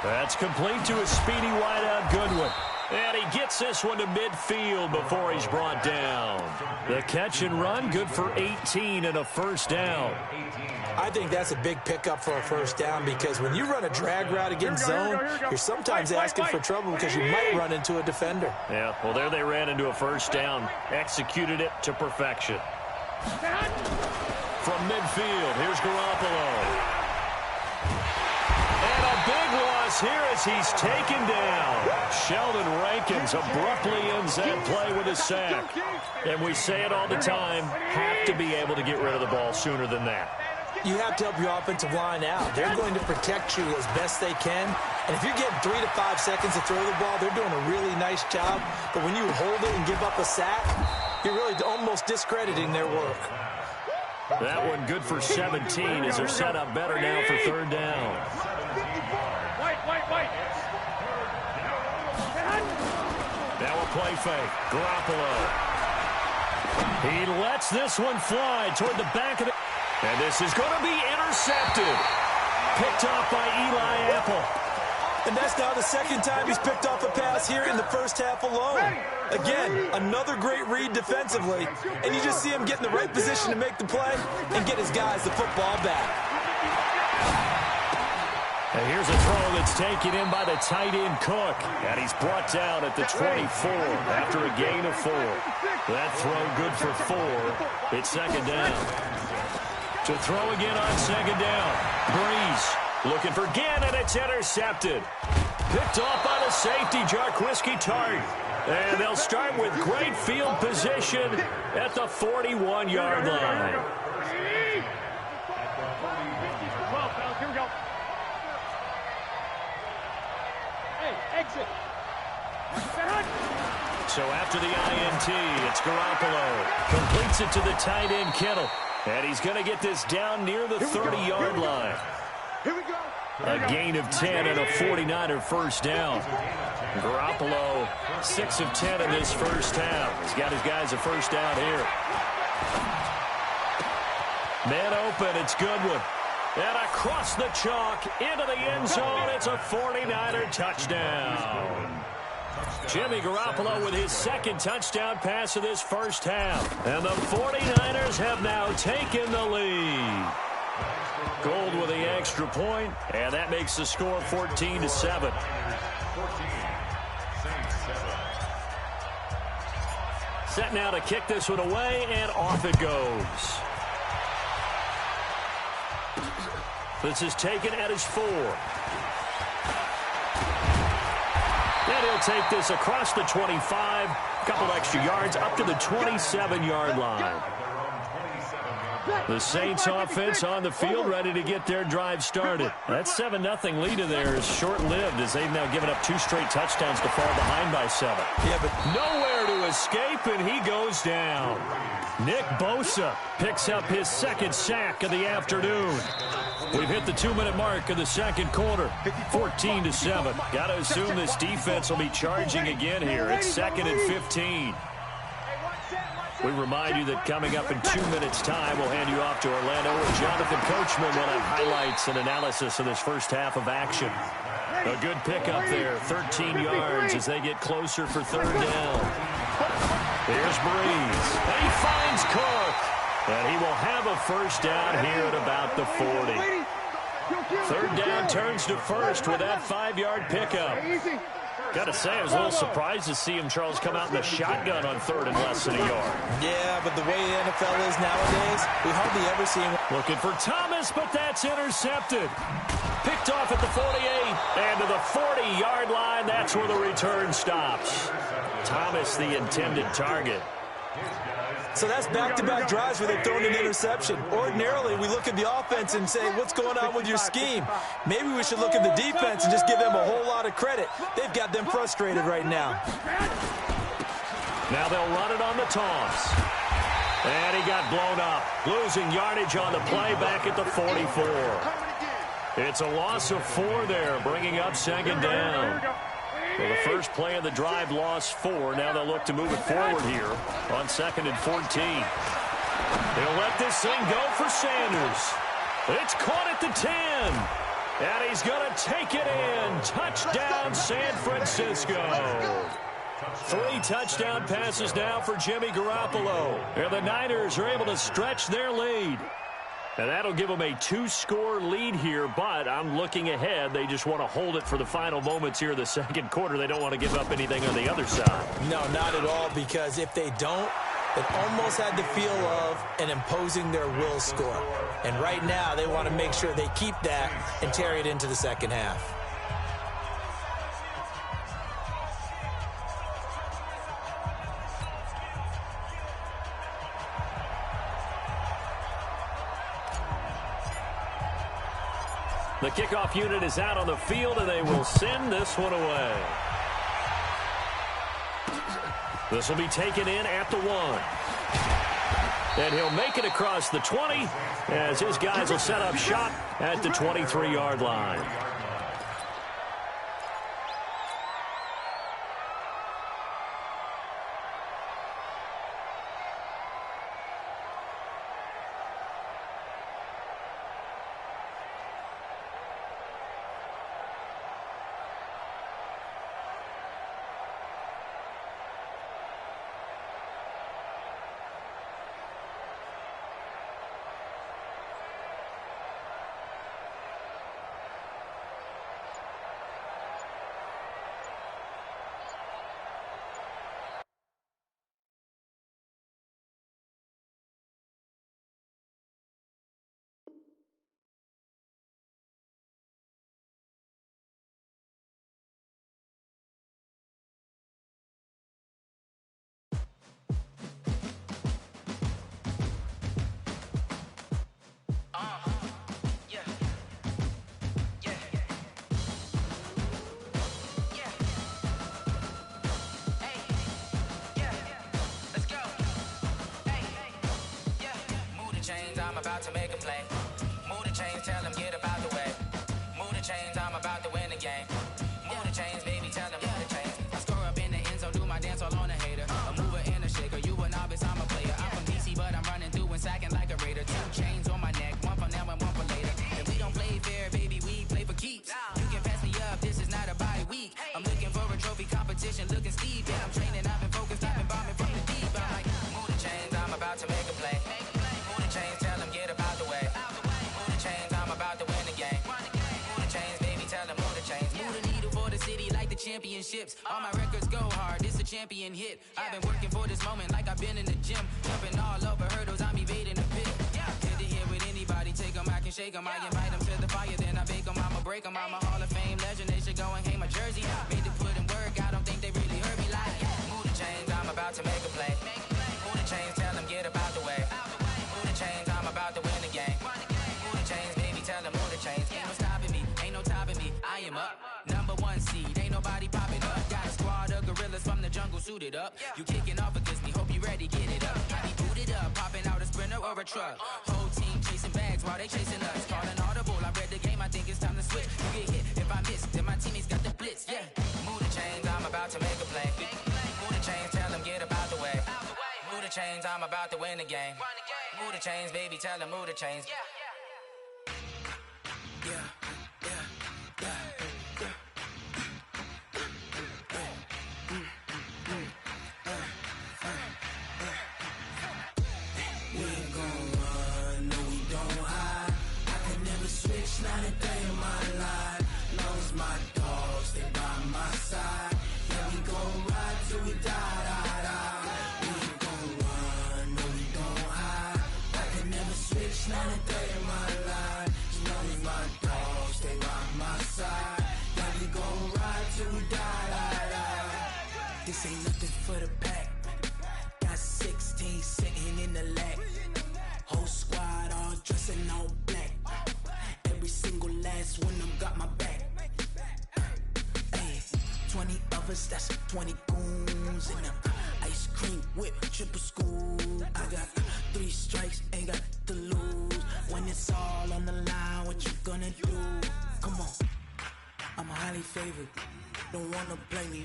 E: That's complete to a speedy wideout Goodwin. And he gets this one to midfield before he's brought down. The catch and run, good for 18 and a first down.
I: I think that's a big pickup for a first down because when you run a drag route against zone, you're sometimes asking for trouble because you might run into a defender.
E: Yeah, well, there they ran into a first down. Executed it to perfection. From midfield, here's Garoppolo. And a big loss here as he's taken down. Sheldon Rankins abruptly ends that play with a sack. And we say it all the time, have to be able to get rid of the ball sooner than that.
I: You have to help your offensive line out. They're going to protect you as best they can. And if you're getting 3 to 5 seconds to throw the ball, they're doing a really nice job. But when you hold it and give up a sack, you're really almost discrediting their work.
E: That one good for 17 as they're set up better now for 3rd down.
G: White.
E: Now a play fake. Garoppolo. He lets this one fly toward the back of the... And this is going to be intercepted. Picked off by Eli Apple.
I: And that's now the second time he's picked off a pass here in the first half alone. Again, another great read defensively. And you just see him get in the right position to make the play and get his guys the football back.
E: And here's a throw that's taken in by the tight end Cook. And he's brought down at the 24 after a gain of 4. That throw good for 4. It's 2nd down. To throw again on 2nd down. Breeze looking for again, and it's intercepted. Picked off by the safety, Jarquiski Tart. And they'll start with great field position at the 41-yard line.
G: Here we go. Hey, exit.
E: So after the INT, it's Garoppolo. Completes it to the tight end Kittle. And he's going to get this down near the 30-yard line.
H: Here we go.
E: A gain of 10 and a 49er first down. Garoppolo, 6 of 10 in this first half. He's got his guys a first down here. Man open, it's Goodwin. And across the chalk, into the end zone, it's a 49er touchdown. Jimmy Garoppolo with his 2nd touchdown pass of this first half. And the 49ers have now taken the lead. Gold with the extra point, and that makes the score 14-7. Set now to kick this one away, and off it goes. This is taken at his 4. And he'll take this across the 25, a couple extra yards, up to the 27-yard line. The Saints offense on the field, ready to get their drive started. That 7-0 lead of theirs is short-lived as they've now given up 2 straight touchdowns to fall behind by 7.
I: Yeah, but
E: nowhere to escape, and he goes down. Nick Bosa picks up his 2nd sack of the afternoon. We've hit the 2-minute mark of the 2nd quarter, 14-7. Got to assume this defense will be charging again here. It's 2nd and 15. We remind you that coming up in 2 minutes' time, we'll hand you off to Orlando, where Jonathan Coachman will have highlights and analysis of this first half of action. A good pickup there, 13 yards as they get closer for 3rd down. Here's Breeze, and he finds Cook, and he will have a first down here at about the 40. 3rd down turns to 1st with that 5-yard pickup. Got to say, I was a little surprised to see him, Charles, come out in the shotgun on third and less than a yard.
I: Yeah, but the way the NFL is nowadays, we hardly ever see him.
E: Looking for Thomas, but that's intercepted. Picked off at the 48 and to the 40-yard line. That's where the return stops. Thomas, the intended target.
I: So that's back-to-back drives where they've thrown an interception. Ordinarily, we look at the offense and say, what's going on with your scheme? Maybe we should look at the defense and just give them a whole lot of credit. They've got them frustrated right now.
E: Now they'll run it on the toss. And he got blown up. Losing yardage on the play back at the 44. It's a loss of 4 there, bringing up second down. Well, the first play of the drive lost 4. Now they'll look to move it forward here on 2nd and 14. They'll let this thing go for Sanders. It's caught at the 10. And he's going to take it in. Touchdown, San Francisco. 3 touchdown passes now for Jimmy Garoppolo. And the Niners are able to stretch their lead. And that'll give them a 2-score lead here, but I'm looking ahead. They just want to hold it for the final moments here in the second quarter. They don't want to give up anything on the other side.
I: No, not at all, because if they don't, it almost had the feel of an imposing their will score. And right now, they want to make sure they keep that and carry it into the second half.
E: The kickoff unit is out on the field, and they will send this one away. This will be taken in at the 1. And he'll make it across the 20 as his guys will set up shop at the 23-yard line.
C: I'm about to make a play. Move the chains, tell them get about the way. Move the chains, I'm about to win the game. Move the chains, baby, tell them move the chains. I score up in the end zone, do my dance all on a hater. A mover and a shaker, you a novice, I'm a player. I'm from DC, but I'm running through and sacking like a raider. 2 chains on my neck, one for now and one for later. And we don't play fair, baby, we play for keeps. You can pass me up, this is not a bye week. I'm looking for a trophy competition, looking steep. Yeah, I'm training, I've been focused, I've been bombing from the deep. I'm like, move the chains, I'm about to make a play. Move the chains, tell them get about the way. Move the chains, I'm about to win the game. Move the chains, baby, tell them move the chains. Move the needle for the city like the championships. All my records go hard, this a champion hit. I've been working for this moment like I've been in the gym. Jumping all over hurdles, I'm evading the pit. Head to head with anybody, take them, I can shake them. I invite them to the fire, then I bake them, I'ma break them. I'm a Hall of Fame legend, they should go and hang my jersey. Made to put in work, I don't think they really heard me like. Move the chains, I'm about to make a play. Move the chains, tell them get about the way. Move the chains, I'm about to win the game. Move the chains, baby, tell them move the chains. Ain't no stopping me, ain't no topping me. I am up, #1 seed, ain't nobody popping up. Got a squad of gorillas from the jungle suited up. You kicking off against me, hope you ready, get it up. I be booted up, popping out a Sprinter or a truck. Whole team chasing bags while they chasing us. Calling audible, I read the game, I think it's time to switch. You get hit, if I miss, then my teammates got the blitz, yeah. Move the chains, I'm about to make a play. Move the chains, tell them get about the way. Move the chains, I'm about to win the game. Move the chains, baby, tell them move the chains.
M: Not a day in my life. Long as my dogs, they by my side.
D: my life. You know me, my dog, stay by my side. Yeah, we gon' ride till we die. This ain't nothing for the pack. Got 16 sitting in the lag. Whole squad all dressing all black. Every single last one of them got my back. 20 of us, that's 20 goons in them. Ice cream whip, triple scoop. I got 3 strikes, ain't got to lose. When it's all on the line, what you gonna do? Come on, I'm highly favored. Don't wanna blame me,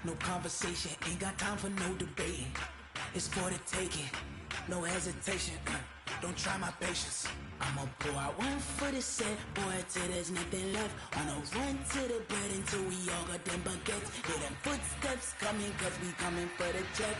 D: no conversation, ain't got time for no debating. It's for the taking, no hesitation. Don't try my patience. I'ma pour out one for the set, boy, till there's nothing left. Wanna run to the bread until we all got them baguettes. Hear them footsteps coming, cause we coming for the check.